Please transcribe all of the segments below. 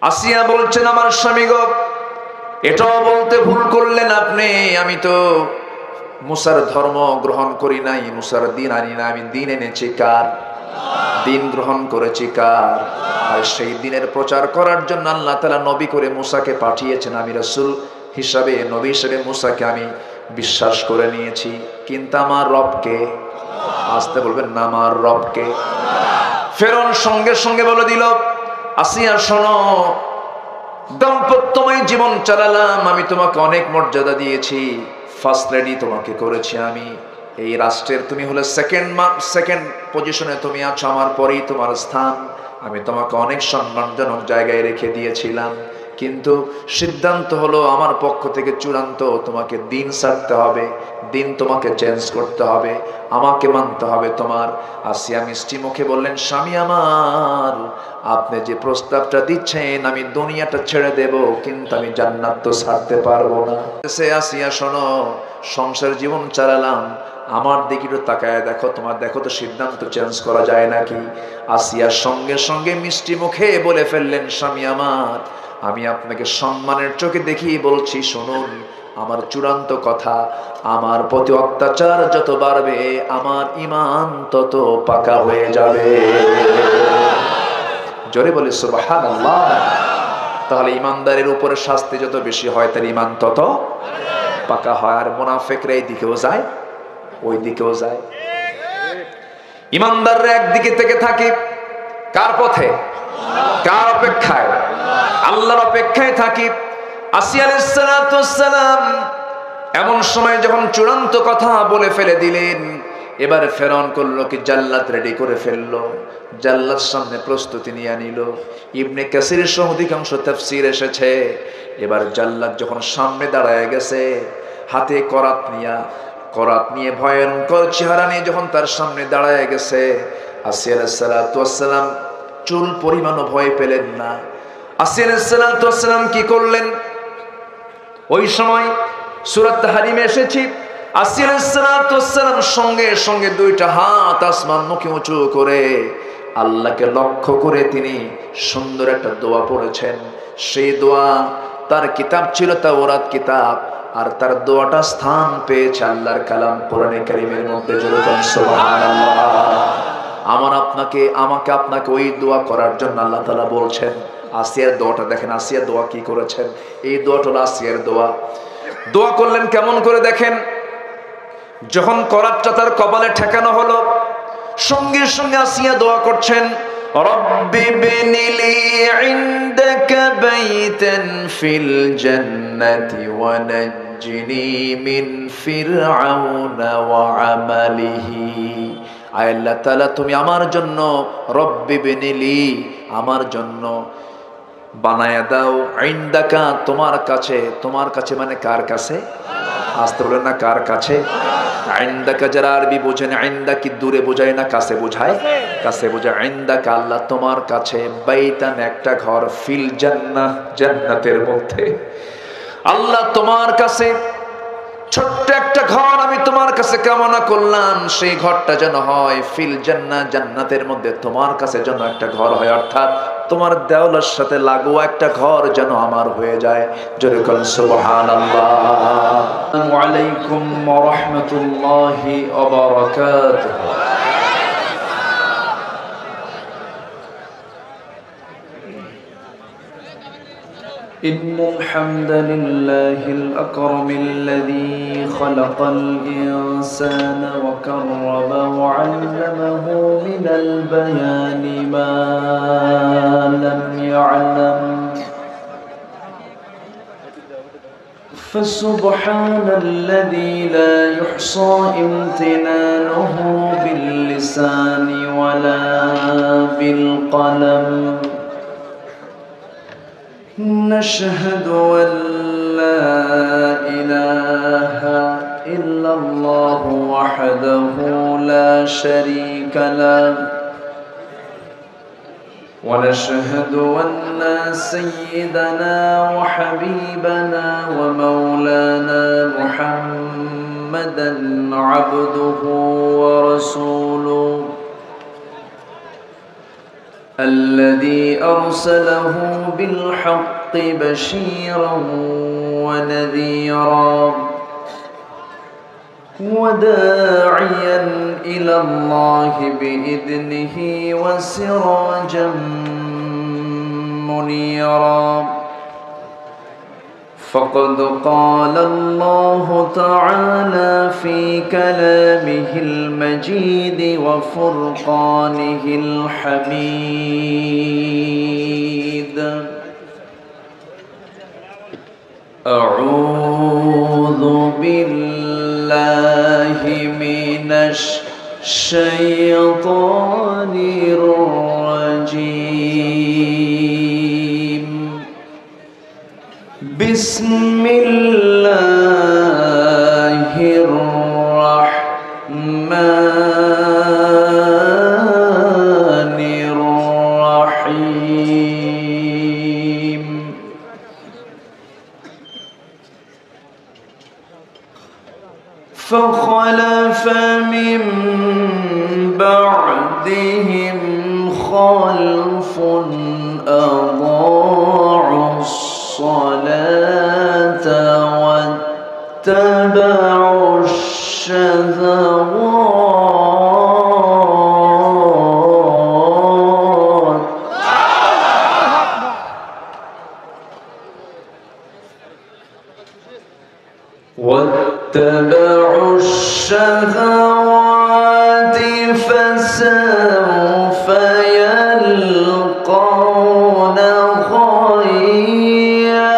আসিয়া বলছেন, আমার স্বামী গো, এটাও বলতে ভুল করলেন আপনি, আমি তো মুসার ধর্ম গ্রহণ করি নাই, মুসার দিন আনি না, আমি দিন এনেছি কার? দিন গ্রহণ করেছি কার? আর সেই দিনের প্রচার করার জন্য আল্লাহ তাআলা নবী করে মুসাকে পাঠিয়েছেন। আমি রাসূল হিসাবে, নবী হিসেবে মুসাকে আমি বিশ্বাস করে নিয়েছি, কিন্তু আমার রবকে, আসতে বলবেন না, আমার রবকে। ফেরন সঙ্গে সঙ্গে বলে দিল, আসিয়া শোনো, দাম্পত্যময় জীবন চালালাম, আমি তোমাকে অনেক মর্যাদা দিয়েছি, ফার্স্ট লেডি তোমাকে করেছি আমি, এই রাষ্ট্রের তুমি হলে সেকেন্ড পজিশনে তুমি আছো, আমার পরেই তোমার স্থান, আমি তোমাকে অনেক সম্মানজনক জায়গায় রেখে দিয়েছিলাম, কিন্তু সিদ্ধান্ত হলো আমার পক্ষ থেকে চূড়ান্ত, তোমাকে দিন ছাড়তে হবে, দিন তোমাকে চেঞ্জ করতে হবে, আমাকে মানতে হবে তোমার। আসিয়া মিষ্টি মুখে বললেন, স্বামী আমার, আপনি যে প্রস্তাবটা দিচ্ছেন, আমি দুনিয়াটা ছেড়ে দেব, কিন্তু আমি জান্নাত তো ছাড়তে পারবো না। সে আসিয়া শোনো, সংসার জীবন চালালাম, আমার দিকে একটু তাকায় দেখো, তোমার দেখো তো সিদ্ধান্ত চেঞ্জ করা যায় নাকি। আসিয়ার সঙ্গে সঙ্গে মিষ্টি মুখে বলে ফেললেন, স্বামী আমার, আমি আপনাকে সম্মানের চোখে দেখিয়ে বলছি, শুনুন, আমার চূড়ান্ত কথা, আমার প্রতি অত্যাচার যত বাড়বে, আমার ঈমান তত পাকা হয়ে যাবে। জোরে বলে সুবহানাল্লাহ। তাহলে ঈমানদারের উপরে শাস্তি যত বেশি হয়, তার ঈমান তত পাকা হয়। আর মুনাফিকরা এই দিকেও যায়, ওই দিকেও যায়। ঈমানদাররা একদিকে থেকে থাকে কার পথে? কার অপেক্ষায়? আল্লাহর অপেক্ষায় থাকি। আসিয়া আলাইহিস সালাতু ওয়াস সালাম এমন সময় যখন চূড়ান্ত কথা বলে ফেলে দিলেন, এবারে ফেরাউন করলো কি, জাল্লাদ রেডি করে ফেললো, জাল্লাদ সামনে প্রস্তুতি নিয়ে আনিল। ইবনে কাসিরের সহ অধিকাংশ তাফসীর এসেছে, এবার জাল্লাদ যখন সামনে দাঁড়ায় গেছে, হাতে করাত নিয়ে ভয়ঙ্কর চেহারা নিয়ে যখন তার সামনে দাঁড়ায় গেছে, আসিয়া আলাইহিস সালাতু ওয়াস সালাম চুল পরিমাণও ভয় পেলেন না। আসিয়া আলাইহিস সালাতু ওয়াস সালাম কি করলেন? ওই সময় সূরা তাহরিমে এসেছে, আসিয়া আলাইহিস সালাতু ওয়াস সালাম সঙ্গে সঙ্গে দুইটা হাত আসমান মুখে উঁচু করে আল্লাহকে লক্ষ্য করে তিনি সুন্দর একটা দোয়া পড়েছেন। সেই দোয়া, তার কিতাব ছিল তাওরাত কিতাব, আর তার দোয়াটা স্থান পেয়েছে আল্লাহর কালাম কোরআনে কারীমের মধ্যে। যেরকম সুবহানাল্লাহ। আমাকে আপনাকে ওই দোয়া করার জন্য আল্লাহ তাআলা বলছেন। আসিয়ার দোয়াটা দেখেন, আসিয়া দোয়া কি করেছেন, এই দোয়াটা হলো আসিয়ার দোয়া। দোয়া করলেন কেমন করে দেখেন, যখন করাতটা তার কপালে ঠেকানো হলো, সঙ্গে সঙ্গে আসিয়া দোয়া করছেন, রব্বি বিনিলি ইনদাকা বাইতান ফিল জান্নাতি ওয়া নাজ্জিনি মিন ফিরআউনা ওয়া আমালিহি। আয় আল্লাহ তাআলা, তুমি আমার জন্য, রব্বি বিনিলি, আমার জন্য বানায়া দাও, ইনদাকা, তোমার কাছে। তোমার কাছে মানে কার কাছে? আসতে বলেন না, কার কাছে? ইনদাকা যারা আরবি বোঝেন, ইনদা কি দূরে বোঝায় না কাছে বোঝায়? কাছে বোঝায়। ইনদাকা, আল্লাহ তোমার কাছে, বাইতান একটা ঘর, ফিল জান্নাহ, জান্নাতের মধ্যে। আল্লাহ তোমার কাছে ছোট্ট একটা ঘর আমি তোমার কাছে কামনা করলাম, সেই ঘরটা যেন হয় ফিল জান্নাহ, জান্নাতের মধ্যে তোমার কাছে যেন একটা ঘর হয়, অর্থাৎ তোমার দেওয়ালের সাথে লাগোয়া একটা ঘর যেন আমার হয়ে যায়। জোরে বলেন সুবহানাল্লাহ। আসসালামু আলাইকুম ওয়া রাহমাতুল্লাহি ওয়া বারাকাতুহু। إن الحمد لله الأكرم الذي خلق الإنسان وكرمه وعلمه من البيان ما لم يعلم، فسبحان الذي لا يحصى امتنانه باللسان ولا بالقلم. نشهد أن لا إله إلا الله وحده لا شريك له، ونشهد أن سيدنا وحبيبنا ومولانا محمدا عبده ورسوله. الذي أرسله بالحق بشيرا ونذيرا وداعيا إلى الله بإذنه وسراجا منيرا فقد قال الله تعالى في كلامه المجيد وفرقانه الحميد أعوذ بالله من الشيطان الرجيم بسم الله الرحمن الرحيم فخلف من بعدهم خلف أضاعوا الصلاة واتبعوا الشهوات فسوف يلقون غيا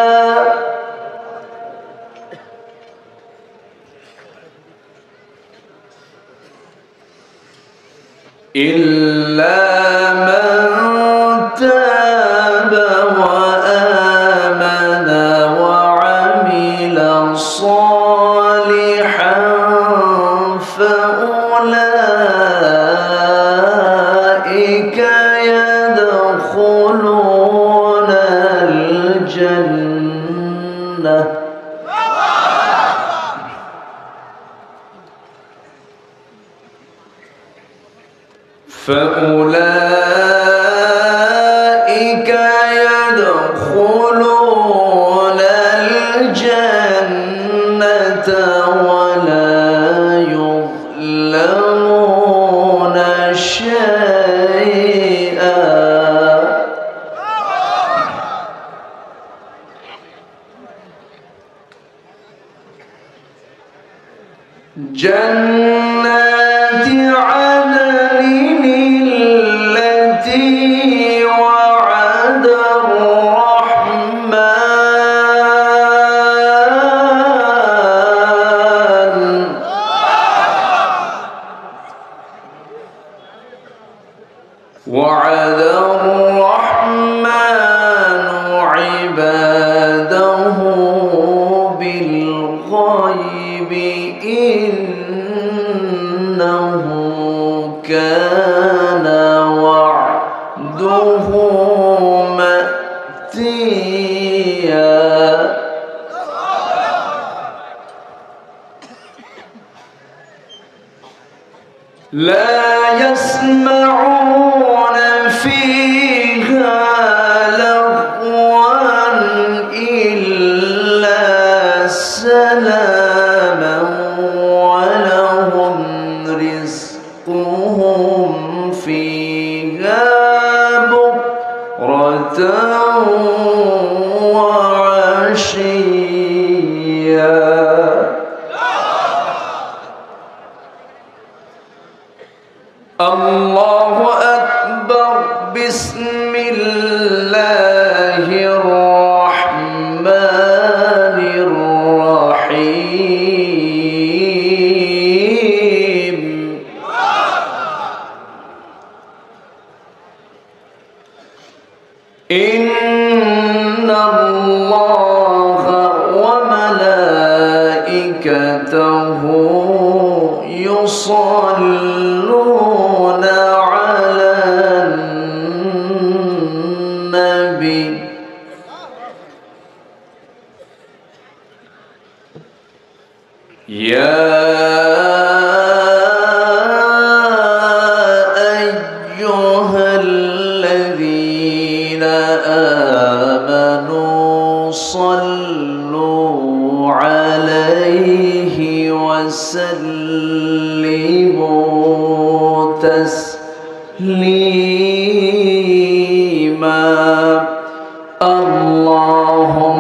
إلا من تاب وآمن وعمل صالحا فأولئك يدخلون الجنة فأولئك يدخلون الجنة ولا يظلمون شيئا جنات عدن التي وعد الرحمن وعد الرحمن عباده بالغيب إنه كان وعده مأتيا لا يسمعون فيها لغوا إلا سلاما ولهم رزقهم فيها بكرة وعشيا الله أكبر بسم الله الرحمن الرحيم إن الله وملائكته يصلون على النبي يا أيها الذين صلوا عليه وسلموا تسليما اللهم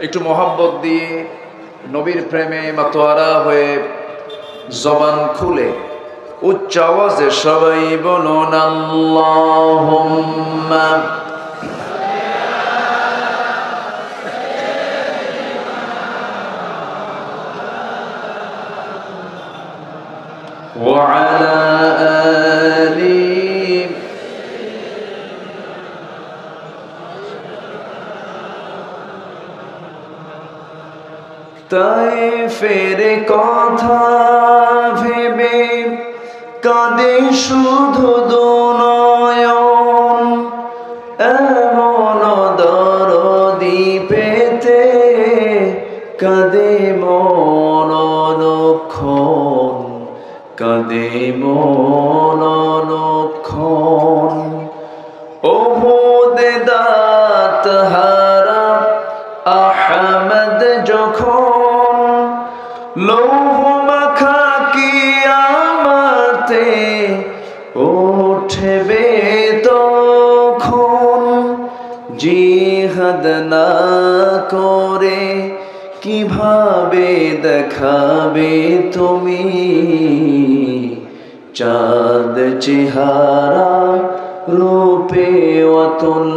একটু মহব্বত দিয়ে নবীর প্রেমে মাতোয়ারা হয়ে জবান খুলে উচ্চ আওয়াজে সবাই বলুন আল্লাহুম্মা ওয়া আলা আলি তাইফের কথা ভেবে কাঁদে শুধু দুনয়ন এমন দরদি পেতে কাঁদে মন অনুক্ষণ কাঁদে মন অনুক্ষণ ওহুদ দাঁত হারা আহমদ যখন লৌহ মাখা কিয়ামতে উঠবে তখন জিহাদ না করে কিভাবে দেখাবে তুমি চাঁদ চেহারা রূপে অতুল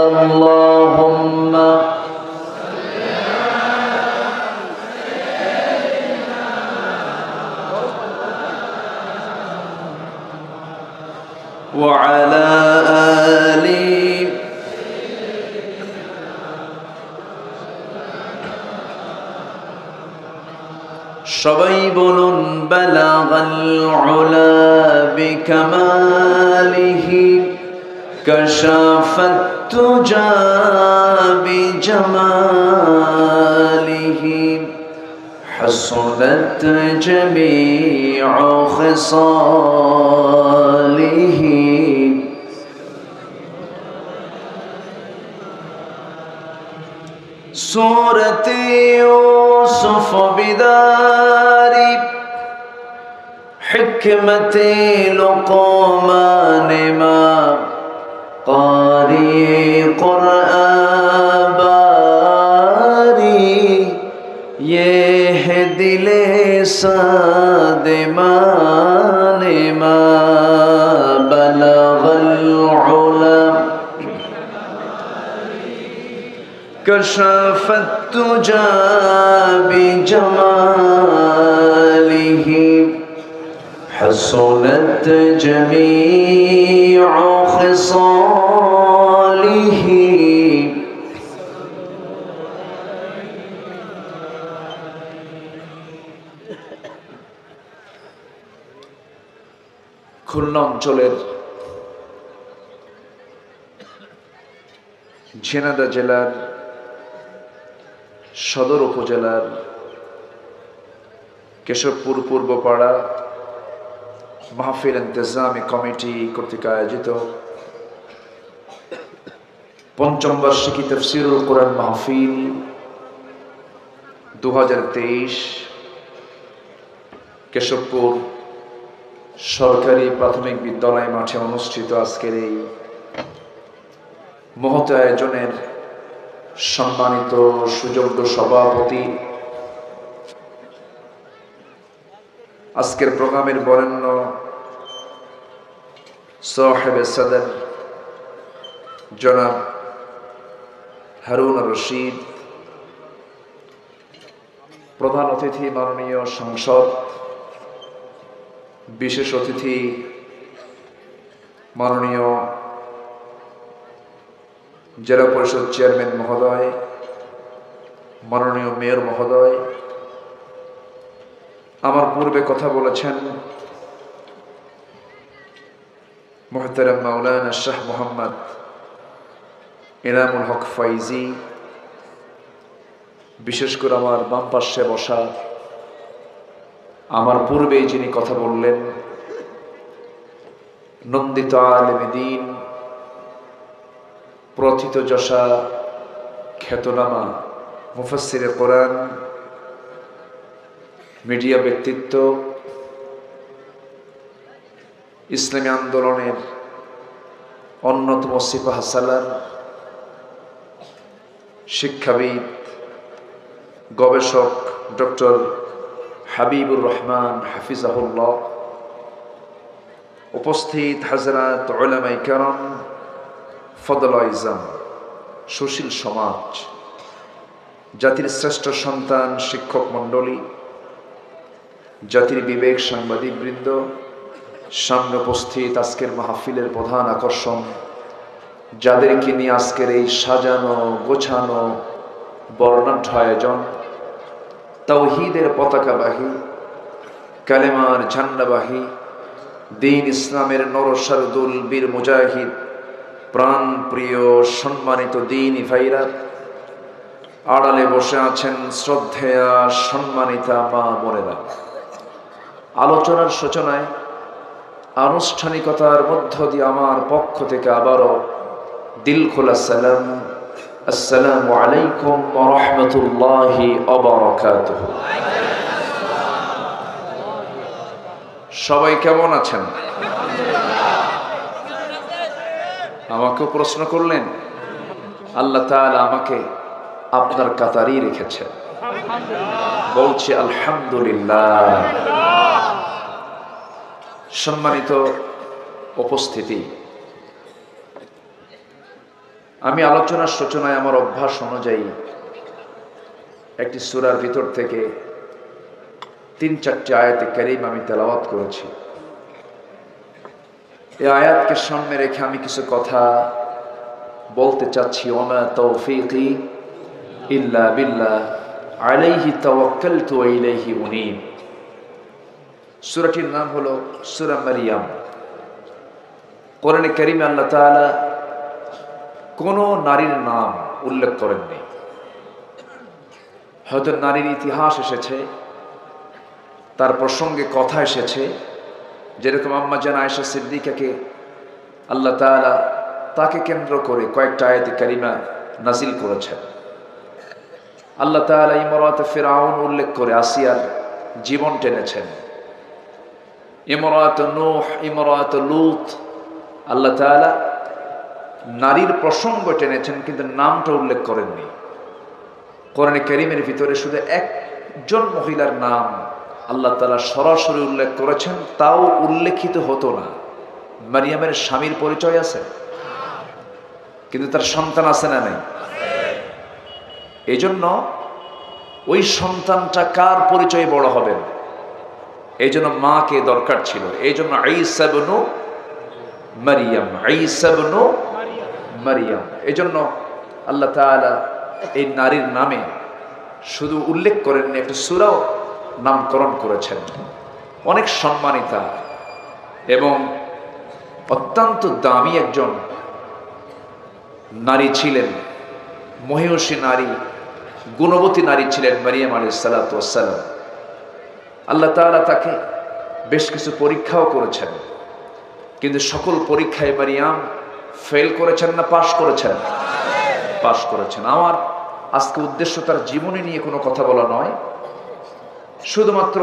আল্লাহুম্মা وعلى آله সবাই বলুন বালাগাল উলা বিকামালিহি কাশাফাত তুজা বিজামালিহি حسنت جميع خصاله سورة يوسف بداري حكمة لقمان ما قارئ قرآن باري ये है दिले सादमान मा बलगल उला कशफत तुजा बिजमालिही हसनत जमीउ खिसालिही খুলনা অঞ্চলের ঝিনাইদহ জেলার সদর উপজেলার কেশবপুর পূর্বপাড়া মাহফিল ইন্তেজামি কমিটি কর্তৃক আয়োজিত পঞ্চম বার্ষিকী তাফসীরুল কোরআন মাহফিল 2023 কেশবপুর সরকারি প্রাথমিক বিদ্যালয় মাঠে অনুষ্ঠিত আজকের এই মহৎ আয়োজনের সম্মানিত সুযোগ্য সভাপতি, আজকের প্রোগ্রামের বরেণ্য সাহেব সদর জনাব হারুন রশিদ, প্রধান অতিথি মাননীয় সংসদ, বিশেষ অতিথি মাননীয় জেলা পরিষদ চেয়ারম্যান মহোদয়, মাননীয় মেয়র মহোদয়, আমার পূর্বে কথা বলেছেন মুহতারাম মাওলানা শাহ মোহাম্মদ এনামুল হক ফাইজি, বিশেষ করে আমার বাম পাশে বসা, আমার পূর্বে যিনি কথা বললেন, নন্দিত আলেমে দ্বীন, প্রথিতযশা খ্যাতনামা মুফাসসিরে কোরআন, মিডিয়া ব্যক্তিত্ব, ইসলামী আন্দোলনের অন্যতম সিপাহ সালার, শিক্ষাবিদ, গবেষক ডক্টর হাবিবুর রহমান হাফিজাহুল্লাহ, উপস্থিত হাজরাত উলামায়ে কেরাম, ফদলায়ে ইজাম, সুশীল সমাজ, জাতির শ্রেষ্ঠ সন্তান শিক্ষক মণ্ডলী, জাতির বিবেক সাংবাদিকবৃন্দ, সামনে উপস্থিত আজকের মাহফিলের প্রধান আকর্ষণ, যাদেরকে নিয়ে আজকের এই সাজানো গোছানো বর্ণাঢ্য আয়োজন, তাওহীদের পতাকাবাহী, কালেমার ঝান্ডাবাহী, দ্বীন ইসলামের নরসারদুল বীর মুজাহিদ, প্রাণ প্রিয় সম্মানিত দ্বীনি ভাইরা, আড়ালে বসে আছেন শ্রদ্ধেয়া সম্মানিতা মা বোনেরা। আলোচনার সূচনায় আনুষ্ঠানিকতার মধ্য দিয়ে আমার পক্ষ থেকে আবারও দিল খোলা সালাম, আসসালামু আলাইকুম ওয়া রাহমাতুল্লাহি ওয়া বারাকাতুহু। সবাই কেমন আছেন? আমাকেও প্রশ্ন করলেন, আল্লাহ তাআলা আমাকে আপনার কাতারেই রেখেছেন, বলছি আলহামদুলিল্লাহ। সম্মানিত উপস্থিতি, আমি আলোচনার সূচনায় আমার অভ্যাস অনুযায়ী একটি সূরার ভিতর থেকে ৩-৪টি আয়াতে কারীম আমি তেলাওয়াত করেছি। এই আয়াতকে সামনে রেখে আমি কিছু কথা বলতে চাচ্ছি। ওমা তৌফিকি ইল্লা বিল্লাহ আলাইহি তাওয়াক্কালতু ওয়া ইলাইহি উনীব। সূরাটির নাম হলো সূরা মারইয়াম। কোরআনে কারীমে আল্লাহ তাআলা কোন নারীর নাম উল্লেখ করেননি। হয়তো নারীর ইতিহাস এসেছে, তার প্রসঙ্গে কথা এসেছে, যেরকম আম্মা জান আয়েশা সিদ্দিকাকে আল্লাহ তাআলা তাকে কেন্দ্র করে কয়েকটা আয়াতে কারিমা নাজিল করেছেন। আল্লাহ তাআলা ইমরাত ফিরআউন উল্লেখ করে আসিয়ার জীবন টেনেছেন। ইমরাত নূহ, ইমরাত লূত, আল্লাহ তাআলা নারীর প্রসঙ্গ টেনেছেন, কিন্তু নামটা উল্লেখ করেননি। কোরআনে কারীমের ভিতরে শুধু একজন মহিলার নাম আল্লাহ তাআলা সরাসরি উল্লেখ করেছেন, তাও উল্লেখিত হতো না। মারিয়ামের স্বামীর পরিচয় আছে, কিন্তু তার সন্তান আছে না নাই? এই জন্য ওই সন্তানটা কার পরিচয় বড় হবেন, এই জন্য মাকে দরকার ছিল। এই জন্য ঈসা ইবনু মারিয়াম, ঈসা ইবনু মারিয়াম। এই জন্য আল্লাহ তাআলা এই নারীর নামে শুধু উল্লেখ করেননি, একটা সূরাও নামকরণ করেছেন। অনেক সম্মানিতা এবং অত্যন্ত দামি একজন নারী ছিলেন, মহিষী নারী, গুণবতী নারী ছিলেন মারিয়াম আলাইহিস সালাতু ওয়াস সালাম। আল্লাহ তাআলা তাকে বেশ কিছু পরীক্ষাও করেছেন, কিন্তু সকল পরীক্ষায় মারিয়াম ফেল করেছেন না পাশ করেছেন? পাশ করেছেন। আমার আজকে উদ্দেশ্য তার জীবনী নিয়ে কোনো কথা বলা নয়, শুধুমাত্র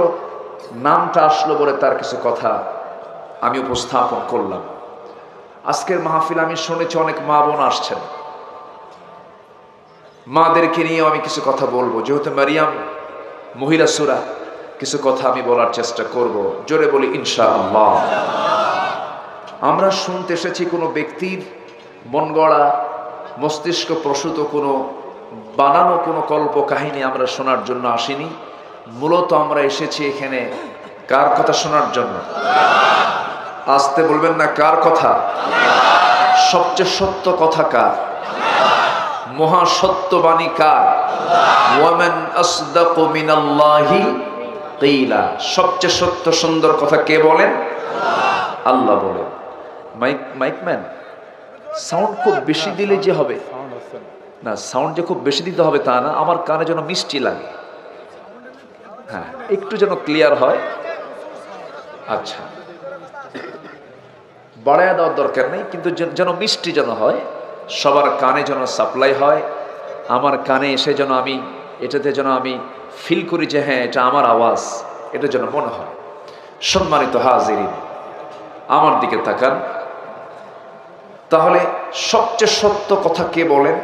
নামটা আসলো বলে তার কিছু কথা আমি উপস্থাপন করলাম। আজকের মাহফিল আমি শুনেছি অনেক মা বোন আসছেন, মাদেরকে নিয়েও আমি কিছু কথা বলবো। যেহেতু মারিয়াম মহিলা সূরা, কিছু কথা আমি বলার চেষ্টা করব। জোরে বলি ইনশাআল্লাহ। আমরা শুনতে এসেছি কোনো ব্যক্তির মন গড়া, মস্তিষ্ক প্রসূত কোনো বানানো কোনো কল্প কাহিনী আমরা শোনার জন্য আসিনি। মূলত আমরা এসেছি এখানে কার কথা শোনার জন্য? আসতে বলবেন না, কার কথা? সবচেয়ে সত্য কথা কার? মহাসত্যবাণী কার? ওয়ামান আসদাকু মিনাল্লাহি কিলা। সবচেয়ে সত্য সুন্দর কথা কে বলেন? আল্লাহ বলেন। মাইকম্যান, সাউন্ড খুব বেশি দিলে যে হবে না, সাউন্ড যে খুব বেশি দিতে হবে তা না, আমার কানে যেন মিষ্টি লাগে, হ্যাঁ একটু যেন ক্লিয়ার হয়। আচ্ছা, বাড়ায় দেওয়ার দরকার নেই, কিন্তু যেন মিষ্টি যেন হয়, সবার কানে যেন সাপ্লাই হয়, আমার কানে এসে যেন আমি এটাতে যেন আমি ফিল করি যে হ্যাঁ এটা আমার আওয়াজ, এটা যেন মনে হয়। সম্মানিত হাজিরিন, আমার দিকে তাকান। তাহলে সবচেয়ে সত্য কথা কে বলেন?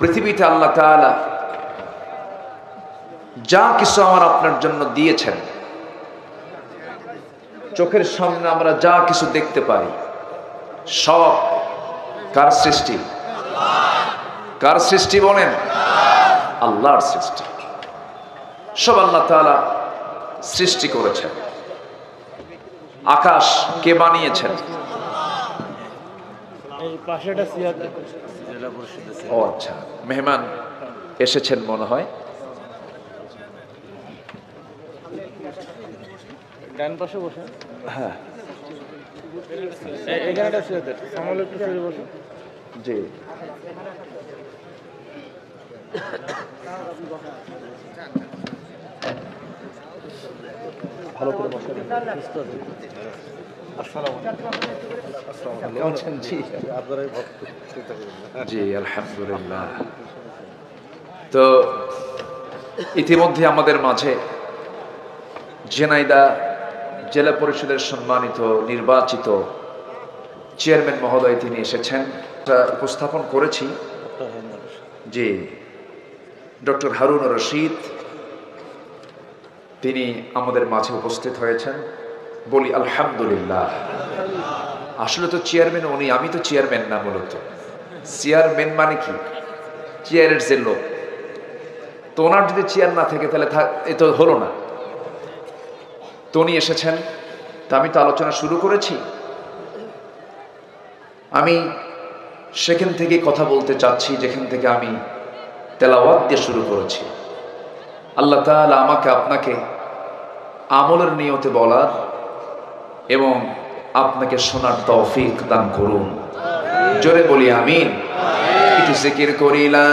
পৃথিবীতে আল্লাহ তাআলা যা কিছু আমার আপনার জন্য দিয়েছেন, চোখের সামনে আমরা যা কিছু দেখতে পাই, সব কার সৃষ্টি? কার সৃষ্টি বলেন? আল্লাহর সৃষ্টি। সব আল্লাহ তাআলা সৃষ্টি করেছেন। আকাশ কে বানিয়েছেন? ও আচ্ছা, মেহমান এসেছেন মনে হয়। ডান পাশে বসে, হ্যাঁ এখানে সামনে একটু সরে বসে। জি, ভালো করে বসেন। জি আলহামদুলিল্লাহ। তো ইতিমধ্যে আমাদের মাঝে ঝিনাইদহ জেলা পরিষদের সম্মানিত নির্বাচিত চেয়ারম্যান মহোদয় তিনি এসেছেন, উপস্থাপন করেছি। জি, ডক্টর হারুন রশিদ তিনি আমাদের মাঝে উপস্থিত হয়েছেন। বলি আলহামদুলিল্লাহ। আসলে তো চেয়ারম্যান উনি, আমি তো চেয়ারম্যান না। মূলত চেয়ারম্যান মানে কি? চেয়ারের যে লোক, তো ওনার যদি চেয়ার না থাকে তাহলে এ তো হলো না। তো উনি এসেছেন, তা আমি তো আলোচনা শুরু করেছি। আমি সেখান থেকে কথা বলতে চাচ্ছি যেখান থেকে আমি তেলাওয়াত দিয়ে শুরু করেছি। আল্লাহ তাআলা আমাকে আপনাকে আমলের নিয়তে বলার এবং আপনাকে শোনার তৌফিক দান করুন। জোরে বলি আমিন। একটু জিকির করি লা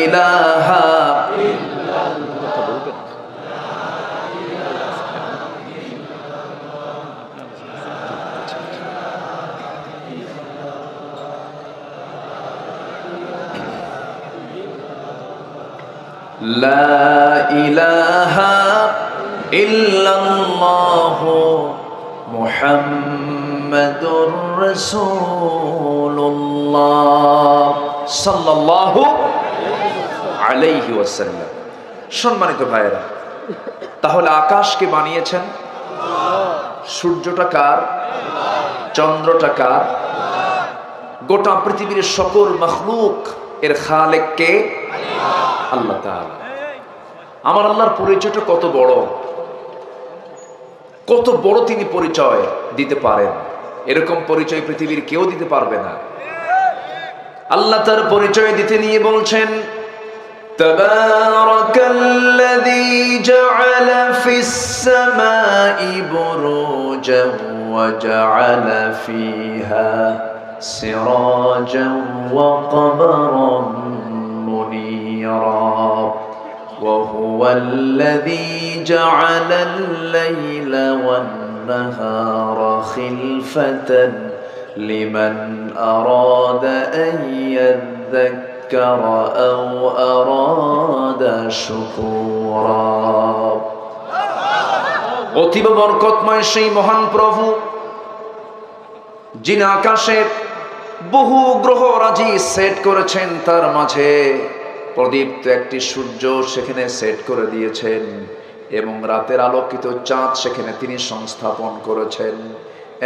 ইলাহা লা ইলাহা ইল্লাল্লাহু মুহাম্মাদুর রাসূলুল্লাহ সাল্লাল্লাহু আলাইহি ওয়াসাল্লাম। সম্মানিত ভাইয়েরা, তাহলে আকাশকে বানিয়েছেন? সূর্যটা কার? চন্দ্রটা কার? গোটা পৃথিবীর সকল মাখলুক এর খালেক কে? আল্লাহ তাআলা। আমার আল্লাহর পরিচয়টা কত বড়, কত বড় তিনি পরিচয় দিতে পারেন। এরকম পরিচয় পৃথিবীর কেউ দিতে পারবে না। আল্লাহ তার পরিচয় দিতে নিয়ে বলছেন, তাবারাকাল্লাযী জাআলা ফিস সামাই বুরুজান ওয়া জাআলা ফিহা সিরাজান ওয়া কমারান মুনীরা ওয়া হুয়াল্লাযী জাআলাল লাইলা ওয়ান নাহারা খিলফাতান লিমান আরাদা আন ইয়াযযাক্কারা আও আরাদা শুকুরা। অতীব বরকতময় সেই মহান প্রভু, যিনি আকাশের বহু গ্রহরাজি সেট করেছেন, তার মাঝে প্রদীপ্ত একটি সূর্য সেখানে সেট করে দিয়েছেন এবং রাতের আলোকিত চাঁদ সেখানে তিনি সংস্থাপন করেছেন।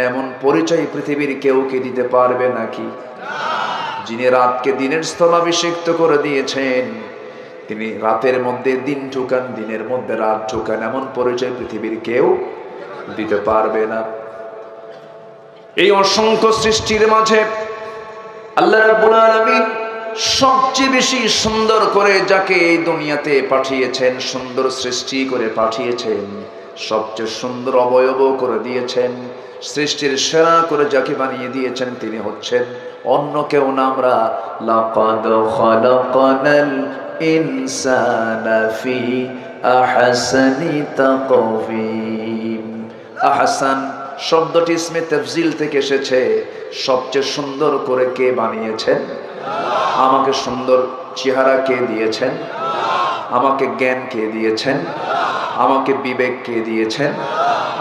এমন পরিচয় পৃথিবীর কেউ কি দিতে পারবে নাকি? যিনি রাতকে দিনের স্থলাভিষিক্ত করে দিয়েছেন, তিনি রাতের মধ্যে দিন ঢুকান, দিনের মধ্যে রাত ঢুকান, এমন পরিচয় পৃথিবীর কেউ দিতে পারবে না। এই অসংখ্য সৃষ্টির মাঝে আল্লাহ রাব্বুল আলামিন সবচেয়ে বেশি সুন্দর করে যাকে এই দুনিয়াতে পাঠিয়েছেন, সুন্দর সৃষ্টি করে পাঠিয়েছেন, সবচেয়ে সুন্দর অবয়ব করে দিয়েছেন, সৃষ্টির সেরা করে যাকে বানিয়ে দিয়েছেন তিনি হচ্ছেন অন্য কেউ না, আমরা লাকাদ খালাকানাল ইনসানা ফি আহসানি তাকওয়িম। আহসান শব্দটি ইসমে তাফজিল থেকে এসেছে, সবচেয়ে সুন্দর করে কে বানিয়েছেন? আমাকে সুন্দর চেহারা কে দিয়েছেন? আমাকে জ্ঞান কে দিয়েছেন? আমাকে বিবেক কে দিয়েছেন?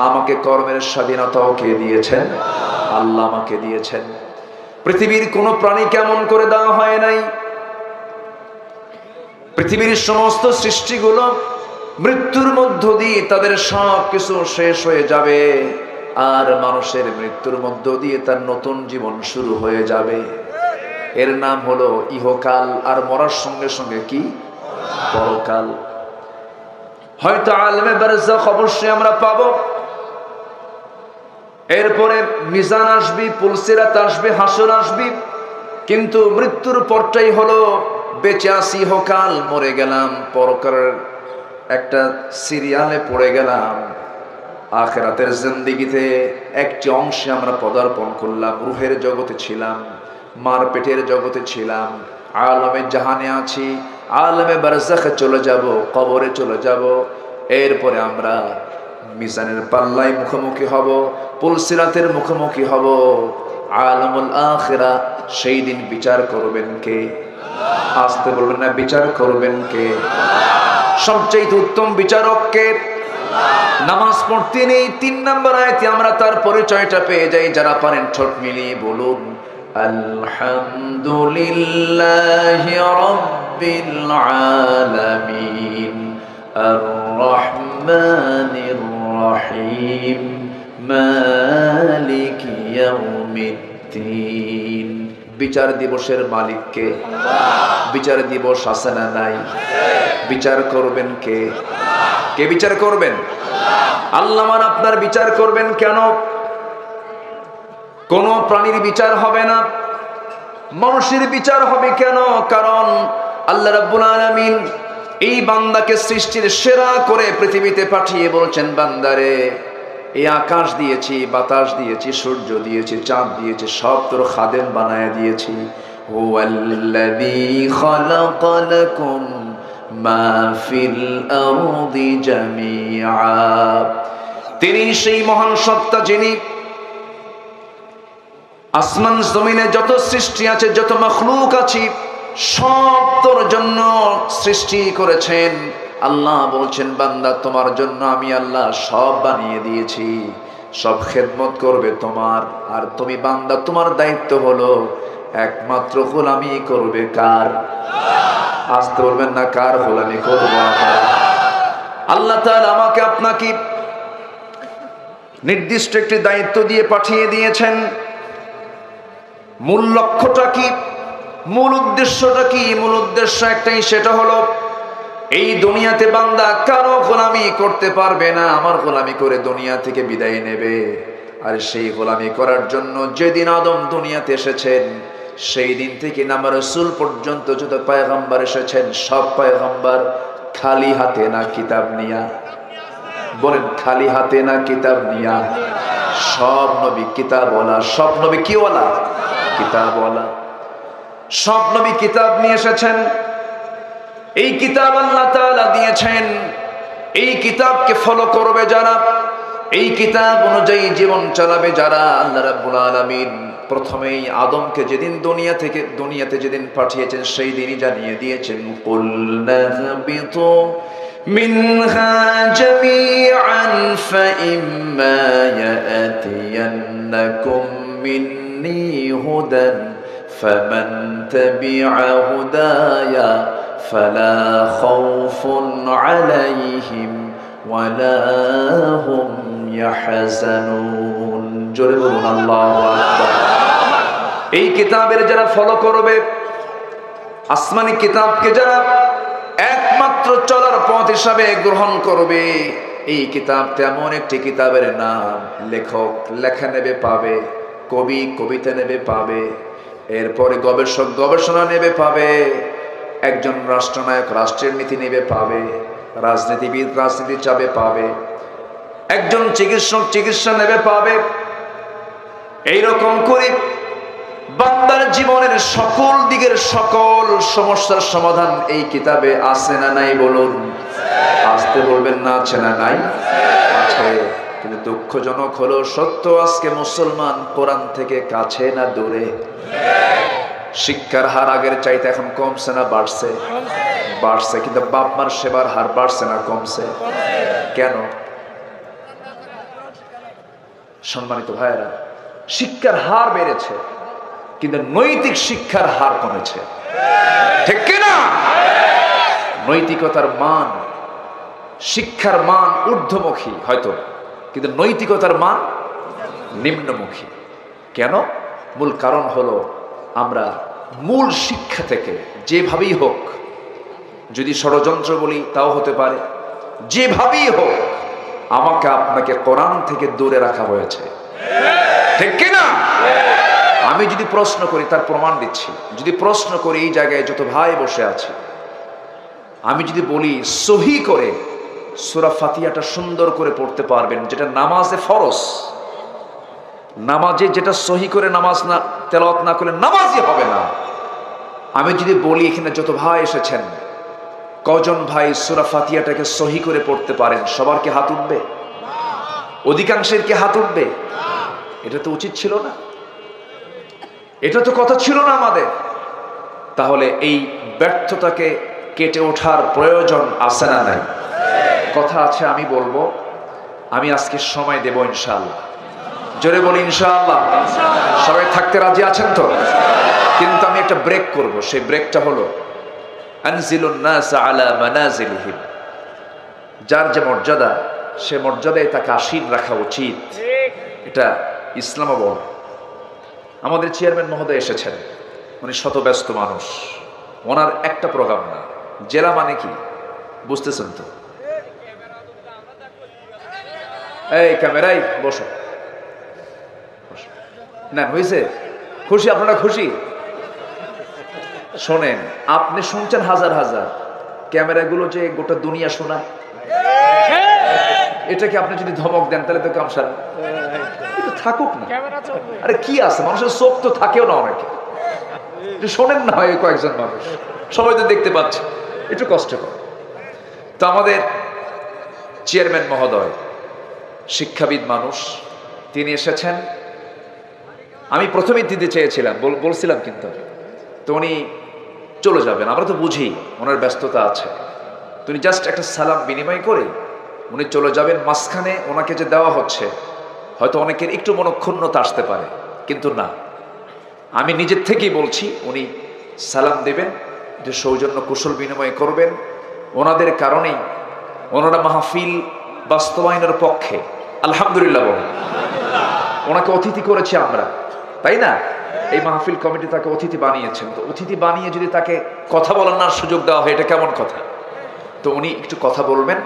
আমাকে কর্মের স্বাধীনতাও কে দিয়েছেন? আল্লাহ আমাকে দিয়েছেন। পৃথিবীর কোনো প্রাণী কেমন করে দেওয়া হয় নাই। পৃথিবীর সমস্ত সৃষ্টিগুলো মৃত্যুর মধ্য দিয়ে তাদের সব কিছু শেষ হয়ে যাবে, আর মানুষের মৃত্যুর মধ্য দিয়ে তার নতুন জীবন শুরু হয়ে যাবে। এর নাম হলো ইহকাল, আর মরার সঙ্গে সঙ্গে কি? পরকাল। হয়তো আলমে বারজাখ অবশ্যই আমরা পাবো, এরপরে মিজান আসবে, পুলসিরাত আসবে, হাসর আসবে, কিন্তু মৃত্যুর পরটাই হলো বেঁচে আসি ইহকাল, মরে গেলাম, পরকালের একটা সিরিয়ালে পড়ে গেলাম। আখিরাতের জিন্দেগিতে একটি অংশে আমরা পদার্পণ করলাম, রূহের জগতে ছিলাম, মার পেটের জগতে ছিলাম, আলমে জাহানে আছি, আলমে বারজাখে চলে যাব, কবরে চলে যাব। এরপরে আমরা মিজানের পাল্লায় মুখোমুখি হব, পুলসিরাতের মুখোমুখি হব, আলমুল আখিরা। সেই দিন বিচার করবেন কে? আসতে বলবেন না, বিচার করবেন কে? সবচেয়ে উত্তম বিচারক কে? নামাজ পড়তে নেই 3 নম্বর আয়াতে আমরা তার পরিচয়টা পেয়ে যাই। যারা পারেন ঠোঁট মিলিয়ে বলুন আলহামদুলিল্লাহি রাব্বিল আলামিন আর রহমানির রহিম মালিকি ইয়াউমিদ্দিন। বিচার দিবসের মালিক কে? বিচার দিবস আছে না নাই? বিচার করবেন কে? কে বিচার করবেন? আল্লাহ। মান আপনার বিচার করবেন কেন? কোন প্রাণীর বিচার হবে না, মানুষের বিচার হবে কেন? কারণ আল্লাহ রাব্বুল আলামিন এই বান্দাকে সৃষ্টির সেরা করে পৃথিবীতে পাঠিয়ে বলছেন, বান্দারে এই আকাশ দিয়েছি, বাতাস দিয়েছি, সূর্য দিয়েছি, চাঁদ দিয়েছি, সব তোর খাদেম বানায় দিয়েছি। হুয়াল্লাযী খালাকা লাকুম মা ফিল আরদি জামিআ। তিনি সেই মহান সত্তা যিনি আসমান জমিনে যত সৃষ্টি আছে, যত মাখলুক আছে, সব তোর জন্য সৃষ্টি করেছেন। আল্লাহ বলছেন, বান্দা তোমার জন্য আমি আল্লাহ সব বানিয়ে দিয়েছি, সব খেদমত করবে তোমার। আর তুমি বান্দা, তোমার দায়িত্ব হলো একমাত্র গোলামি করবে কার? আসতে বলবেন না, কার গোলামি করব? আল্লাহ তাআলা আমাকে আপনাকে নির্দিষ্ট একটি দায়িত্ব দিয়ে পাঠিয়ে দিয়েছেন। মূল লক্ষ্যটা কি? মূল উদ্দেশ্যটা কি? মূল উদ্দেশ্য একটাই, সেটা হলো এই দুনিয়াতে বান্দা কারো গোলামি করতে পারবে না, আমার গোলামি করে দুনিয়া থেকে বিদায় নেবে। আর সেই গোলামি করার জন্য যেদিন আদম দুনিয়াতে এসেছেন, সেই দিন থেকে নামা রাসূল পর্যন্ত যত পয়গম্বর এসেছেন, সব পয়গম্বর খালি হাতে না কিতাব নিয়া? বলেন, খালি হাতে না কিতাব নিয়া? সব নবী কিতাবওয়ালা। সব নবী কিওয়ালা? কিতাবওয়ালা। সব নবী কিতাব নিয়ে এসেছেন। এই কিতাব আল্লাহ তাআলা দিয়েছেন। এই কিতাবকে ফলো করবে যারা, এই কিতাব অনুযায়ী জীবন চালাবে যারা, আল্লাহ রাব্বুল আলামিন প্রথমেই আদমকে যেদিন দুনিয়াতে যেদিন পাঠিয়েছেন, সেই দিনই জানিয়ে দিয়েছেন, কুল নাহবিতু মিনহা জামিআন ফাইম্মা ইয়াতিয়ান্নাকুম মিন্নী হুদান ফামান তাবিআ হুদায়া ফালা খাউফুন আলাইহিম ওয়ালা হুম ইয়াহজানুন। জোরে বলুন আল্লাহু আকবার। এই কিতাবের যারা ফলো করবে, আসমানি কিতাবকে যারা একমাত্র চলার পথ হিসাবে গ্রহণ করবে, এই কিতাব তেমন একটি কিতাবের নাম, লেখক লেখা নেবে পাবে, কবি কবিতা নেবে পাবে, এরপরে গবেষক গবেষণা নেবে পাবে, একজন রাষ্ট্রনায়ক রাষ্ট্রের নীতি নেবে পাবে, রাজনীতিবিদ রাজনীতি চাবে পাবে। একজন চিকিৎসক চিকিৎসা নেবে পাবে। এইরকম করে বান্দার জীবনের সকল দিকের সকল সমস্যার সমাধান এই কিতাবে আছে না নাই বলুন? আসতে বলবেন না আছে না নাই? আছে। কিন্তু দুঃখজনক হলো সত্য, আজকে মুসলমান কোরআন থেকে কাছে না দূরে? শিক্ষার হার আগের চাইতে এখন কমছে না বাড়ছে? বাড়ছে। কিন্তু বাপ মার সেবার হার বাড়ছে না কমছে? কেন? সম্মানিত ভাইয়েরা, শিক্ষার হার বেড়েছে কিন্তু নৈতিক শিক্ষার হার কমেছে, ঠিক কিনা? নৈতিকতার মান, শিক্ষার মান ঊর্ধ্বমুখী হয়তো, কিন্তু নৈতিকতার মান নিম্নমুখী। কেন? মূল কারণ হলো আমরা মূল শিক্ষা থেকে যেভাবেই হোক, যদি ষড়যন্ত্র বলি তাও হতে পারে, যেভাবেই হোক আমাকে আপনাকে কোরআন থেকে দূরে রাখা হয়েছে, ঠিক কিনা? আমি যদি প্রশ্ন করি, তার প্রমাণ দিচ্ছি, যদি প্রশ্ন করি এই জায়গায় যত ভাই বসে আছে, আমি যদি বলি সহি করে সূরা ফাতিহাটা সুন্দর করে পড়তে পারবেন, যেটা নামাজে ফরজ, নামাজে যেটা সহি করে নামাজ না তেলাওয়াত না করলে নামাজই হবে না। আমি যদি বলি এখানে যত ভাই এসেছেন, কজন ভাই সূরা ফাতিহাটাকে সহি করে পড়তে পারেন? সবার কি হাত উঠবে? অধিকাংশের কি হাত উঠবে? এটা তো উচিত ছিল না, এটা তো কথা ছিল না আমাদের। তাহলে এই ব্যর্থতাকে কেটে ওঠার প্রয়োজন আছে না নাই? কথা আছে, আমি বলবো, আমি আজকে সময় দেব ইনশাআল্লাহ। জোরে বলি ইনশাআল্লাহ। সবাই থাকতে রাজি আছেন তো? কিন্তু আমি একটা ব্রেক করব, সেই ব্রেকটা হলো আনজিলুন নাস আলা মানাজিলিহিম। যার যে মর্যাদা, সে মর্যাদায় তাকে আসীন রাখা উচিত, এটা ইসলামও বলে। আমাদের চেয়ারম্যান মহোদয় এসেছেন, উনি শত ব্যস্ত মানুষ, ওনার একটা প্রোগ্রাম না, জেলা মানে কি বুঝতেছেন তো? এই ক্যামেরাই বসো, না হয়েছে? খুশি? আপনারা খুশি? শোনেন, আপনি শুনছেন হাজার হাজার, ক্যামেরাগুলো যে গোটা দুনিয়া শোনায়, এটাকে আপনি যদি ধমক দেন তাহলে তো কাম সারা। এটা থাকুক না, আরে কি আছে, মানুষের চোখ তো থাকেও না অনেকে, শোনেন না হয় কয়েকজন মানুষ, সবাই তো দেখতে পাচ্ছে, একটু কষ্ট করে। তো আমাদের চেয়ারম্যান মহোদয় শিক্ষাবিদ মানুষ, তিনি এসেছেন। আমি প্রথমেই দিতে চেয়েছিলাম, বলছিলাম, কিন্তু তো উনি চলে যাবেন, আমরা তো বুঝি ওনার ব্যস্ততা আছে, তিনি জাস্ট একটা সালাম বিনিময় করে উনি চলে যাবেন। মাঝখানে ওনাকে যে দেওয়া হচ্ছে, হয়তো অনেকের একটু মনক্ষুণ্ণতা আসতে পারে, কিন্তু না, আমি নিজের থেকেই বলছি, উনি সালাম দেবেন, যে সৌজন্য কুশল বিনিময় করবেন। ওনাদের কারণেই ওনারা মাহফিল বাস্তবায়নের পক্ষে, আলহামদুলিল্লাহ বলেন। ওনাকে অতিথি করেছি আমরা, তাই না? এই মাহফিল কমিটি তাকে অতিথি বানিয়েছেন, তো অতিথি বানিয়ে যদি তাকে কথা বলার সুযোগ দেওয়া হয়, এটা কেমন কথা? তো উনি একটু কথা বলবেন,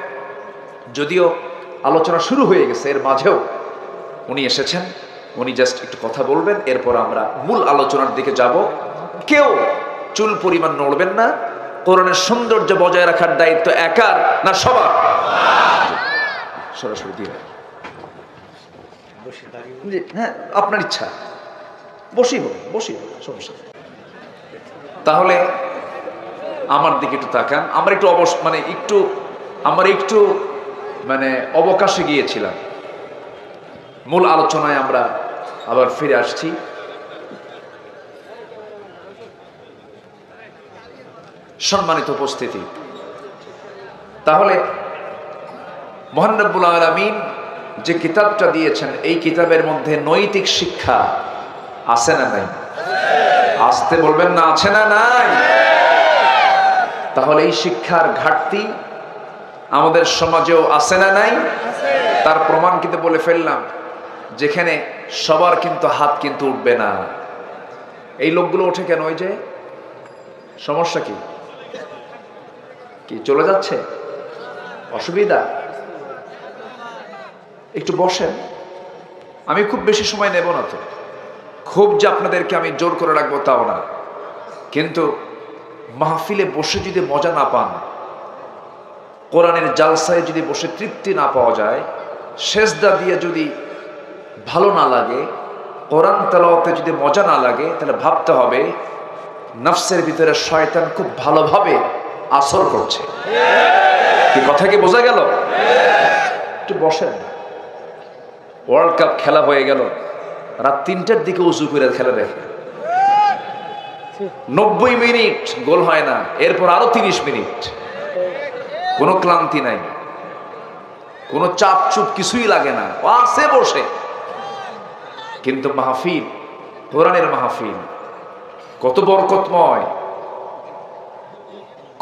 যদিও আলোচনা শুরু হয়ে গেছে, এর মাঝেও উনি এসেছেন, উনি জাস্ট একটু কথা বলবেন, এরপর আমরা মূল আলোচনার দিকে যাব। কেউ চুল পরিমাণ নড়বেন না। কোরআনের সৌন্দর্য বজায় রাখার দায়িত্ব একার না সবার? সরাসরি দিয়ে, হ্যাঁ আপনার ইচ্ছা, বসি সমস্যা। তাহলে আমার দিকে একটু তাকান। আমরা একটু মানে অবকাশে গিয়েছিলাম, মূল আলোচনায় আমরা আবার ফিরে আসছি। সম্মানিত উপস্থিতি, তাহলে মহান রব্বুল আলামিন যে কিতাবটা দিয়েছেন, এই কিতাবের মধ্যে নৈতিক শিক্ষা আছে না নাই? আসতে বলবেন না, আছে না নাই? তাহলে এই শিক্ষার ঘাটতি আমাদের সমাজেও আছে না নাই? তার প্রমাণ কিন্তু বলে ফেললাম, যেখানে সবার কিন্তু হাত কিন্তু উঠবে না। এই লোকগুলো ওঠে কেন? ওই যে সমস্যা কি চলে যাচ্ছে, অসুবিধা, একটু বসেন। আমি খুব বেশি সময় নেব না, তো খুব যে আপনাদেরকে আমি জোর করে রাখবো তাও না, কিন্তু মাহফিলে বসে যদি মজা না পান, কোরআনের জালসায় যদি বসে তৃপ্তি না পাওয়া যায়, সেজদা দিয়ে যদি ভালো না লাগে, কোরআন তেলাওয়াতে যদি মজা না লাগে, তাহলে ভাবতে হবে নফসের ভিতরে শয়তান খুব ভালোভাবে আসর করছে। কি কথা কি বোঝা গেল? একটু বসেন। ওয়ার্ল্ড কাপ খেলা হয়ে গেল, রাত 3টার দিকে উজু করে খেলা দেখে, 90 মিনিট গোল হয় না, এরপর আরো 30 মিনিট, কোনো ক্লান্তি নাই, কোনো চাপ চুপ কিছুই লাগে না, আসে বসে। কিন্তু মাহফিল, কোরআনের মাহফিল কত বরকতময়,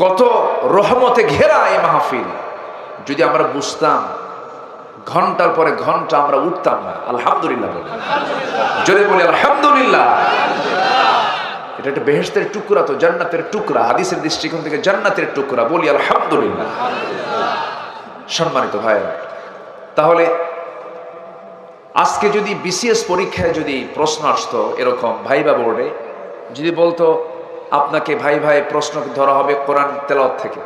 কত রহমতে ঘেরা এই মাহফিল। যদি আমরা বুঝতাম, ঘন্টার পরে ঘন্টা আমরা উঠতাম না। আলহামদুলিল্লাহ বলি, জোরে বলি আলহামদুলিল্লাহ। এটা একটা বেহেশতের টুকরা, তো জান্নাতের টুকরা, হাদিসের দৃষ্টিকোণ থেকে জান্নাতের টুকরা, বলি আলহামদুলিল্লাহ। সম্মানিত ভাইরা, তাহলে আজকে যদি বিসিএস পরীক্ষায় যদি প্রশ্ন আসতো এরকম ভাইবা বোর্ডে, যদি বলতো আপনাকে ভাই প্রশ্ন ধরা হবে কোরআন তেলাওয়াত থেকে,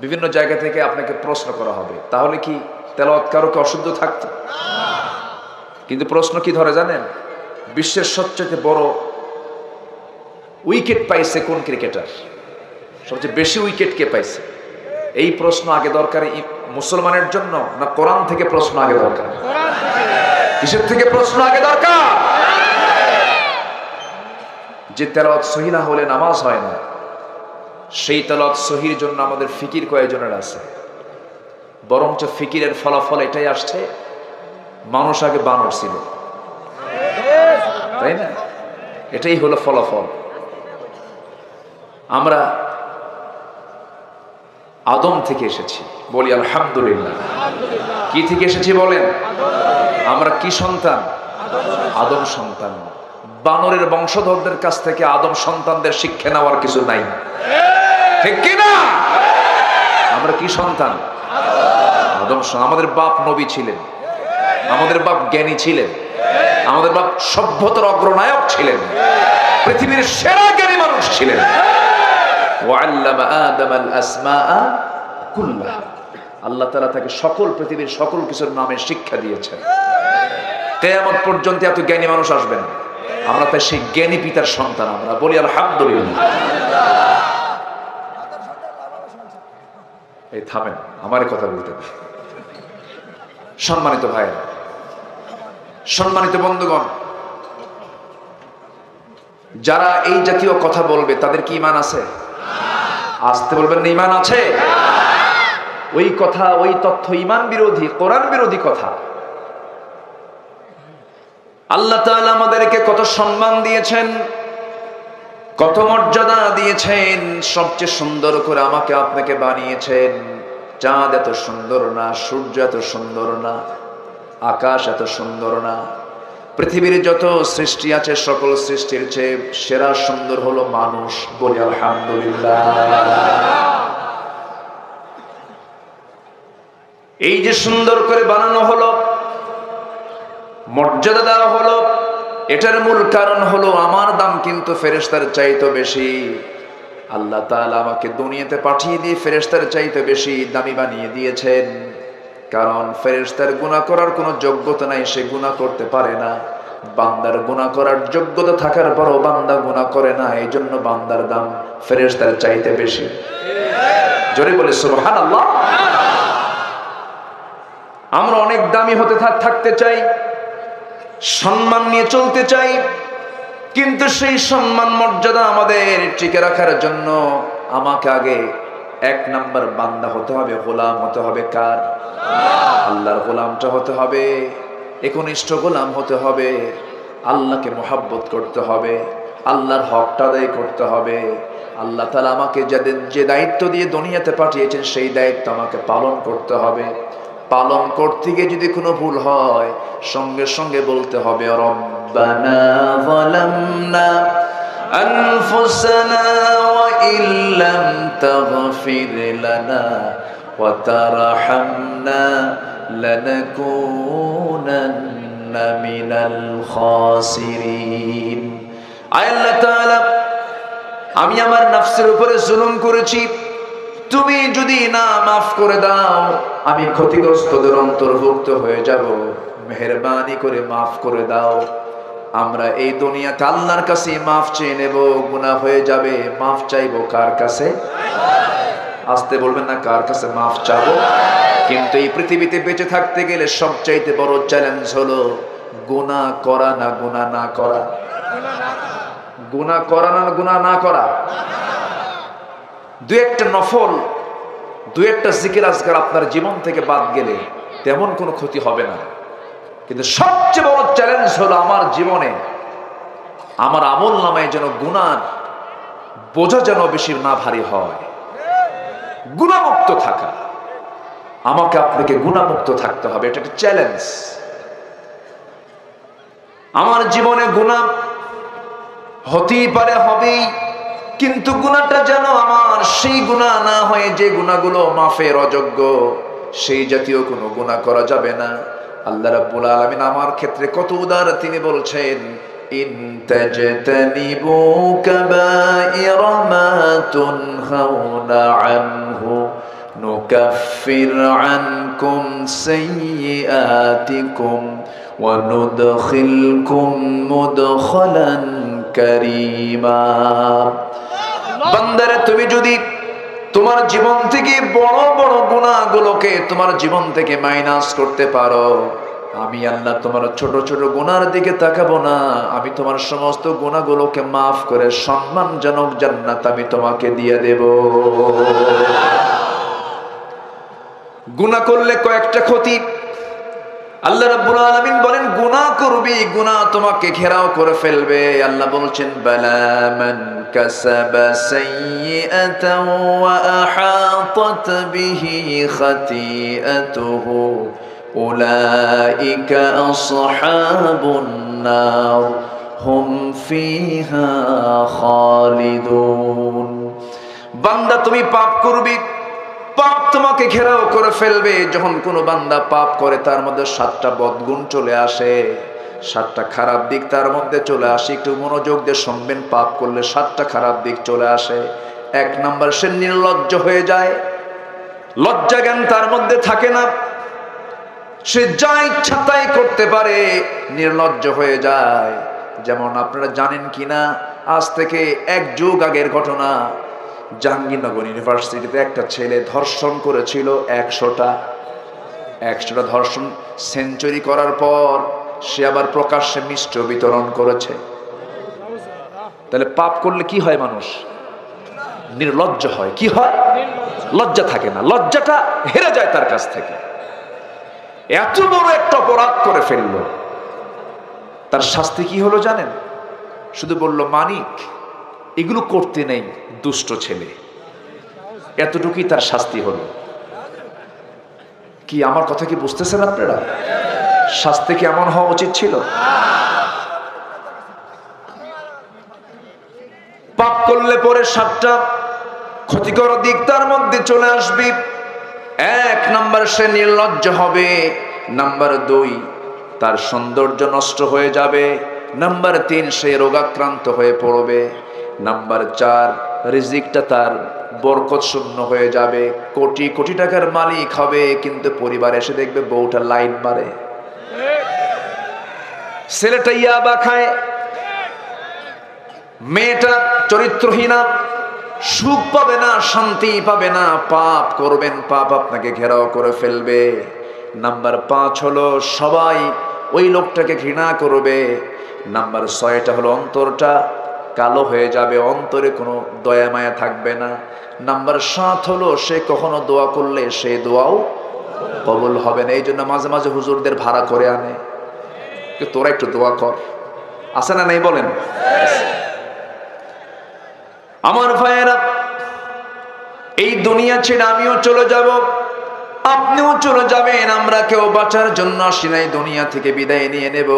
বিভিন্ন জায়গা থেকে আপনাকে প্রশ্ন করা হবে, তাহলে কি তেলাওয়াত কারো কি অশুদ্ধ থাকতো? কিন্তু প্রশ্ন কি ধরে জানেন? বিশ্বের সবচেয়ে বড় উইকেট পাইছে কোন ক্রিকেটার, সবচেয়ে বেশি উইকেট কে পাইছে? এই প্রশ্ন আগে দরকার মুসলমানের জন্য, না কোরআন থেকে প্রশ্ন আগে দরকার? কিসের থেকে প্রশ্ন আগে দরকার? যে তেলাওয়াত সহিহ না হলে নামাজ হয় না, সেই তেলাওয়াত সহির জন্য আমাদের ফিকির কয়েকজনের আছে, বরঞ্চ ফিকিরের ফলাফল এটাই আসছে, মানুষ আগে বানর ছিল, তাই না? এটাই হলো ফলাফল। আমরা আদম থেকে এসেছি, বলি আলহামদুলিল্লাহ। কি থেকে এসেছি বলেন? আমরা কি সন্তান? আদম সন্তান। বানরের বংশধরদের কাছ থেকে আদম সন্তানদের শিক্ষা নেওয়ার কিছু নাই, ঠিক কি না? আমরা কি সন্তান? আদম। আমাদের বাপ নবী ছিলেন, আমাদের বাপ জ্ঞানী ছিলেন, আমাদের বাপ সভ্যতার অগ্রনায়ক ছিলেন, পৃথিবীর সেরা জ্ঞানী মানুষ ছিলেন। ওয়াল্লামা আদামাল আসমাআ কুল্লাহা, আল্লাহ তাআলা তাকে সকল পৃথিবীর সকল কিছুর নামে শিক্ষা দিয়েছেন। কিয়ামত পর্যন্ত এত জ্ঞানী মানুষ আসবে না। আমরা তাই সেই জ্ঞানী পিতার সন্তান, আমরা বলি আলহামদুলিল্লাহ। এই থামেন, আমার কথা বলতে। সম্মানিত ভাইরা, সম্মানিত বন্ধুগণ, যারা এই জাতীয় কথা বলবে তাদের কি ঈমান আছে? আসতে বলবেন না, ঈমান আছে? ওই কথা, ওই তথ্য ঈমান বিরোধী, কোরআন বিরোধী কথা। আল্লাহ তাআলা আমাদেরকে কত সম্মান দিয়েছেন, কত মর্যাদা দিয়েছেন, সবচেয়ে সুন্দর করে আমাকে আপনাকে বানিয়েছেন। চাঁদ এত সুন্দর না, সূর্য এত সুন্দর না, আকাশ এত সুন্দর না, পৃথিবীর যত সৃষ্টি আছে সকল সৃষ্টির চেয়ে সেরা সুন্দর হলো মানুষ, বলি আলহামদুলিল্লাহ। এই যে সুন্দর করে বানানো হলো, মর্যাদা দেওয়া হলো, এটার মূল কারণ হলো আমার দাম কিন্তু ফেরেশতার চাইতে বেশি। আল্লাহ তাআলা আমাকে দুনিয়াতে পাঠিয়ে দিয়ে ফেরেশতার চাইতে বেশি দামি বানিয়ে দিয়েছেন। কারণ ফেরেশতার গুনাহ করার কোনো যোগ্যতা নাই, সে গুনাহ করতে পারে না। বান্দার গুনাহ করার যোগ্যতা থাকার পরও বান্দা গুনাহ করে না, এই জন্য বান্দার দাম ফেরেশতার চাইতে বেশি। জোরে বলে সুবহানাল্লাহ। আমরা অনেক দামি হতে থাকতে চাই, সম্মান নিয়ে চলতে চাই, কিন্তু সেই সম্মান মর্যাদা আমাদের টিকে রাখার জন্য আমাকে আগে 1 নাম্বার বান্দা হতে হবে, গোলাম হতে হবে। কার? আল্লাহর গোলামটা হতে হবে, একনিষ্ঠ গোলাম হতে হবে। আল্লাহকে মহব্বত করতে হবে, আল্লাহর হকটা আদায় করতে হবে। আল্লাহ তাআলা আমাকে যে দায়িত্ব দিয়ে দুনিয়াতে পাঠিয়েছেন সেই দায়িত্ব আমাকে পালন করতে হবে। পালন করতে গিয়ে যদি কোনো ভুল হয়, সঙ্গে সঙ্গে বলতে হবে রব্বানা যালামনা আনফুসানা ওয়া ইল্লাম তাগফির লানা ওয়া তারহামনা লানাকুনান্না মিনাল খাসিরিন। আল্লাহ তাআলা, আমি আমার নফসের উপরে জুলুম করেছি, তুমি যদি না মাফ করে দাও আমি ক্ষতিগ্রস্তদের অন্তর্ভুক্ত হয়ে যাব, মেহেরবানি করে মাফ করে দাও। আমরা এই দুনিয়াতে আল্লাহর কাছে মাফ চেয়ে নেব, গুনাহ হয়ে যাবে, মাফ চাইবো কার কাছে? আসতে বলবেন না, কার কাছে মাফ চাবো? কিন্তু এই পৃথিবীতে বেঁচে থাকতে গেলে সবচাইতে বড় চ্যালেঞ্জ হলো গুনাহ করা না গুনাহ না করা। গুনাহ করা না গুনাহ না করা। দু একটা নফল, দু একটা জিকির আজকার আপনার জীবন থেকে বাদ গেলে তেমন কোনো ক্ষতি হবে না। কিন্তু সবচেয়ে বড় চ্যালেঞ্জ হলো আমার জীবনে আমার আমল নামায় যেন গুনার বোঝা যেন বেশি না ভারী হয়, গুনাহমুক্ত থাকা। আমাকে আপনাকে গুনাহমুক্ত থাকতে হবে, এটা একটা চ্যালেঞ্জ। আমার জীবনে গুনাহ হতেই পারে, হবেই, কিন্তু গুনাহটা যেন আমার সেই গুনাহ না হয়ে যে গুনাহগুলো মাফের অযোগ্য, সেই জাতীয় কোনো গুনাহ করা যাবে না। আল্লাহ রাব্বুল আলামিন আমার ক্ষেত্রে কত উদার, তিনি বলছেন ইন তাজতানিবু কাবাইরা মা তুনহাউনা আনহু নুকাফির আনকুম সাইয়্যাতিকুম ওয়া নুদখিলকুম মুদখালান কারীমা। বান্দারে, তুমি যদি তোমার জীবন থেকে বড় বড় গুনাহগুলোকে তোমার জীবন থেকে মাইনাস করতে পারো, আমি আল্লাহ তোমার ছোট ছোট গুনার দিকে তাকাবো না, আমি তোমার সমস্ত গুনাহগুলোকে মাফ করে সম্মানজনক জান্নাত আমি তোমাকে দিয়ে দেব। গুনাহ করলে কয়েকটা ক্ষতি। আল্লাহ রাব্বুল আলামিন বলেন গুনাহ করবি, গুনাহ তোমাকে ঘেরাও করে ফেলবে। আল্লাহ বলছেন বালা মান কাসাবা সাইয়্যাতান ওয়া আহাতাত বিহি খাতিআতুহু উলাইকা আসহাবুন নার হুম ফিহা খালিদুন। বান্দা তুমি পাপ করবি, পাপ তোমাকে ঘেরাও করে ফেলবে। যখন কোনো বান্দা পাপ করে তার মধ্যে 7টা বদগুণ চলে আসে, 7টা খারাপ দিক তার মধ্যে চলে আসে। একটু মনোযোগ দিয়ে শুনবেন, পাপ করলে 7টা খারাপ দিক চলে আসে। 1 নাম্বার, সে নির্লজ্জ হয়ে যায়, লজ্জা জ্ঞান তার মধ্যে থাকে না, সে যা ইচ্ছা তাই করতে পারে, নির্লজ্জ হয়ে যায়। যেমন আপনারা জানেন কিনা, আজ থেকে 1 যুগ আগের ঘটনা, জাহাঙ্গীরনগর ইউনিভার্সিটিতে একটা ছেলে ধর্ষণ করেছিল 100টা ধর্ষণ। সেঞ্চুরি করার পর সে আবার প্রকাশ্যে মিষ্টি বিতরণ করেছে। তাহলে পাপ করলে কি হয়? মানুষ নির্লজ্জ হয়। কি হয়? লজ্জা থাকে না, লজ্জাটা হেরে যায় তার কাছ থেকে। এত বড় একটা অপরাধ করে ফেলল, তার শাস্তি কি হলো জানেন? শুধু বলল মানিক এগুলো করতে নেই, দুষ্ট ছেলে, এতটুকুই তার শাস্তি হলো। কি আমার কথা কি বুঝতেছেন আপনারা? শাস্তি কি এমন হওয়া উচিত ছিল? পাপ করলে পরে 7টা ক্ষতিকর দিক তার মধ্যে চলে আসবে। 1 নাম্বার, সে নির্লজ্জ হবে। নাম্বার 2, তার সৌন্দর্য নষ্ট হয়ে যাবে। নাম্বার 3, সে রোগাক্রান্ত হয়ে পড়বে। নাম্বার 4, রিজিকটা তার বরকত শূন্য হয়ে যাবে। কোটি কোটি টাকার মালিক হবে, কিন্তু পরিবার এসে দেখবে বউটা লাইন মারে, ছেলেটা ইয়াবা খায়, মেয়েটা চরিত্রহীনা, সুখ পাবে না, শান্তি পাবে না। পাপ করবেন, পাপ আপনাকে ঘেরাও করে ফেলবে। নাম্বার 5 হলো সবাই ওই লোকটাকে ঘৃণা করবে। নাম্বার 6টা হলো অন্তরটা কালো হয়ে যাবে, অন্তরে কোনো দয়া মায়া থাকবে না। নাম্বার 7 হলো সে কখনো দোয়া করলে সে দোয়াও কবুল হবে না। এই জন্য মাঝে মাঝে হুজুরদের ভাড়া করে আনে, তোরা একটু দোয়া কর, আছে না নাই বলেন? আমার ভাইয়েরা, এই দুনিয়া ছেড়ে আমিও চলে যাব, আপনিও চলে যাবেন। আমরা কেউ বাঁচার জন্য আসি নাই, দুনিয়া থেকে বিদায় নিয়ে নেব।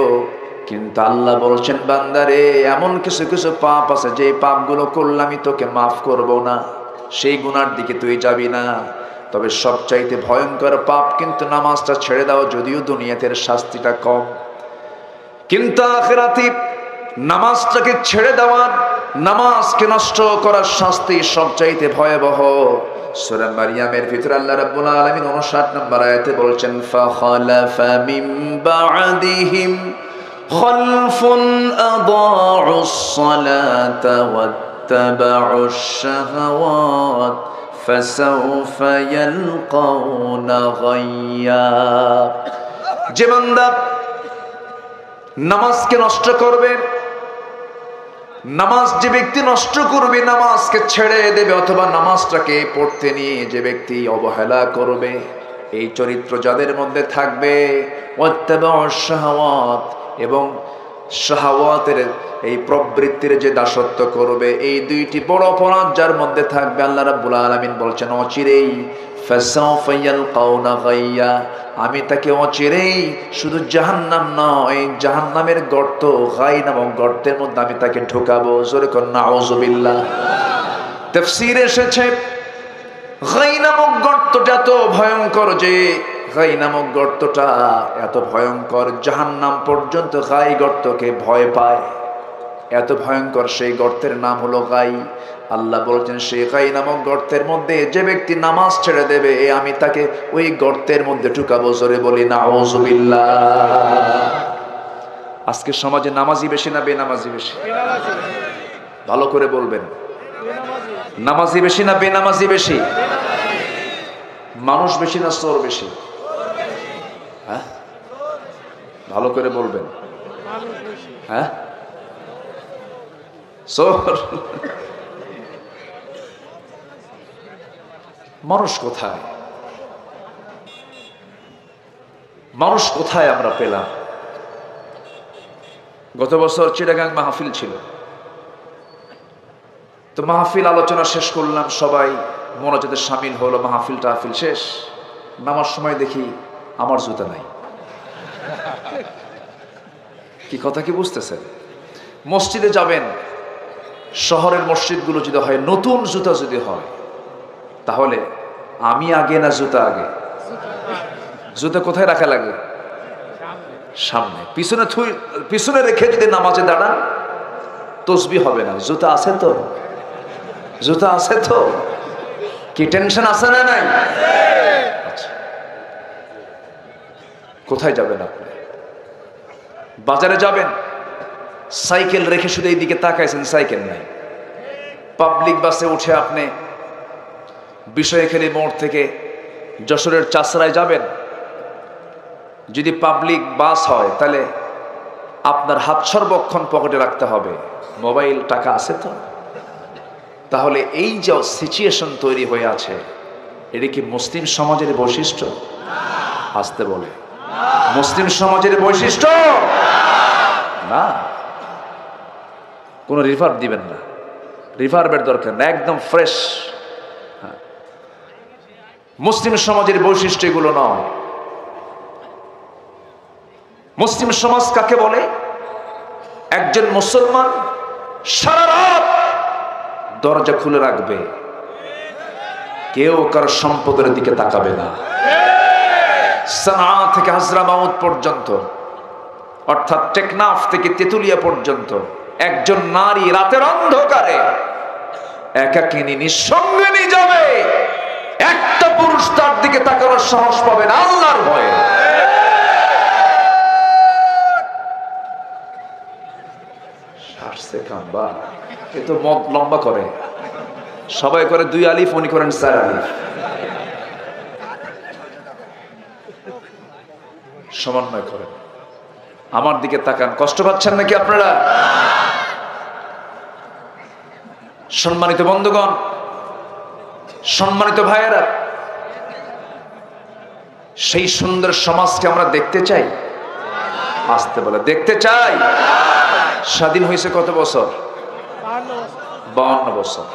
কিন্তু আল্লাহ বলছেন বান্দারে, এমন কিছু কিছু পাপ আছে যে পাপগুলো করলে আমি তোকে মাফ করব না, সেই গুনার দিকে তুই যাবি না। তবে সবচাইতে ভয়ঙ্কর পাপ কিন্তু নামাজটা ছেড়ে দাও। যদিও দুনিয়াতে শাস্তিটা কম, কিন্তু আখিরাতে নামাজটাকে ছেড়ে দেওয়ার, নামাজকে নষ্ট করার শাস্তি সবচাইতে ভয়াবহ। সূরা মারইয়ামের ভিতরে আল্লাহ রাব্বুল আলামিন 59 নম্বর আয়াতে বলছেন ফাখালাফা মিন বা'দিহিম খালফুন আদাউস সালাতা ওয়াত্তাবাউশ শাহাওয়াত ফাসাউফা ইয়ালকাউনা গায়্যা। যে বান্দা নামাজকে নষ্ট করবে, নামাজ যে ব্যক্তি নষ্ট করবে, নামাজকে ছেড়ে দেবে অথবা নামাজটাকে পড়তে নিয়ে যে ব্যক্তি অবহেলা করবে, এই চরিত্র যাদের মধ্যে থাকবে ওয়াত্তাবাউশ শাহাওয়াত এবং শাহাওয়াতের এই প্রবৃত্তির যে দাসত্ব করবে, এই দুইটি বড় অপরাধ যার মধ্যে থাকবে, আল্লাহ রাব্বুল আলামিন বলছেন অচিরেই ফাসাউফা ইয়ালকাউনা গায়্যা, আমি তাকে অচিরেই শুধু জাহান্নাম নয়, জাহান্নামের গর্ত গাই নামক গর্তের মধ্যে আমি তাকে ঢোকাবো। জোরে কোন নাউযুবিল্লাহ। তাফসীরে এসেছে গাই নামক গর্তটা এত ভয়ঙ্কর যে গাই নামক গর্তটা এত ভয়ঙ্কর, জাহান্নাম পর্যন্ত গাই গর্তকে ভয় পায়, এত ভয়ঙ্কর সেই গর্তের নাম হলো গাই। আল্লাহ বলছেন সেই গাই নামক গর্তের মধ্যে যে ব্যক্তি নামাজ ছেড়ে দেবে, আমি তাকে ওই গর্তের মধ্যে ঢুকাবো। জোরে বলি নাউযুবিল্লাহ। আজকে সমাজে নামাজি বেশি না বেনামাজি বেশি? ভালো করে বলবেন, নামাজি বেশি না বেনামাজি বেশি? মানুষ বেশি না চোর বেশি? হ্যাঁ, ভালো করে বলবেন। হ্যাঁ, চোর। মানুষ কোথায়? মানুষ কোথায় আমরা পেলাম? গত বছর চিটাগাং মাহফিল ছিল, তো মাহফিল আলোচনা শেষ করলাম, সবাই মোনাজাতে শামিল হলো, মাহফিল টাহফিল শেষ, নামার সময় দেখি আমার জুতা নাই। কি কথা কি বুঝতেছেন? মসজিদে যাবেন, শহরের মসজিদগুলো যদি হয় নতুন জুতা যদি হয়, তাহলে আমি আগে না জুতা আগে? জুতা কোথায় রাখা লাগে? সামনে। পিছনে রেখে যদি নামাজে দাঁড়ান তসবিহ হবে না। জুতা আছে তো? জুতা আছে তো? কি টেনশন আছে না নাই? আচ্ছা, কোথায় যাবেন আপনি? বাজারে যাবেন, সাইকেল রেখে শুধু এইদিকে তাকাইছেন, সাইকেল নাই। পাবলিক বাসে উঠে আপনি বিষয়খালী মোড় থেকে যশোরের চাষরায় যাবেন, যদি পাবলিক বাস হয় তাহলে আপনার হাত সর্বক্ষণ পকেটে রাখতে হবে, মোবাইল টাকা আছে তো? তাহলে এই যে সিচুয়েশন তৈরি হয়ে আছে, এটা কি মুসলিম সমাজের বৈশিষ্ট্য? আসতে বলে মুসলিম সমাজের বৈশিষ্ট্য না। কোনো রিভার্ব দিবেন না, রিভার্বের দরকার না, একদম ফ্রেশ। মুসলিম সমাজের বৈশিষ্ট্য এগুলো নয়। মুসলিম সমাজ কাকে বলে? একজন মুসলমান সারা রাত দরজা খুলে রাখবে, কেউ কারো সম্পদের দিকে তাকাবে না। সানা থেকে হাজরামাউত পর্যন্ত, অর্থাৎ টেকনাফ থেকে তেতুলিয়া পর্যন্ত একজন নারী রাতের অন্ধকারে একাকিনী নিঃসঙ্গিনী যাবে, একটা পুরুষ তার দিকে তাকানোর সাহস পাবে না আল্লাহর ভয়ে। এ তো মত লম্বা করে, সবাই করে 2 আলিফ, উনি করেন 4 আলিফ। সমন্বয় করেন, আমার দিকে তাকান। কষ্ট পাচ্ছেন নাকি আপনারা? সম্মানিত বন্ধুগণ, সম্মানিত ভাইয়েরা, সেই সুন্দর সমাজকে আমরা দেখতে চাই। আসতে বলে দেখতে চাই। স্বাধীন হয়েছে কত বছর? 52 বছর।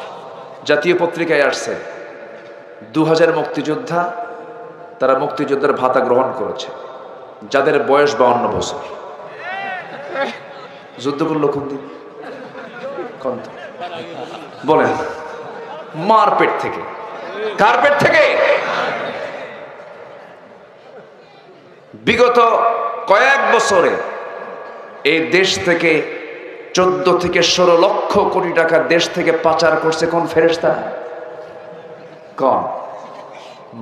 জাতীয় পত্রিকায় আসছে 2000 মুক্তিযোদ্ধা, তারা মুক্তিযোদ্ধার ভাতা গ্রহণ করেছে, যাদের বয়স 52 বছর। যুদ্ধ করলো কোন দিন? বলেন, মারপেট থেকে। কার্পেট থেকে। বিগত কয়েক বছরে এই দেশ থেকে 14 থেকে 16 লক্ষ কোটি টাকা দেশ থেকে পাচার করছে কোন ফেরেশতা? কম?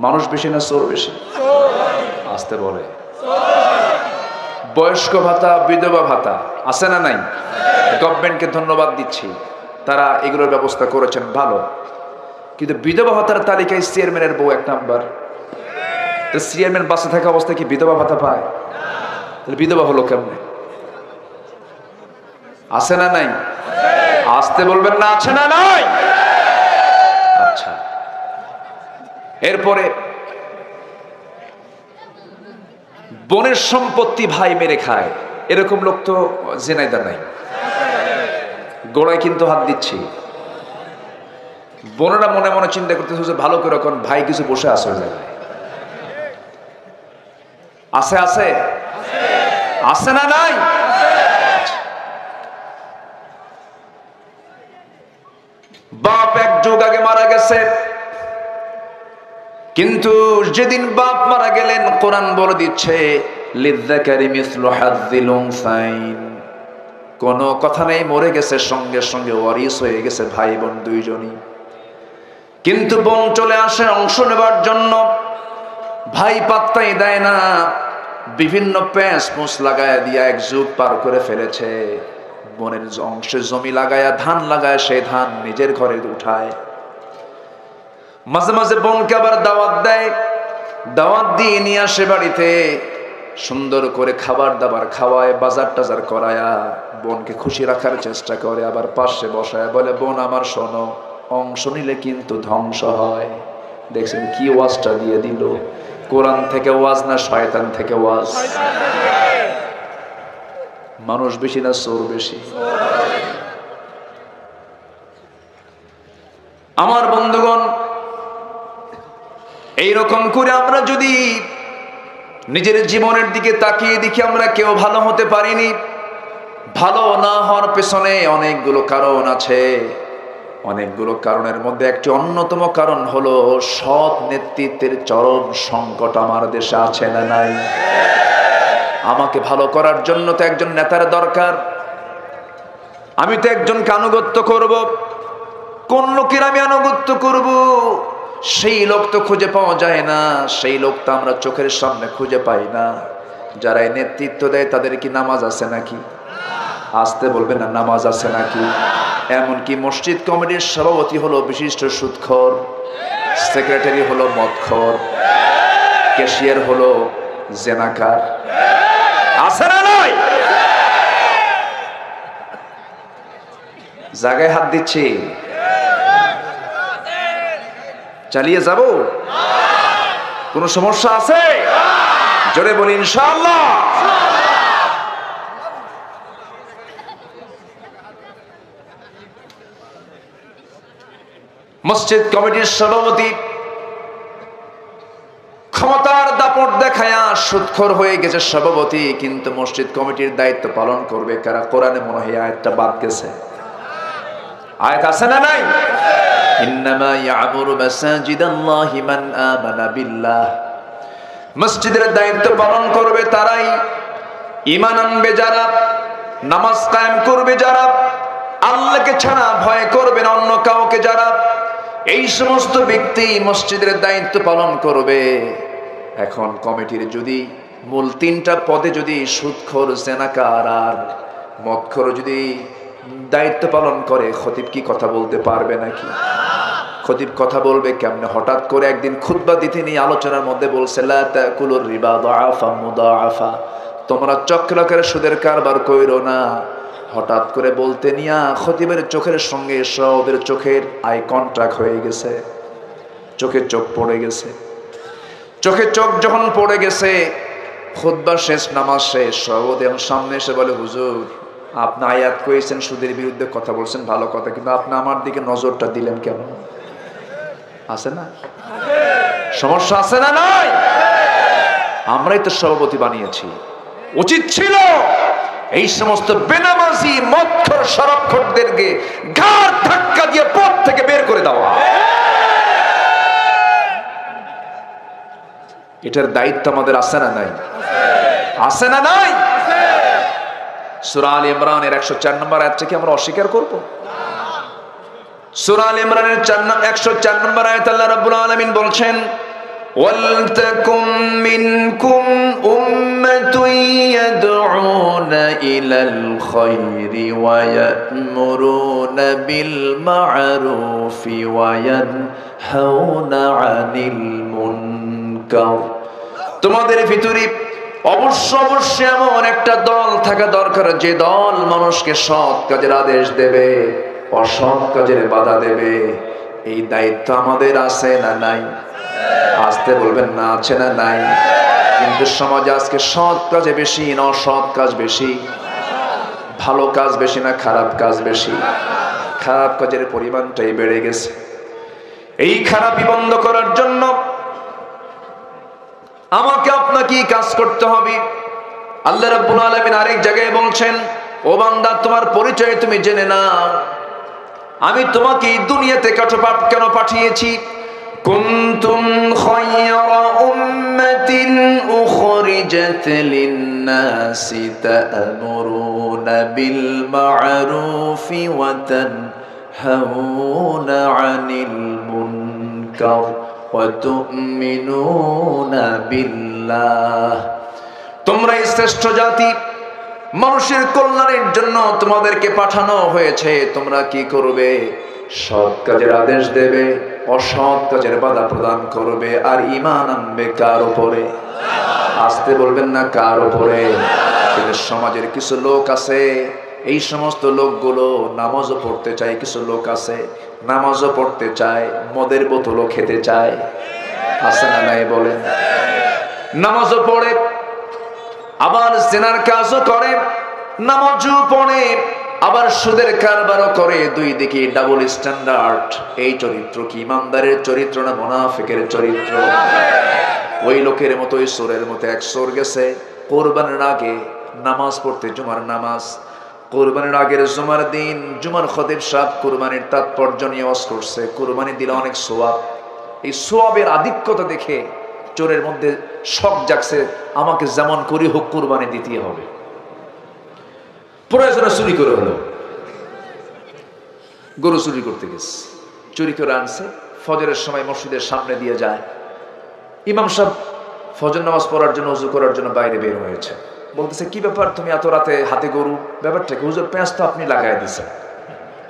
মানুষ বেশি না চোর বেশি? আসতে বলে। বয়স্ক ভাতা, বিধবা ভাতা আছে না নাই? গভর্নমেন্টকে ধন্যবাদ দিচ্ছি, তারা এগুলোর ব্যবস্থা করেছেন, ভালো। কিন্তু বিধবা ভাতার তালিকায় চেয়ারম্যানের বউ 1 নাম্বার। তো চেয়ারম্যান বাসে থাকা অবস্থায় কি বিধবা ভাতা পায়? তাহলে বিধবা হলো কেমনে? আছে না নাই? আসতে বলবেন না, আছে না নাই? আচ্ছা, এরপরে বোনের সম্পত্তি ভাই মেরে খায়, এরকম লোক তো জেনাইদার নাই। গোড়ায় কিন্তু হাত দিচ্ছি। বোনেরা মনে মনে চিন্তা করতেছে যে ভালো করে কোন ভাই কিছু বসে আছে ওই জায়গায়। আছে আছে আছে না নাই? বাপ 1 যুগ আগে মারা গেছে, কিন্তু যেদিন বাপ মারা গেলেন কোরআন বলে দিচ্ছে লিযযাকারি মিসলু হাযযিল উনসাইন। কোন কথা নেই, মরে গেছে, সঙ্গে সঙ্গে ওয়ারিস হয়ে গেছে ভাই বোন দুইজনই। কিন্তু বোন চলে আসে অংশ নেবার জন্য, ভাই পাত্তাই দেয় না, বিভিন্ন প্যাঁচ পুঁচ লাগায় দিয়া 1 যুগ পার করে ফেলেছে। বোনের অংশে জমি লাগায়া ধান লাগায়, সেই ধান নিজের ঘরে উঠায়। মাঝে মাঝে বোনকে আবার দাওয়াত দেয়, দাওয়াত দিয়ে নিয়ে আসে বাড়িতে, সুন্দর করে খাবার দাবার খাওয়ায়, বাজার টাজার করায়া বোনকে খুশি রাখার চেষ্টা করে। আবার পাশে বসায় বলে, বোন আমার শোনো, অংশ নিলে কিন্তু ধ্বংস হয়। দেখছেন কি ওয়াজটা দিয়ে দিল? কোরআন থেকে ওয়াজ না শয়তান থেকে ওয়াজ? মানুষ বেশি না চোর বেশি? আমার বন্ধুগণ, এইরকম করে আমরা যদি নিজের জীবনের দিকে তাকিয়ে দেখি, আমরা কেউ ভালো হতে পারিনি। ভালো না হওয়ার পেছনে অনেকগুলো কারণ আছে। অনেকগুলো কারণের মধ্যে একটি অন্যতম কারণ হলো সৎ নেতৃত্বের চরম সংকট আমার দেশে আছে না নাই? আমাকে ভালো করার জন্য তো একজন নেতার দরকার। আমি তো একজনকে আনুগত্য করব। কোন লোকের আমি আনুগত্য করব? সেই লোক তো খুঁজে পাওয়া যায় না, সেই লোক তো আমরা চোখের সামনে খুঁজে পাই না। যারা এই নেতৃত্ব দেয় তাদের কি নামাজ আছে নাকি? আসতে বলবেন না, নামাজ আছে নাকি? এমনকি মসজিদ কমিটির সভাপতি হলো বিশিষ্ট সুদখোর, সেক্রেটারি হলো মদখোর, ক্যাশিয়ার হলো জেনাকার। আছে না নাই? জায়গায় হাত দিচ্ছি, চালিয়ে যাব? কোনো সমস্যা আছে? জোরে বলি ইনশাআল্লাহ। মসজিদ কমিটির সভাপতি ক্ষমতার দাপট দেখায়া সুদখোর হয়ে গেছে সভাপতি, কিন্তু মসজিদ কমিটির দায়িত্ব পালন করবে কারা? কোরআনে মনে হয় আয়াতটা বাদ গেছে। আয়াত আছে না নাই? ইন্নামা ইয়ামুরু মাসাজিদাল্লাহি মান আমানা বিল্লাহ। মসজিদের দায়িত্ব পালন করবে তারাই, ঈমান আনবে যারা, নামাজ কায়েম করবে যারা, আল্লাহকে ছাড়া ভয় করবে না অন্য কাউকে যারা, এই সমস্ত ব্যক্তি মসজিদের দায়িত্ব পালন করবে। এখন কমিটির যদি মূল 3টা পদে যদি সুদখোর, জেনাকার আর মদখোর যদি দায়িত্ব পালন করে, খতিব কি কথা বলতে পারবে নাকি? খতিব কথা বলবে কেমনে? হঠাৎ করে একদিন খুতবা দিতে নিয়ে আলোচনার মধ্যে বলছে, লা তাকুলুর রিবা দাআফা মুদাআফা, তোমরা চক্রাকারে সুদের কারবার কইরো না। হঠাৎ করে বলতে নিয়া খতিবের চোখের সঙ্গে সওদের চোখের আই কন্ট্যাক্ট হয়ে গেছে, চোখে চোখ পড়ে গেছে। চোখে চোখ যখন পড়ে গেছে, খুতবা শেষ, নামাজ শেষ, সওদ এখন সামনে এসে বলে, হুজুর আপনি আয়াত কইছেন, সুদের বিরুদ্ধে কথা বলছেন, ভালো কথা, কিন্তু আপনি আমার দিকে নজরটা দিলেন কেন? আছে না সমস্যা? আছে না নাই? আমরাই তো সভাপতি বানিয়েছি। উচিত ছিল এই সমস্ত বেনামাজি মদখোর শরাবখোরদেরকে ঘাড় ধাক্কা দিয়ে পথ থেকে বের করে দেওয়া। এটার দায়িত্ব আমাদের আছে না নাই? আছে না নাই? সূরা আলে ইমরানের 104 নম্বর আয়াতটা কি আমরা অস্বীকার করব? সূরা আল ইমরানের 104 নম্বর আয়াতে আল্লাহ রাব্বুল আলামিন বলছেন, ওয়ালতাকুম মিনকুম উম্মাতুন ইয়াদউনা ইলাল খায়রি ওয়া ইয়া'মুরুনা বিল মা'রুফি ওয়া ইয়ানহাউনা আনিল মুনকার। তোমাদের ভিতরে অবশ্যই এমন একটা দল থাকা দরকার, যে দল মানুষকে সৎ কাজের আদেশ দেবে, অসৎ কাজের বাধা দেবে। এই দায়িত্ব আমাদের আছে না নাই? আসতে বলবেন না, আছে না নাই? কিন্তু সমাজে আজকে সৎ কাজে বেশি না অসৎ কাজ বেশি? ভালো কাজ বেশি না খারাপ কাজ বেশি? খারাপ কাজের পরিমাণটাই বেড়ে গেছে। এই খারাপি বন্ধ করার জন্য আমাকে আপনাকে কাজ করতে হবে। আল্লাহ রাব্বুল আলামিন আরেক জায়গায় বলছেন, ও বান্দা, তোমার পরিচয় তুমি জেনে নাও। আমি তোমাকে এই দুনিয়াতে কেন পাঠিয়েছি? কুনতুম খায়রা উম্মাতিন উখরিজাত লিন-নাসি তা'মুরুনা বিল মা'রুফি ওয়া তানহাউনা আনিল মুনকার ওয়া তু'মিনুনা বিল্লাহ। তোমরা শ্রেষ্ঠ জাতি, মানুষের কল্যাণের জন্য তোমাদেরকে পাঠানো হয়েছে। তোমরা কি করবে? সৎ কাজের আদেশ দেবে, অসৎ কাজের বাধা প্রদান করবে, আর ঈমান আনবে কার উপরে? আসতে বলবেন না, কার উপরে? কিন্তু সমাজের কিছু লোক আছে, এই সমস্ত লোকগুলো নামাজও পড়তে চায়। কিছু লোক আছে নামাজও পড়তে চায়, মদের বোতলও খেতে চায়। আছে না নাই বলেন? নামাজও পড়ে, আবার জিনার কাজও করে, নামাজও পড়ে, আবার সুদের কারবারও করে। দুই দিকে ডাবল স্ট্যান্ডার্ড। এই চরিত্র কি ইমানদারের চরিত্র না মুনাফিকের চরিত্র? ওই লোকের মতো, ওই চোরের মতো এক চোর গেছে কোরবানির আগে নামাজ পড়তে, জুমার নামাজ। কোরবানির আগের জুমার দিন জুমার খতিব সাহেব কোরবানির তাৎপর্য নিয়ে ওয়াজ করছে। কোরবানি দিলে অনেক সওয়াব। এই সওয়াবের আধিক্যতা দেখে চোরের মধ্যে শখ জাগছে, আমাকে যেমন করি হোক কোরবানি দিতে হবে। প্রয়োজনে চুরি করে হলো, গরু চুরি করতে গেছে, চুরি করে আনছে। ফজরের সময় মসজিদের সামনে দিয়ে যায়। ইমাম সাহেব ফজর নামাজ পড়ার জন্য, ওযু করার জন্য বাইরে বের হয়েছে। বলতেছে, কি ব্যাপার, তুমি এত রাতে হাতে গরু? ব্যাপারটা কি? হুজুর, পেঁয়াজ তো আপনি লাগাই দিয়েছেন।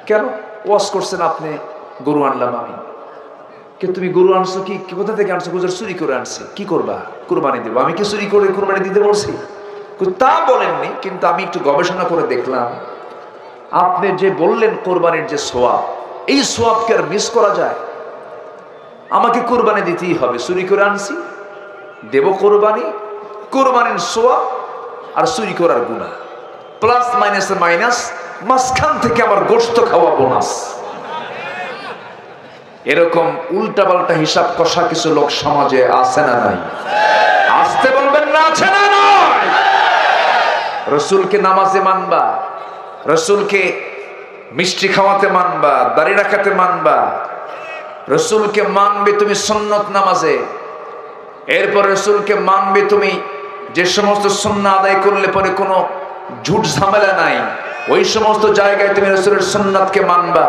কেন? ওয়াজ করছেন আপনি, গরু আনলাম আমি। কে তুমি গরু আনছো? কি কোথা থেকে আনছো? হুজুর, চুরি করে আনছি। কি করবা? কুরবানি দেবো। আমি কি চুরি করে কুরবানি দিতে বলছি? তা বলেননি, কিন্তু আমি একটু গবেষণা করে দেখলাম, আপনি যে বললেন কোরবানির যে সোয়াব, এই সোয়াবকে আর মিস করা যায়? আমাকে কোরবানি দিতেই হবে। চুরি করে আনছি, দেব কোরবানি। কোরবানির সোয়াব আর চুরি করার গুনাহ, প্লাস মাইনাসে মাইনাস, মাঝখান থেকে আমার গোশত খাওয়া বোনাস। এরকম উল্টাপাল্টা হিসাব কষা কিছু লোক সমাজে আছে না নাই? আসতে বলবেন না, আছে না নাই? রসুলকে নামাজে মানবা, রসুলকে মিষ্টি খাওয়াতে মানবা, দাড়ি রাখাতে মানবা, রসুলকে মানবে তুমি সুন্নত নামাজে। এরপর রসুলকে মানবে তুমি যে সমস্ত সুন্নাহ আদায় করলে পরে কোনো ঝুট ঝামেলা নাই, ওই সমস্ত জায়গায় তুমি রসুলের সুন্নাতকে মানবা।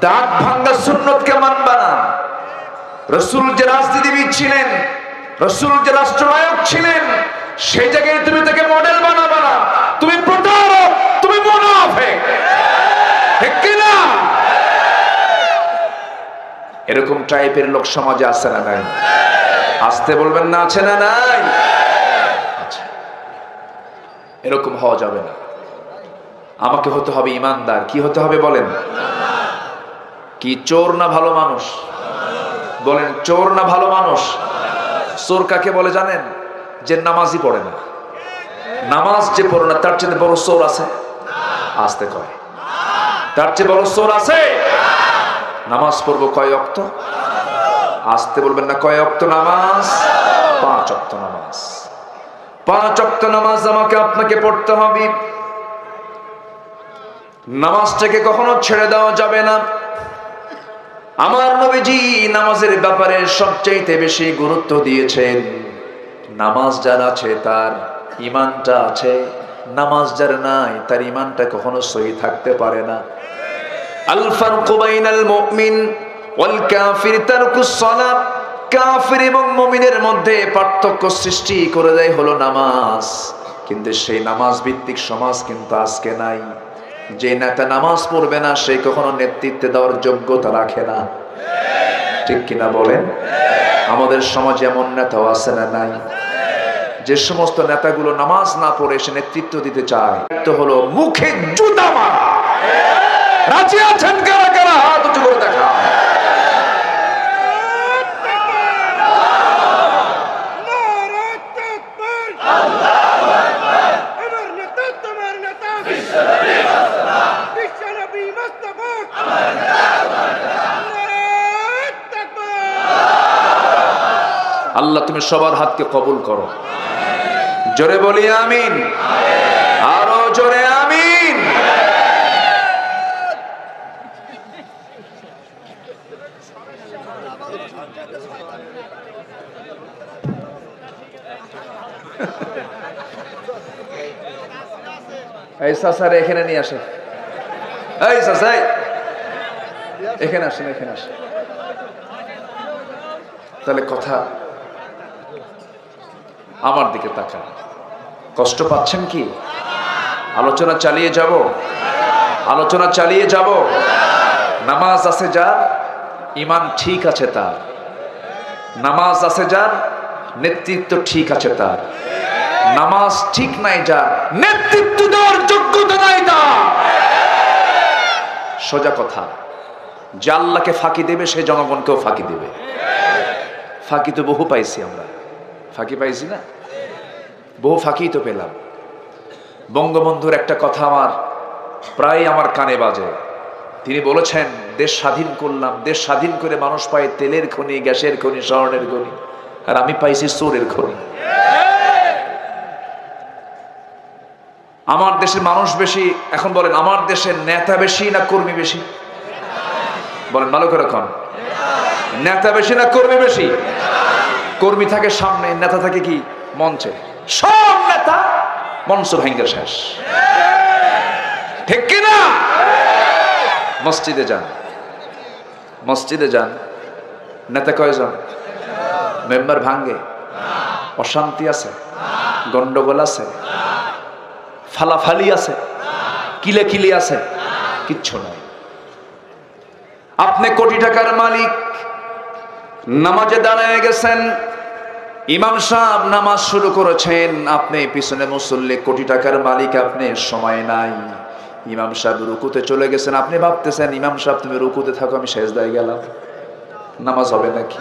দাঁত ভাঙ্গা সুন্নতকে মানবা না। রসুল যে রাজনীতিবিদ ছিলেন, রসুল যে রাষ্ট্রনায়ক ছিলেন, সেই জায়গায় তুমি তাকে মডেল বানাবা না। তুমি প্রতারক, তুমি মুনাফিক, ঠিক কি না? এরকম টাইপের লোক সমাজে আছে না নাই? আসতে বলবেন না, আছে না নাই? আচ্ছা, এরকম হওয়া যাবে না। আমাকে হতে হবে ইমানদার। কি হতে হবে বলেন? কি চোর না ভালো মানুষ? বলেন, চোর না ভালো মানুষ? চোর কাকে বলে জানেন? যে নামাজই পড়ে না। নামাজ যে পড়ে না, তার চেয়ে বড় চোর আছে? আসতে কয়, তার চেয়ে বড় চোর আছে? নামাজ পড়বো কয় ওয়াক্ত? আসতে বলবেন না, কয় ওয়াক্ত নামাজ? 5 ওয়াক্ত নামাজ। 5 ওয়াক্ত নামাজ আমাকে আপনাকে পড়তে হবে। নামাজটাকে কখনো ছেড়ে দেওয়া যাবে না। আমার নবীজি নামাজের ব্যাপারে সবচাইতে বেশি গুরুত্ব দিয়েছেন। নামাজ যার আছে তার ঈমানটা আছে, নামাজ যার নাই তার ঈমানটা কখনো সহি থাকতে পারে না। আল ফারকু বাইনাল মুমিন ওয়াল কাফির তারকুস সালাত। কাফির এবং মুমিনের মধ্যে পার্থক্য সৃষ্টি করে দেয় হলো নামাজ। কিন্তু সেই নামাজ ভিত্তিক সমাজ কিন্তু আজকে নাই। যে নেতা নামাজ পড়বে না সে কখনো নেতৃত্বে দেওয়ার যোগ্যতা রাখে না, ঠিক কিনা বলেন? আমাদের সমাজে এমন নেতাও আছে না নাই? যে সমস্ত নেতাগুলো নামাজ না পড়ে সে নেতৃত্ব দিতে চায়, তো হলো মুখে জুতা মারা। রাজি আছেন কারা কারা? হাত উঁচু করে দেখা। আল্লাহ তুমি সবার হাতকে কবুল করো। জোরে বলি আমিন, আরো জোরে আমিন। এই সাসার এখানে নিয়ে আসে, এই সাসাই এখানে আসেন, এখানে আসেন। তাহলে কথা আমার দিকে তাকান। কষ্ট পাচ্ছেন কি? আলোচনা চালিয়ে যাব, আলোচনা চালিয়ে যাব। নামাজ আছে যার, ঈমান ঠিক আছে তার। নামাজ আছে যার, নেতৃত্ব ঠিক আছে তার। নামাজ ঠিক নাই যার, নেতৃত্ব দেওয়ার যোগ্যতা নাই তার। সোজা কথা, যে আল্লাহকে ফাঁকি দেবে সে জনগণকেও ফাঁকি দেবে। ফাঁকি তো বহু পাইছি আমরা, ফাঁকি পাইছি না? বহু ফাঁকি তো পেলাম। বঙ্গবন্ধুর একটা কথা প্রায় আমার কানে বাজে। তিনি বলেছেন, দেশ স্বাধীন করলাম, দেশ স্বাধীন করে মানুষ পায় তেলের খনি, গ্যাসের খনি, স্বর্ণের খনি, আর আমি পাইছি চোরের খনি। আমার দেশের মানুষ বেশি, এখন বলেন আমার দেশের নেতা বেশি না কর্মী বেশি? বলেন ভালো করে কন, নেতা বেশি না কর্মী বেশি? কর্মী থাকে সামনে, নেতা থাকে কি মঞ্চে। সব নেতা মঞ্চ ভেঙ্গে শেষ, ঠিক কিনা? মসজিদে যান, মসজিদে যান, নেতা কয়জন? মেম্বার ভাঙ্গে? অশান্তি আছে, গন্ডগোল আছে, ফালাফালি আছে, কিলেকিলি আছে? কিচ্ছু নাই। আপনি কোটি টাকার মালিক, নামাজে দাঁড়ায় গেছেন, ইমাম সাহেব নামাজ শুরু করেছেন, আপনি পিছনে মুসল্লি, কোটি টাকার মালিক, আপনি সময় নাই। ইমাম সাহেব রুকুতে চলে গেছেন, আপনি ভাবতেছেন ইমাম সাহেব তুমি রুকুতে থাকো, আমি সেজদায় গেলাম। নামাজ হবে নাকি?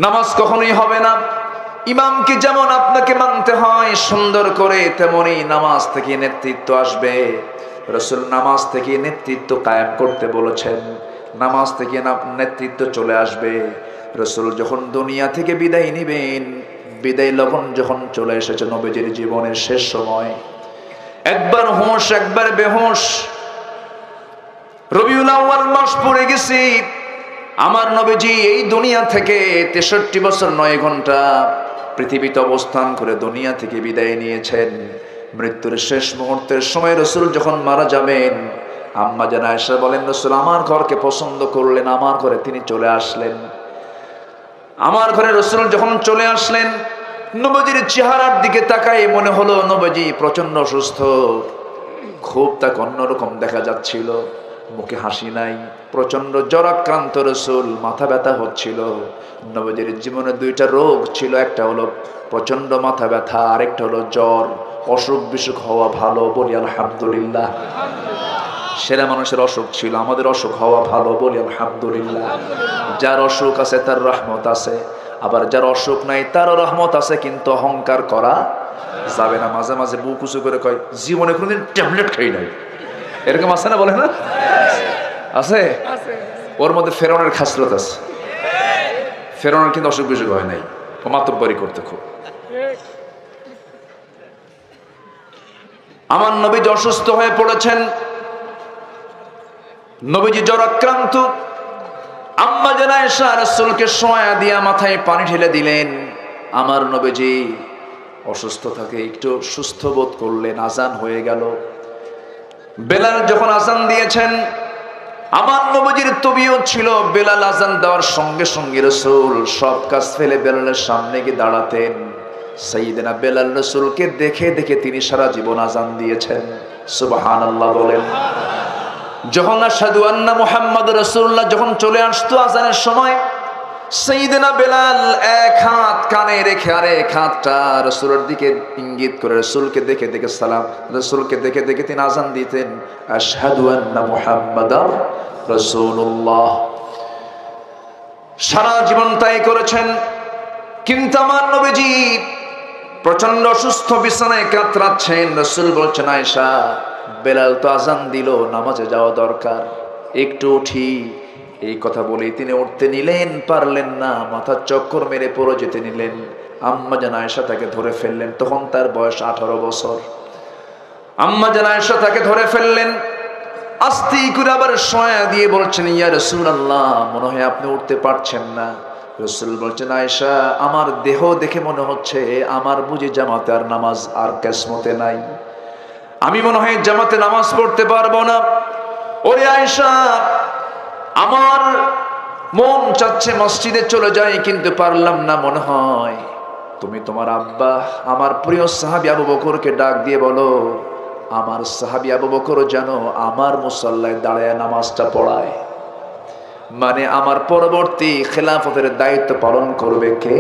নামাজ কখনোই হবে না। ইমামকে যেমন আপনাকে মানতে হয় সুন্দর করে, তেমনি নামাজ থেকে নেতৃত্ব আসবে। রাসূল নামাজ থেকে নেতৃত্ব কায়েম করতে বলেছেন, নামাজ থেকে নেতৃত্ব চলে আসবে। রাসূল যখন দুনিয়া থেকে বিদায় নিবেন, বিদায় লগ্ন যখন চলে এসেছে নবীজির জীবনের শেষ সময়, একবার হুঁশ একবার বেহুশ। রবিউল আউয়াল মাস পড়ে গেছে, আমার নবীজি এই দুনিয়া থেকে 63 বছর 9 ঘন্টা পৃথিবীতে অবস্থান করে দুনিয়া থেকে বিদায় নিয়েছেন। মৃত্যুর শেষ মুহূর্তের সময় রাসূল যখন মারা যাবেন, আম্মা জান আয়েশা বলেন, রাসূল আমার ঘরকে পছন্দ করলেন, আমার ঘরে তিনি চলে আসলেন। আমার ঘরে রাসূল যখন চলে আসলেন, নবীজির চেহারার দিকে তাকায় মনে হলো নবীজি প্রচন্ড অসুস্থ, খুব তাকে অন্যরকম দেখা যাচ্ছিল, মুখে হাসি নাই, প্রচন্ড জ্বরাক্রান্ত রাসূল, মাথা ব্যথা হচ্ছিল। নবীজির জীবনে 2টা রোগ ছিল, একটা হলো প্রচন্ড মাথা ব্যথা, আরেকটা হলো জ্বর। অসুখ বিসুখ হওয়া ভালো, বলি আলহামদুলিল্লাহ। সেরা মানুষের অসুখ ছিল, আমাদের অসুখ হওয়া ভালো, বলি আলহামদুলিল্লাহ। যার অসুখ আছে তার রহমত আছে, আবার যার অসুখ নাই তারও রহমত আছে, কিন্তু অহংকার করা যাবে না। মাঝে মাঝে বুক উঁচু করে কয়, জীবনে কোনোদিন ট্যাবলেট খাই নাই, এরকম আছে না? বলে না আছে? ওর মধ্যে ফেরাউনের খাসরত আছে। ফেরাউনের কিন্তু অসুখ বিসুখ হয় নাই, ও মাতব্বরি করতে খুব। আমার নবীজি অসুস্থ হয়ে পড়েছেন, নবীজি জ্বরাক্রান্ত। আম্মা জান আয়েশা রাসূলকে শোয়া দিয়া মাথায় পানি ঢেলে দিলেন। আমার নবীজি অসুস্থ থাকে একটু সুস্থ বোধ করলেন, আজান হয়ে গেল। বেলাল যখন আজান দিয়েছেন, আমার নবীজির তবিয়ত ছিল বেলাল আজান দেওয়ার সঙ্গে সঙ্গে রাসূল সব কাজ ফেলে বেলালের সামনে গিয়ে দাঁড়াতেন। সাইয়েদনা বেলাল রাসূলকে দেখে দেখে তিনি সারা জীবন আজান দিয়েছেন। সুবহানাল্লাহ বলেন। যখন আশহাদু আন্না মুহাম্মাদুর রাসূলুল্লাহ যখন চলে আসতো আজানের সময়, সাইয়েদনা বেলাল এক হাত কানে রেখে আর এক হাতটা রাসূলের দিকে ইঙ্গিত করে রাসূলকে দেখে দেখে সালাম, রাসূলকে দেখে দেখে তিনি আজান দিতেন, আশহাদু আন্না মুহাম্মাদার রাসূলুল্লাহ। সারা জীবন তাই করেছেন। কিন্তু আমার নবীজি প্রচন্ড অসুস্থ, বিছানায় কাতরাচ্ছেন। রাসূল বলছেন, আয়েশা, বেলাল তো আজান দিল, নামাজে যাওয়া দরকার, একটু উঠি। এই কথা বলে তিনি উঠতে নিলেন, পারলেন না, মাথার চক্কর মেরে পড়ে যেতে নিলেন। আম্মা জান আয়েশা তাকে ধরে ফেললেন, তখন তার বয়স 18 বছর। আম্মা জান আয়েশা তাকে ধরে ফেললেন, আস্তে করে আবার শোয়া দিয়ে বলছেন, ইয়া রাসূলুল্লাহ, মনে হয় আপনি উঠতে পারছেন না। রাসূল বলছেন, আয়েশা, আমার দেহ দেখে মনে হচ্ছে আমার বুঝি জামাতে আর নামাজ আর কিসমতে নাই, আমি মনে হয় জামাতে নামাজ পড়তে পারবো না। ওরে আয়েশা, আমার মন চাচ্ছে মসজিদে চলে যাই, কিন্তু পারলাম না। মনে হয় তুমি তোমার আব্বা আমার প্রিয় সাহাবী আবু বকরকে ডাক দিয়ে বলো, আমার সাহাবী আবু বকর যেন আমার মুসল্লায় দাঁড়ায় নামাজটা পড়ায়। মানে আমার পরবর্তী খেলাফতের দায়িত্ব পালন করবে কে?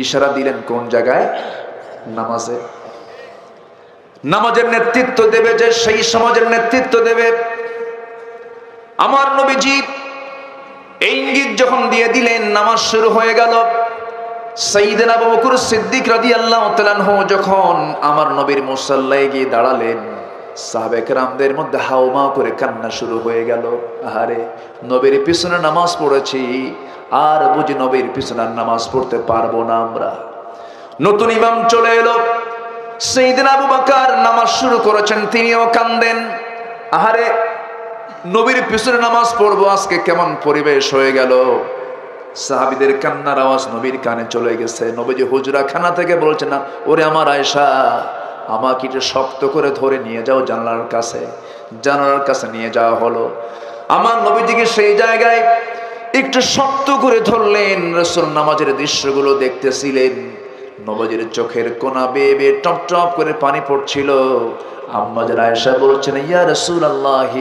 ইশারা দিলেন কোন জায়গায়? নামাজে। নামাজের নেতৃত্ব দেবে যে, সেই সমাজের নেতৃত্ব দেবে। আমার নবীজি এই ইঙ্গিত যখন দিয়ে দিলেন, নামাজ শুরু হয়ে গেল। সাইয়েদনা আবু বকর সিদ্দিক রাদিয়াল্লাহু তাআলা আনহু যখন আমার নবীর মুসল্লায় গিয়ে দাঁড়ালেন, সাহাবে কেরামদের মধ্যে হাউমাউ করে কান্না শুরু হয়ে গেল। আহারে, নবীর পিছনে নামাজ পড়েছি, আর বুঝি নবীর পিছনে নামাজ পড়তে পারবো না আমরা। নতুন ইমাম চলে এলো, সাইয়েদনা আবু বকর নামাজ শুরু করেছেন, তিনিও কান্দেন। আহারে, নবীর পিছনে নামাজ পড়বো, আজকে কেমন পরিবেশ হয়ে গেল। সাহাবীদের কান্নার আওয়াজ নবীর কানে চলে গেছে। নবীজি হুজরা খানা থেকে বলছেন, না ওরে আমার আয়েশা, আমাকে একটু শক্ত করে ধরে নিয়ে যাও জানালার কাছে। জানালার কাছে নিয়ে যাওয়া হলো। আমার নবীজিকে সেই জায়গায় একটু শক্ত করে ধরলেন। রাসূল নামাজের দৃশ্যগুলো দেখতেছিলেন। নবীজির চোখের কোনা বেয়ে বেয়ে টপ টপ করে পানি পড়ছিল। আম্মা জান আয়েশা বলছেন, ইয়া রাসূলুল্লাহ,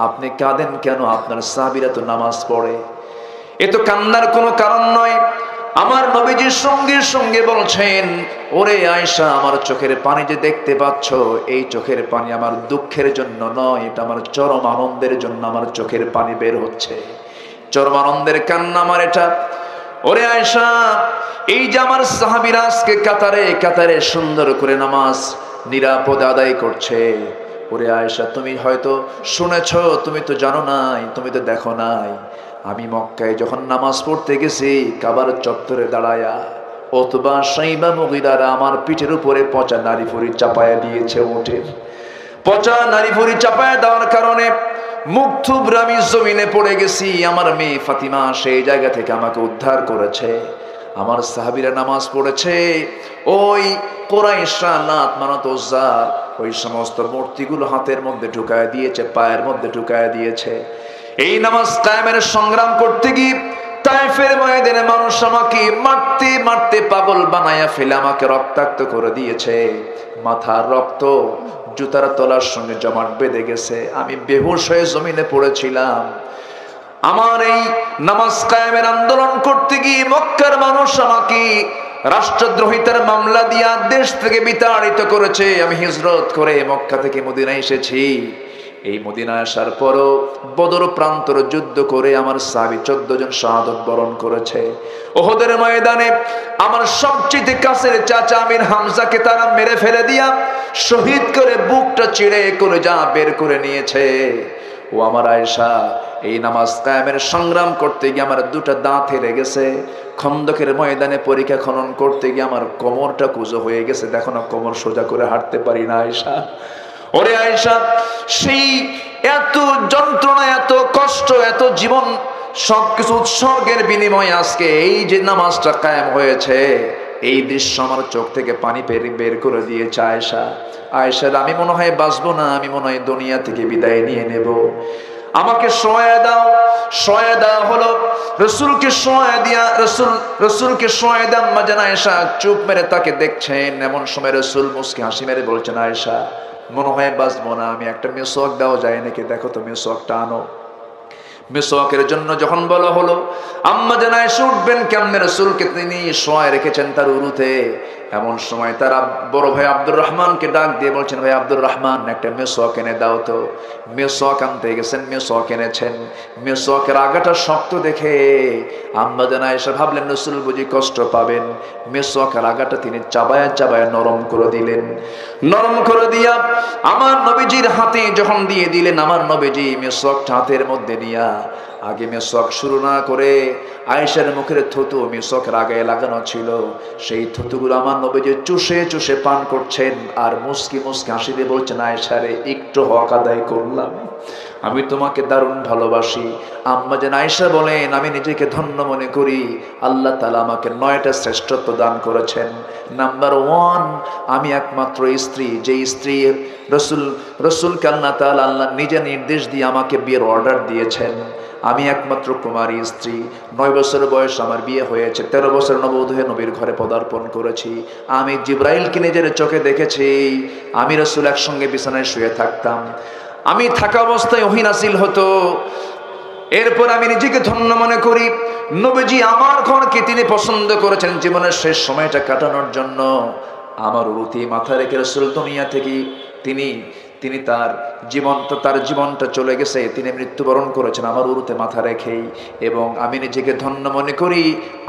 আপনি কাঁদেন কেন? আপনার সাহাবীরা তো নামাজ পড়ে। এ তো কান্নার কোনো কারণ নয়। আমার নবীজির সঙ্গে সঙ্গে বলছেন, ওরে আয়েশা, আমার চোখের পানি যে দেখতে পাচ্ছ, এই চোখের পানি আমার দুঃখের জন্য নয়, এটা আমার চরম আনন্দের জন্য আমার চোখের পানি বের হচ্ছে। চরম আনন্দের কান্না আমার এটা। ওরে আয়েশা, এই যে আমার সাহাবীরা আজকে কাতারে কাতারে সুন্দর করে নামাজ নিরাপদে আদায় করছে। ওরে আয়েশা, তুমি হয়তো শুনেছ, তুমি তো জানো নাই, তুমি তো দেখো নাই। আমি মক্কায় যখন নামাজ পড়তে গেছি, কাবার চত্বরে দাঁড়ায়া অথবা সাইবা মুগিরারা আমার পিঠের উপরে পচা নারী ফুরি চাপায়া দিয়েছে। উঠে পচা নারী ফুরি চাপায়া দেওয়ার কারণে মুখ থুবড়ে আমি জমিনে পড়ে গেছি। আমার মেয়ে ফাতিমা সেই জায়গা থেকে আমাকে উদ্ধার করেছে। আমার সাহাবীরা নামাজ পড়েছে, ওই কুরাইশরা লাত মানাত উজ্জা ওই সমস্ত মূর্তিগুলো হাতের মধ্যে ঢুকায় দিয়েছে, পায়ের মধ্যে ঢুকায় দিয়েছে। এই নামাজ কায়েমের সংগ্রাম করতে গিয়ে তায়েফের ময়দানে মানুষ আমাকে মারতে মারতে পাগল বানায়া ফেলে আমাকে রক্তাক্ত করে দিয়েছে। মাথার রক্ত জুতার তলার সঙ্গে জমাট বেঁধে গেছে। আমি বেহুশ হয়ে জমিনে পড়েছিলাম। আমার এই নামাজ কায়েমের আন্দোলন করতে গিয়ে মক্কার মানুষ আমাকে রাষ্ট্রদ্রোহিতার মামলা দিয়া দেশ থেকে বিতাড়িত করেছে। আমি হিজরত করে মক্কা থেকে মদিনায় এসেছি। এই মদিনায় আসার পরও বদর প্রান্তর যুদ্ধ করে আমার সাহাবী 14 জন শাহাদত বরণ করেছে। ওহদের ময়দানে আমার সবচেয়ে কাছের চাচা আমির হামজাকে তারা মেরে ফেলে দিয়া শহীদ করে বুকটা চিড়ে কলেজা বের করে নিয়েছে। ও আমার আয়েশা, এই নামাজ কায়েমের সংগ্রাম করতে গিয়ে আমার দুটো দাঁত হেরে গেছে। খন্দকের ময়দানে পরীক্ষা খনন করতে গিয়ে আমার কোমরটা কুঁজো হয়ে গেছে। দেখো না, কোমর সোজা করে হাঁটতে পারি না আয়েশা। ওরে আয়েশা, সেই এত যন্ত্রণা, এত কষ্ট, এত জীবন সবকিছু উৎসর্গের বিনিময়ে আজকে এই যে নামাজটা কায়েম হয়েছে, এই দৃশ্য আমার চোখ থেকে পানি বের করে দিয়েছে আয়েশা। আয়েশার আমি মনে হয় বাঁচবো না, আমি মনে হয় দুনিয়া থেকে বিদায় নিয়ে নেব, আমাকে শোয়া দাও। শোয়া দেওয়া হলো, রসুলকে শোয়া দিয়া রসুলকে শোয়া দাম আম্মা জান আয়েশা চুপ মেরে তাকে দেখছেন। এমন সময় রসুল মুস্কি হাসি মেরে বলছেন, আয়েশা মনে হয় বাঁচবো না, আমি একটা মিসওয়াক দেওয়া যায় নাকি, দেখো তো মিসওয়াকটা আনো। মিসওয়াকের জন্য যখন বলা হলো, আম্মা জান আয়েশা উঠবেন কেমনে, রসুলকে তিনি শোয়ায় রেখেছেন তার উরুতে। এমন সময় তার বড় ভাই আব্দুর রহমানকে ডাক দিয়ে বলছেন, ভাই আব্দুর রহমান একটা মিসওয়াক এনে দাও তো। মিসওয়াক আনতে গেছেন, মিসওয়াক এনেছেন। মিসওয়াকের আগাটা শক্ত দেখে আম্মা জান আয়েশা ভাবলেন রসুল বুঝি কষ্ট পাবেন। মিসওয়াকের আগাটা তিনি চাবায়া চাবায়া নরম করে দিলেন। নরম করে দিয়া আমার নবীজির হাতে যখন দিয়ে দিলেন, আমার নবীজি মিসওয়াকটা হাতের মধ্যে নিয়া আগে মিসওয়াক শুরু না করে আয়েশার মুখের থুতু মিসওয়াকের আগে লাগানো ছিল, সেই থুতুগুলো আমার নবীজি চুষে চুষে পান করছেন আর মুস্কি মুস্কি হাসি দিয়ে বলছেন, আয়েশারে একটু হক আদায় করলাম, আমি তোমাকে দারুণ ভালোবাসি। আম্মা জান আয়েশা বলেন, আমি নিজেকে ধন্য মনে করি, আল্লাহ তাআলা আমাকে 9টা শ্রেষ্ঠত্ব দান করেছেন। নাম্বার 1, আমি একমাত্র স্ত্রী, যে স্ত্রী রসুলকে আল্লাহ তাআলা নিজে নির্দেশ দিয়ে আমাকে বিয়ের অর্ডার দিয়েছেন। আমি একমাত্র কুমারী স্ত্রী, 9 বছর বয়স আমার বিয়ে হয়েছে, 13 বছর নববধূ হয়ে নবীর ঘরে পদার্পণ করেছি। আমি জিব্রাইলকে নিজের চোখে দেখেছি, আমি রসুল একসঙ্গে বিছানায় শুয়ে থাকতাম, আমি থাকা অবস্থায় ওহী নাযিল হতো। এরপর আমি নিজেকে ধন্য মনে করি, নবীজি আমার ঘরকে তিনি পছন্দ করেছেন জীবনের শেষ সময়টা কাটানোর জন্য। আমার উরুতে মাথা রেখে রসুল দুনিয়া থেকে তিনি তার জীবনটা চলে গেছে, তিনি মৃত্যুবরণ করেছেন আমার উরুতে মাথা রেখেই। এবং আমি নিজেকে ধন্য মনে করি,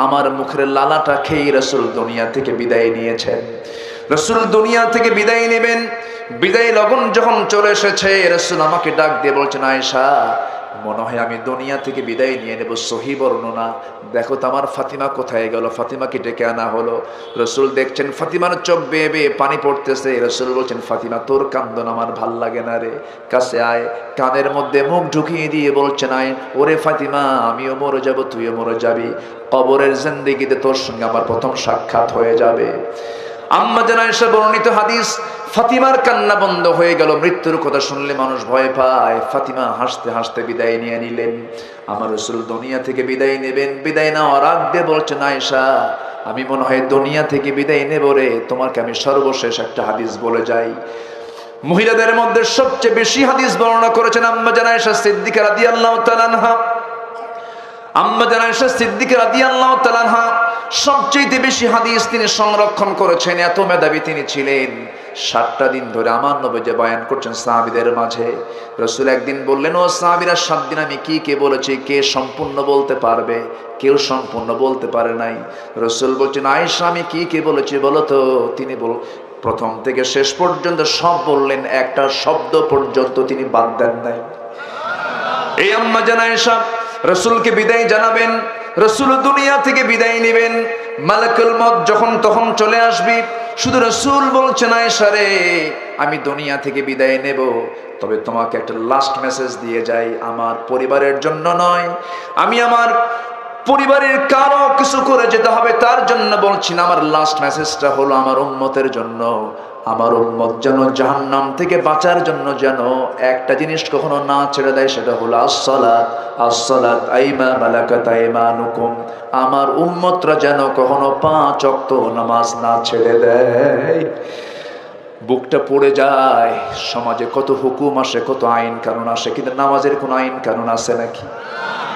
আমার মুখের লালাটা খেয়ে রসুল দুনিয়া থেকে বিদায় নিয়েছেন। রসুল দুনিয়া থেকে বিদায় নেবেন, বিদায় লগন যখন চলে এসেছে, রসুল আমাকে ডাক দিয়ে বলছেন, আয়েশা মনে হয় আমি দুনিয়া থেকে বিদায় নিয়ে নেব। সহি বর্ণনা, দেখো তো আমার ফাতিমা কোথায় গেল, ফাতিমাকে ডেকে আনা হলো। রসুল দেখছেন ফাতিমার চোখ বেয়ে বেয়ে পানি পড়তেছে। রসুল বলছেন, ফাতিমা তোর কান্দন আমার ভাল লাগে না রে, কাছে আয়। কানের মধ্যে মুখ ঢুকিয়ে দিয়ে বলছেন, আয় ওরে ফাতিমা, আমিও মরে যাব, তুইও মরে যাবি, কবরের জিন্দেগিতে তোর সঙ্গে আমার প্রথম সাক্ষাৎ হয়ে যাবে। আম্মা জান আয়েশা বর্ণিত হাদিস, ফাতিমার কান্না বন্ধ হয়ে গেল। মৃত্যুর কথা শুনলে মানুষ ভয় পায়। ফাতিমা হাসতে হাসতে বিদায় নিয়ে নিলেন। আমার রাসূল দুনিয়া থেকে বিদায় নেবেন, বিদায় নেওয়ার আগ দিয়ে বলছেন, আয়েশা আমি মনে হয় দুনিয়া থেকে বিদায় নেব রে, তোমাকে আমি সর্বশেষ একটা হাদিস বলে যাই। মহিলাদের মধ্যে সবচেয়ে বেশি হাদিস বর্ণনা করেছেন আম্মা জান আয়েশা সিদ্দিকা রাদিয়াল্লাহু তাআলা আনহা। আম্মা জান আয়েশা সিদ্দিকা রাদিয়াল্লাহু তাআলা আনহা সবচেয়ে বেশি হাদিস তিনি সংরক্ষণ করেছেন। এত মেধাবী তিনি ছিলেন। 7টা দিন ধরে আমার নবী বয়ান করছেন সাহাবীদের মাঝে। রাসূল একদিন বললেন, ও সাহাবীরা, 7 দিন আমি কি কে বলেছি কে সম্পূর্ণ বলতে পারবে? কেউ সম্পূর্ণ বলতে পারে নাই। রাসূল বলছেন, আয়েশা আমি কি কে বলেছি বলো তো। তিনি প্রথম থেকে শেষ পর্যন্ত সব বললেন, একটা শব্দ পর্যন্ত তিনি বাদ দেন নাই। এই আম্মা জান আয়েশা রাসূলকে বিদায় জানাবেন, রাসূল দুনিয়া থেকে বিদায় নেবেন। মালাকুল মউত যখন তখন চলে আসবে। শুধু রাসূল বলছেন, আয়েশা রে আমি দুনিয়া থেকে বিদায় নেব, তবে তোমাকে একটা লাস্ট মেসেজ দিয়ে যাই। আমার পরিবারের জন্য নয়, আমি আমার পরিবারের কারো কিছু করে যেতে হবে তার জন্য বলছি না। আমার লাস্ট মেসেজটা হলো আমার উম্মতের জন্য। আমার উম্মত যেন জাহান্নাম থেকে বাঁচার জন্য যেন একটা জিনিস কখনো না ছেড়ে দেয়, সেটা হলো আসসালাত। আসসালাত আইমা মালাকাত আইমানুকুম। আমার উম্মতরা যেন কখনো 5 ওয়াক্ত নামাজ না ছেড়ে দেয়। বুকটা পড়ে যায়। সমাজে কত হুকুম আসে, কত আইন কানুন আসে, কিন্তু নামাজের কোনো আইন কানুন আছে নাকি?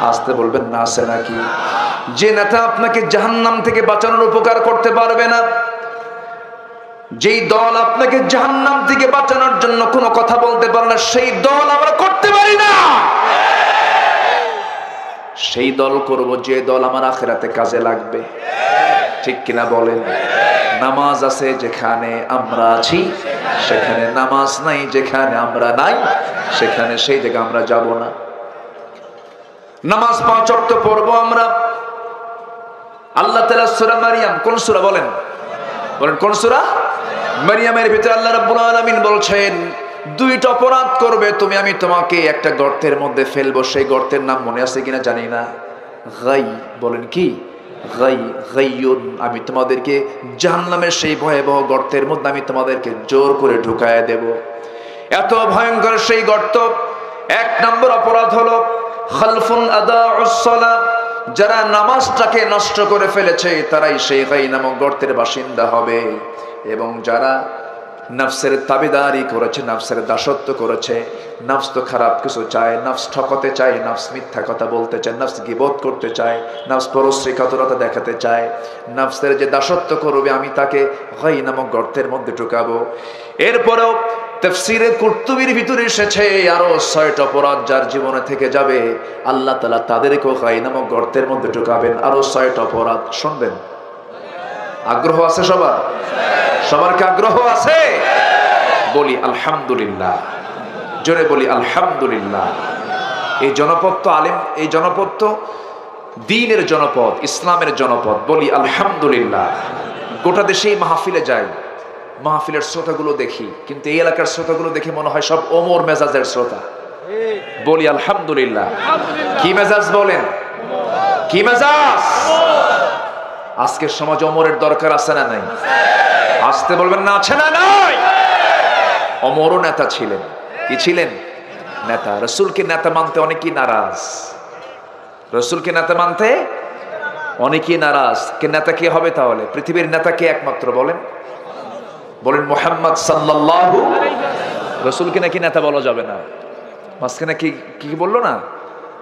আসতে বলবেন না, আছে নাকি? যে নেতা আপনাকে জাহান্নাম থেকে বাঁচানোর উপকার করতে পারবে না, যেই দল আপনাকে জাহান্নাম থেকে বাঁচানোর জন্য কোনো কথা বলতে পারে না, সেই দল আমরা করতে পারি না। সেই দল করব যে দল আমার আখিরাতে কাজে লাগবে। ঠিক কিনা বলেন? নামাজ আছে যেখানে আমরা আছি, সেখানে নামাজ নাই যেখানে আমরা নাই, সেখানে সেই জায়গায় আমরা যাব না। নামাজ 5 ওয়াক্ত পড়বো আমরা। আল্লাহ তাআলা সূরা মারিয়াম, কোন সূরা বলেন? বলেন কোন সূরা? মারিয়ামের ভিতরে আল্লাহ রাব্বুল আলামিন বলছেন, 2টা অপরাধ করবে তুমি, আমি তোমাকে একটা গর্তের মধ্যে ফেলবো। সেই গর্তের নাম মনে আছে কিনা জানি না। গাই, বলেন কি? গাইয়ুন, আমি তোমাদেরকে জাহান্নামের সেই ভয়াবহ গর্তের মধ্যে আমি তোমাদেরকে জোর করে ঢুকায় দেব। এত ভয়ঙ্কর সেই গর্ত। এক নম্বর অপরাধ হলো খালফুন আদাউস সালাত, যারা নামাজটাকে নষ্ট করে ফেলেছে তারাই সেই গাই নামক গর্তের বাসিন্দা হবে। এবং যারা নফসের তাবেদারি করেছে, নফসের দাসত্ব করেছে, নফস তো খারাপ কিছু চায়, নফস ঠকাতে চায়, নফস মিথ্যা কথা বলতে চায়, নফস গীবত করতে চায়, নফস পরশ্রী কাতরতা দেখাতে চায়, নফসের যে দাসত্ব করবে আমি তাকে গাই নামক গর্তের মধ্যে ঢুকাবো। এরপরেও তাফসীরে কুরতুবীর ভিতরে এসেছে আরো 6টা অপরাধ যার জীবনে থেকে যাবে, আল্লাহ তাআলা তাদেরকেও গাই নামক গর্তের মধ্যে ঢুকাবেন। আরো 6টা অপরাধ শুনবেন। আগ্রহ আছে সবার? সবার কি আগ্রহ আছে? বলি আলহামদুলিল্লাহ, জোরে বলি আলহামদুলিল্লাহ। এই জনপদ তো আলেম, এই জনপদ তো দ্বীনের জনপদ, ইসলামের জনপদ, বলি আলহামদুলিল্লাহ। গোটা দেশেই মাহফিলে যাই, মাহফিলের শ্রোতাগুলো দেখি, কিন্তু এই এলাকার শ্রোতাগুলো দেখে মনে হয় সব ওমর মেজাজের শ্রোতা। বলি আলহামদুলিল্লাহ। কি মেজাজ বলেন? কি মেজাজ? আজকের সমাজ ওমরের দরকার আছে না নাই? আসতে বলবেন না, আছে না নাই? ওমরও নেতা ছিলেন। কি ছিলেন? নেতা। রাসূলকে নেতা মানতে অনেকেই নারাজ। রাসূলকে নেতা মানতে অনেকেই নারাজ। কে নেতা কে হবে তাহলে? পৃথিবীর নেতা কে একমাত্র? বলেন বলেন মুহাম্মদ সাল্লাল্লাহু। রাসূলকে নাকি নেতা বলা যাবে না। মাঝখানে কি কি বললো না?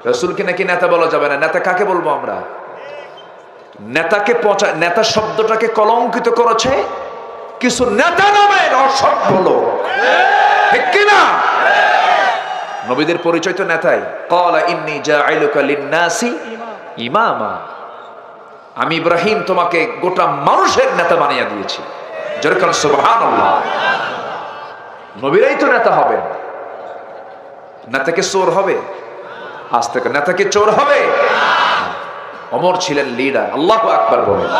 রাসূলকে নাকি নেতা বলা যাবে না। নেতা কাকে বলবো আমরা? নেতাকে নেতা শব্দটাকে কলঙ্কিত করেছে কিছু নেতা নামের অসভ্য লোক, ঠিক কিনা? নবীদের পরিচয় তো নেতাই। ক্বালা ইন্নী জাইলুকা লিন-নাসি ইমামা, আমি ইব্রাহিম তোমাকে গোটা মানুষের নেতা বানিয়ে দিয়েছি। যেরকম সুবহানাল্লাহ। নবীরাই তো নেতা হবেন। নেতাকে চোর হবে? আজ থেকে নেতাকে চোর হবে? ওমর ছিলেন লিডার। আল্লাহু আকবার বলেন।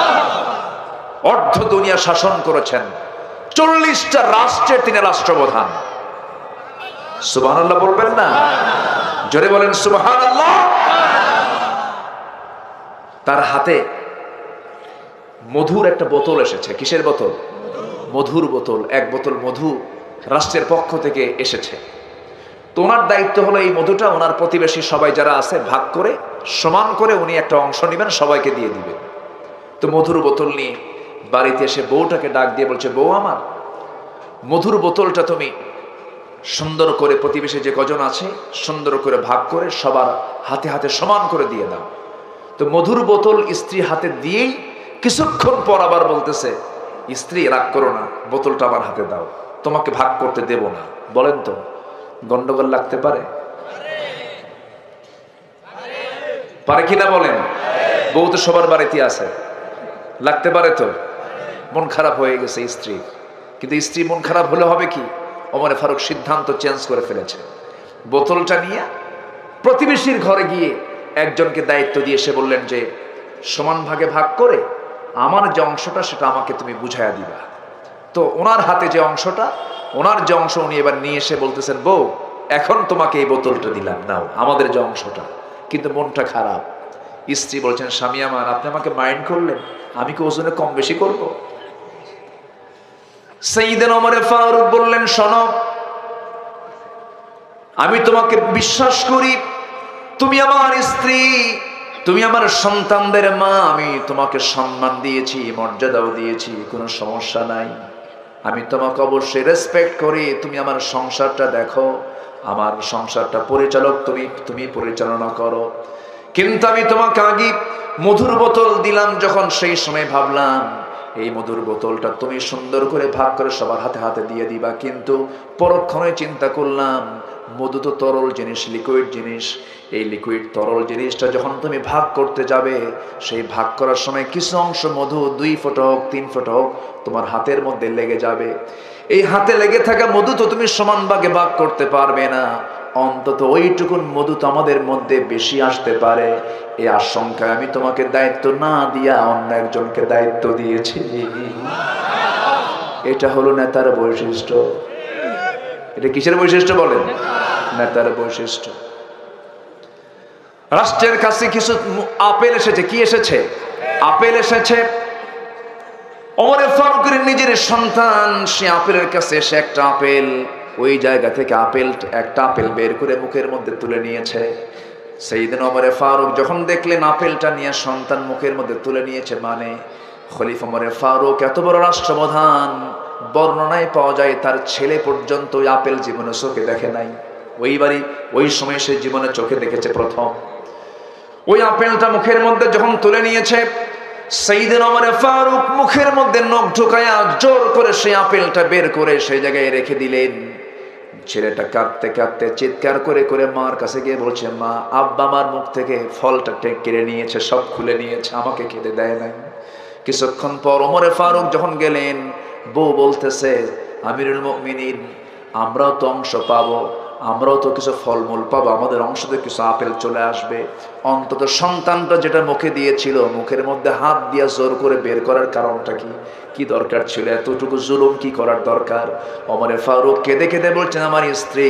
অর্ধ দুনিয়া শাসন করেছেন, 40টা রাষ্ট্রের তিনি রাষ্ট্রপ্রধান। সুবহানাল্লাহ বলবেন না? জোরে বলেন সুবহানাল্লাহ। তার হাতে মধুর একটা বোতল এসেছে। কিসের বোতল? মধুর বোতল। এক বোতল মধু রাষ্ট্রের পক্ষ থেকে এসেছে। তো ওনার দায়িত্ব হলো এই মধুটা ওনার প্রতিবেশী সবাই যারা আছে ভাগ করে সমান করে উনি একটা অংশ নেবেন, সবাইকে দিয়ে দিবেন। তো মধুর বোতল নিয়ে বাড়িতে এসে বউটাকে ডাক দিয়ে বলছে, বউ আমার, মধুর বোতলটা তুমি সুন্দর করে প্রতিবেশী যে কজন আছে সুন্দর করে ভাগ করে সবার হাতে হাতে সমান করে দিয়ে দাও। তো মধুর বোতল স্ত্রী হাতে দিয়েই কিছুক্ষণ পর আবার বলতেছে, স্ত্রী রাগ করো না, বোতলটা আমার হাতে দাও, তোমাকে ভাগ করতে দেব না। বলেন তো গন্ডগোল লাগতে পারে? পারে কিনা বলেন? বউ তো সবার বাড়িতে আছে, লাগতে পারে তো? মন খারাপ হয়ে গেছে স্ত্রী, কিন্তু স্ত্রী মন খারাপ হলে হবে কি? ওমর ফারুক সিদ্ধান্ত চেঞ্জ করে ফেলেছে। বোতলটা নিয়ে প্রতিবেশীর ঘরে গিয়ে একজনকে দায়িত্ব দিয়ে সে বললেন যে সমান ভাগে ভাগ করে আমার যে অংশটা সেটা আমাকে তুমি বুঝাইয়া দিবা। তো ওনার হাতে যে অংশটা, ওনার যে অংশ উনি এবার নিয়ে এসে বলতেছেন, বউ এখন তোমাকে এই বোতলটা দিলাম, নাও আমাদের যে অংশটা। কিন্তু মনটা খারাপ। স্ত্রী বলছেন, স্বামী আমার, আপনি আমাকে মাইন্ড করলেন, আমি কি ওজনে কম বেশি করব? সাইয়েদনা ওমর ফারুক বললেন, শোনো, আমি তোমাকে বিশ্বাস করি, তুমি আমার স্ত্রী, তুমি আমার সন্তানদের মা, আমি তোমাকে সম্মান দিয়েছি, মর্যাদাও দিয়েছি, কোনো সমস্যা নাই, আমি তোমাকে অবশ্যই রেসপেক্ট করি। তুমি আমার সংসারটা দেখো, আমার সংসারটা পরিচালক তুমি পরিচালনা করো। কিন্তু আমি তোমাকে আগে মধুর বোতল দিলাম যখন, সেই সময় ভাবলাম এই মধুর বোতলটা তুমি সুন্দর করে ভাগ করে সবার হাতে হাতে দিয়ে দিবা। কিন্তু পরক্ষণে চিন্তা করলাম মধু তো তরল জিনিস, লিকুইড জিনিস, এই লিকুইড তরল জিনিসটা যখন তুমি ভাগ করতে যাবে, সেই ভাগ করার সময় কিছু অংশ মধু 2 ফোঁটা হোক 3 ফোঁটা হোক তোমার হাতের মধ্যে লেগে যাবে। এই হাতে লেগে থাকা মধু তো তুমি সমান ভাগে ভাগ করতে পারবে না, অন্তত ওইটুকুন মধু তো আমাদের মধ্যে বেশি আসতে পারে। এই আশঙ্কায় আমি তোমাকে দায়িত্ব না দিয়া অন্য একজনকে দায়িত্ব দিয়েছি। এটা হলো নেতার বৈশিষ্ট্য। এটা কিসের বৈশিষ্ট্য বলেন? নেতার বৈশিষ্ট্য। রাষ্ট্রের কাছে কিছু আপেল এসেছে। কি এসেছে? আপেল এসেছে। ওমরে ফারুকের নিজের সন্তান সে আপেলের কাছে এসে একটা আপেল, ওই জায়গা থেকে একটা আপেল বের করে মুখের মধ্যে তুলে নিয়েছে। সেইদিন ওমরে ফারুক যখন দেখলেন আপেলটা নিয়ে সন্তান মুখের মধ্যে তুলে নিয়েছে, মানে খলিফা ওমরে ফারুক এত বড় রাষ্ট্রপ্রধান, বর্ণনায় পাওয়া যায় তার ছেলে পর্যন্ত ওই আপেল জীবনে চোখে দেখে নাই। ওই সময় সে জীবনে চোখে দেখেছে প্রথম। ওই আপেলটা মুখের মধ্যে যখন তুলে নিয়েছে, সাইয়েদনা ওমর ফারুক মুখের মধ্যে নখ ঢুকায়া জোর করে সেই আপেলটা বের করে সেই জায়গায় রেখে দিলেন। ছেলেটা কাঁদতে কাঁদতে চিৎকার করে করে মার কাছে গিয়ে বলছে, মা, আব্বা আমার মুখ থেকে ফলটা কেড়ে নিয়েছে, সব খুলে নিয়েছে, আমাকে খেতে দেয় নাই। কিছুক্ষণ পর ওমর ফারুক যখন গেলেন, বউ বলতেছে, আমিরুল মুমিনিন, আমরাও তো অংশ পাবো, আমরাও তো কিছু ফলমূল পাবো, আমাদের অংশ থেকে কিছু আপেল চলে আসবে। অন্তত সন্তানটা যেটা মুখে দিয়েছিল, মুখের মধ্যে হাত দিয়া জোর করে বের করার কারণটা কি দরকার ছিল? এতটুকু জুলুম কি করার দরকার? ওমর ফারুক কেঁদে কেঁদে বলছেন, আমার স্ত্রী,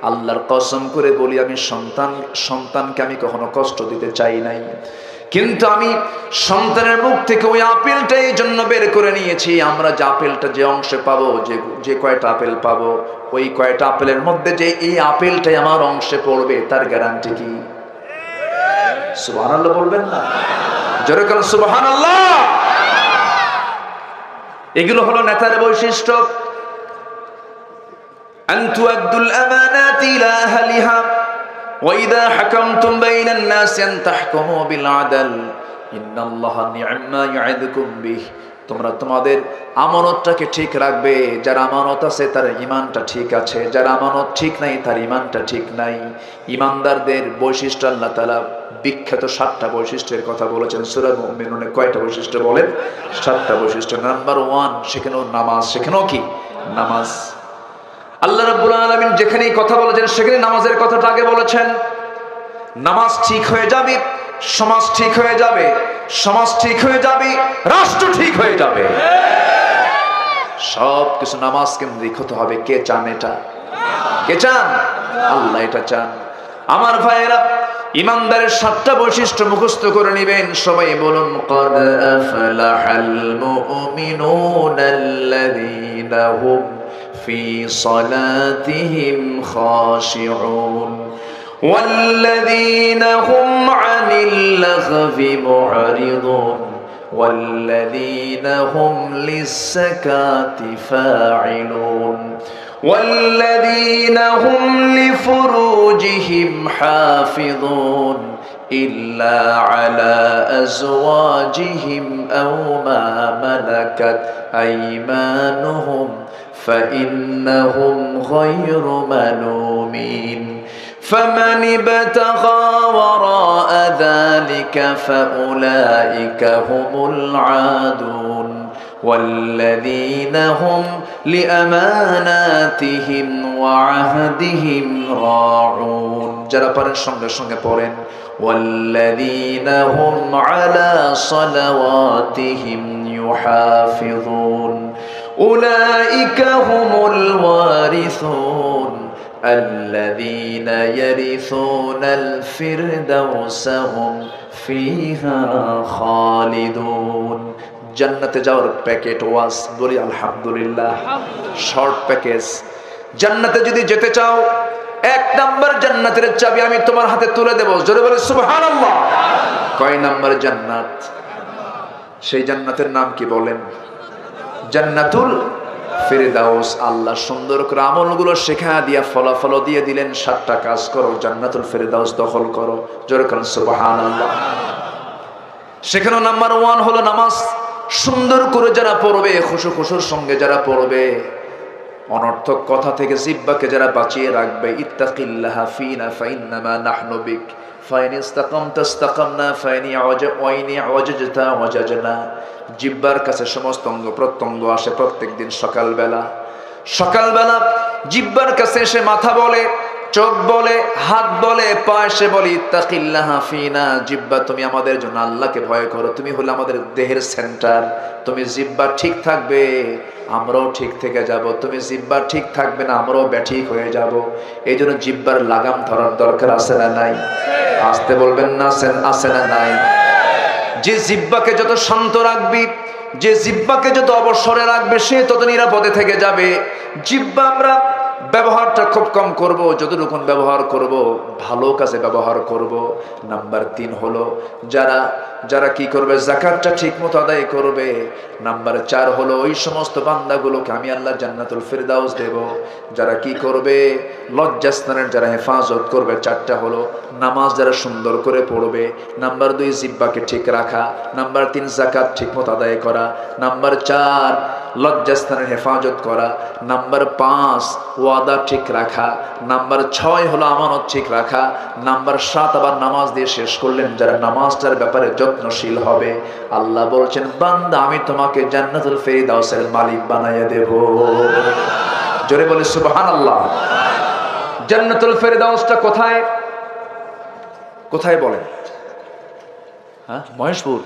আল্লাহর কসম করে বলি, আমি সন্তানকে আমি কখনো কষ্ট দিতে চাই নাই, কিন্তু আমি সন্তানের মুখ থেকে ওই আপেলটা এই জন্য বের করে নিয়েছি, আমরা যে আপেলটা যে অংশে পাবো, যে কয়টা আপেল পাবো, ওই কয়টা আপেলের মধ্যে যে এই আপেলটাই আমার অংশে পড়বে, তার গ্যারান্টি কি? সুবহানাল্লাহ বলবেন না? জোরে করে সুবহানাল্লাহ। এগুলো হলো নেতার বৈশিষ্ট্য। আনতু আদুল আমানাতি ইলা আহলিহা وَإِذَا حَكَمْتُمْ بَيْنَ النَّاسِ أَن تَحْكُمُوا بِالْعَدْلِ إِنَّ اللَّهَ نِعْمَ يَعِظُكُم بِهِ। তোমরা তোমাদের আমানতটাকে ঠিক রাখবে। যার আমানত আছে তার ঈমানটা ঠিক আছে, যার আমানত ঠিক নাই তার ঈমানটা ঠিক নাই। ঈমানদারদের বৈশিষ্ট্য আল্লাহ তাআলা বিখ্যাত 7টা বৈশিষ্ট্যের কথা বলেছেন সূরা মুমিনুনে। কয়টা বৈশিষ্ট্য বলেন? 7টা বৈশিষ্ট্য। নাম্বার 1, সেখানেও নামাজ, সেখানেও কি? নামাজ। আল্লাহ রাব্বুল আলামিন যেখানেই কথা বলেছেন সেখানে নামাজের কথাটা আগে বলেছেন। নামাজ ঠিক হয়ে যাবে, সমাজ ঠিক হয়ে যাবে, সমাজ ঠিক হয়ে যাবে, রাষ্ট্র ঠিক হয়ে যাবে। সব কিছু নামাজ কেন্দ্রিক হতে হবে। কে চান এটা? কে চান? আল্লাহ এটা চান। আমার ভাইয়েরা, ইমানদারের 7টা বৈশিষ্ট্য মুখস্থ করে নেবেন। সবাই বলুন, ক্বাদ আফলাহাল মুমিনুনাল্লাযীনা হুম في صلاتهم خاشعون والذين هم عن اللغو معرضون والذين هم للزكاة فاعلون والذين هم لفروجهم حافظون إلا على أزواجهم أو ما ملكت أيمانهم فإنهم غير ملومين فمن ابتغى وراء ذلك فأولئك هم العادون والذين هم لأماناتهم وعهدهم راعون যারা পারেন সঙ্গে সঙ্গে পড়েন والذين هم على صلواتهم يحافظون أولئك هم الوارثون الذين يرثون الفردوس هم فيها خالدون জান্নাতে যাওয়ার প্যাকেট ওয়াজ বলি আলহামদুলিল্লাহ। Short package. জান্নাতে যদি যেতে চাও, 1 নাম্বার জান্নাতের চাবি আমি তোমার হাতে তুলে দেব। জোরে বলে সুবহানাল্লাহ। কয় নাম্বার জান্নাত? সেই জান্নাতের নাম কি বলেন? জান্নাতুল ফেরদাউস। আল্লাহ সুন্দর করে আমলগুলো শেখা দিয়া ফলাফল দিয়ে দিলেন, 7টা কাজ করো, জান্নাতুল ফেরদাউস দখল করো। জোরে বলেন সুবহানাল্লাহ। সেখানে নাম্বার 1 হলো নামাজ। সুন্দর করে যারা পড়বে, খুশুর সঙ্গে যারা পড়বে, অনর্থক কথা থেকে জিহ্বাকে যারা বাঁচিয়ে রাখবে, ইত্তাকিল্লাহা ফিনা ফাইন্নামা নাহনু বিক ফাইন ইসতাকামতা ইসতাকামনা ফাইন ওয়াজাজতা ওয়াজাজনা। জিহ্বার কাছে সমস্ত অঙ্গ প্রত্যঙ্গ আসে প্রত্যেকদিন সকালবেলা। জিহ্বার কাছে এসে মাথা বলে, চোখ বলে, হাত বলে, পা এসে বলে ইত্তাকিল্লাহা ফিনা। জিহ্বা, তুমি আমাদের জন্য আল্লাহকে ভয় করো, তুমি হলে আমাদের দেহের সেন্টার। তুমি জিহ্বা ঠিক থাকবে, আমরাও ঠিক থেকে যাব। তুমি জিহ্বা ঠিক থাকবে না, আমরাও ব্যাঠিক হয়ে যাব। এই জন্য জিহ্বার লাগাম ধরার দরকার আছে না নাই? আসতে বলবেন না, আছে না নাই? যে জিহ্বাকে যত শান্ত রাখবি, যে জিহ্বাকে যত অবসরে রাখবে, সে তত নিরাপদে থেকে যাবে। জিহ্বা আমরা ব্যবহারটা খুব কম করব, যতটুকু ব্যবহার করব ভালো কাজে ব্যবহার করব। নাম্বার 3 হলো যারা যারা কি করবে, যাকাতটা ঠিক মতো আদায় করবে। নাম্বার 4 হলো ওই সমস্ত বান্দাগুলোকে আমি আল্লাহ জান্নাতুল ফিরদাউস দেব যারা কি করবে, লজ্জাস্থানের যারা হেফাজত করবে। 4টা হলো নামাজ যারা সুন্দর করে পড়বে। নাম্বার 2 জিহ্বাকে ঠিক রাখা। নাম্বার 3 যাকাত ঠিক মতো আদায় করা। নাম্বার 4 লজ্জাস্থানের হেফাজত করা। নাম্বার 5 ওয়াদা ঠিক রাখা। নাম্বার 6 হলো আমানত ঠিক রাখা। নাম্বার 7 আবার নামাজ দিয়ে শেষ করলেন, যারা নামাজটার ব্যাপারে যত্নশীল হবে আল্লাহ বলছেন, বান্দা আমি তোমাকে জান্নাতুল ফিরদাউসের মালিক বানাইয়া দেব। জোরে বলে সুবহানাল্লাহ। জান্নাতুল ফিরদাউসটা কোথায়? কোথায় বলেন? হ্যাঁ, মহেশপুর।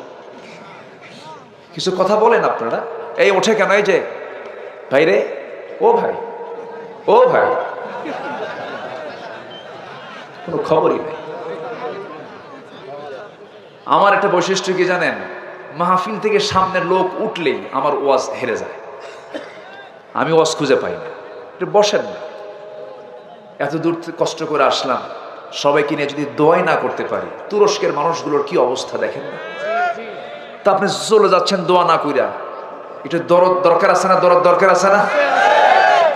কিছু কথা বলেন আপনারা। এই ওঠে কেন? এই যে ভাই রে, ও ভাই, ও ভাই, কোনো খবরই নেই। আমার একটা বৈশিষ্ট্য কি জানেন? মাহফিল থেকে সামনের লোক উঠলেই আমার ওয়াজ হেরে যায়, আমি ওয়াজ খুঁজে পাই না। একটু বসেন না, এত দূর থেকে কষ্ট করে আসলাম, সবাইকে নিয়ে যদি দোয়াই না করতে পারি, তুরস্কের মানুষগুলোর কি অবস্থা দেখেন না? তা আপনি চলে যাচ্ছেন দোয়া না কইরা, এটা দরদ দরকার আছে না? দরদ দরকার আছে না?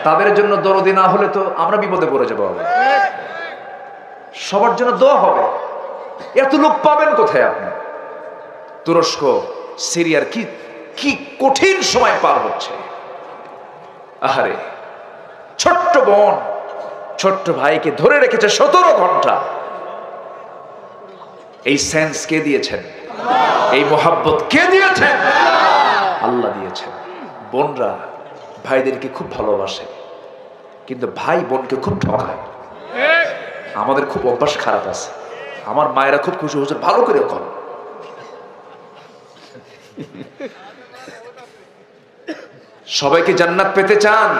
তাদের জন্য দরদি না হলে তো আমরা বিপদে পড়ে যাবো। সবার জন্য দোয়া হবে। এত লোক পাবেন কোথায় আপনি? তুরস্ক, সিরিয়ার কি কি কঠিন সময় পার হচ্ছে। আহারে, ছোট্ট বোন ছোট্ট ভাইকে ধরে রেখেছে 17 ঘন্টা। এই সেন্স কে দিয়েছেন? এই মোহাব্বত কে দিয়েছেন? আল্লাহ দিয়েছেন। বোনরা ভাইদেরকে খুব ভালোবাসে, কিন্তু ভাই বোনকে খুব ঠকায়। আমাদের খুব অভ্যাস খারাপ আছে। আমার মায়েরা খুব খুশি, হুজুর ভালো করে কর। সবাইকে জান্নাত পেতে চান?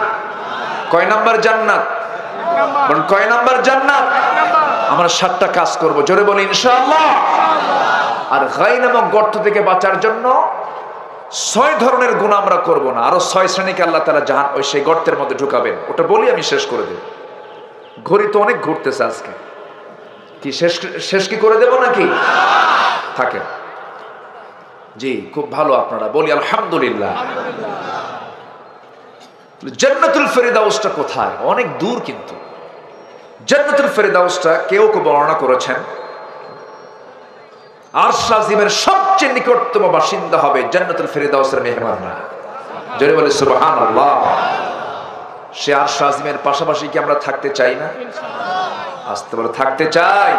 কয় নাম্বার জান্নাত? কয় নাম্বার জান্নাত? আমরা 7টা কাজ করব, জোরে বলি ইনশাআল্লাহ। আর গাই নামক গর্ত থেকে বাঁচার জন্য 6 ধরনের গুনাহ আমরা করব না। আরো 6 শ্রেণীকে আল্লাহ তাআলা জাহান ওই সেই গর্তের মধ্যে ঢুকাবেন। ওটা বলি আমি শেষ করে দেব। ঘড়ি তো অনেক ঘুরতেছে আজকে, কি শেষ কি করে দেব নাকি? থাকে জি, খুব ভালো আপনারা, বলি আলহামদুলিল্লাহ। জান্নাতুল ফিরদাউসটা কোথায়? অনেক দূর, কিন্তু জান্নাতুল ফিরদাউসটা কেউ কেউ বর্ণনা করেছেন আরশ আজিমের সবচেয়ে নিকটতম বাসিন্দা হবে জান্নাতুল ফিরদাউসের মেহমানরা। জোরে বলে সুবহানাল্লাহ। সে আরশ আজিমের পাশাপাশি কি আমরা থাকতে চাই না? আসতে বলে থাকতে চাই।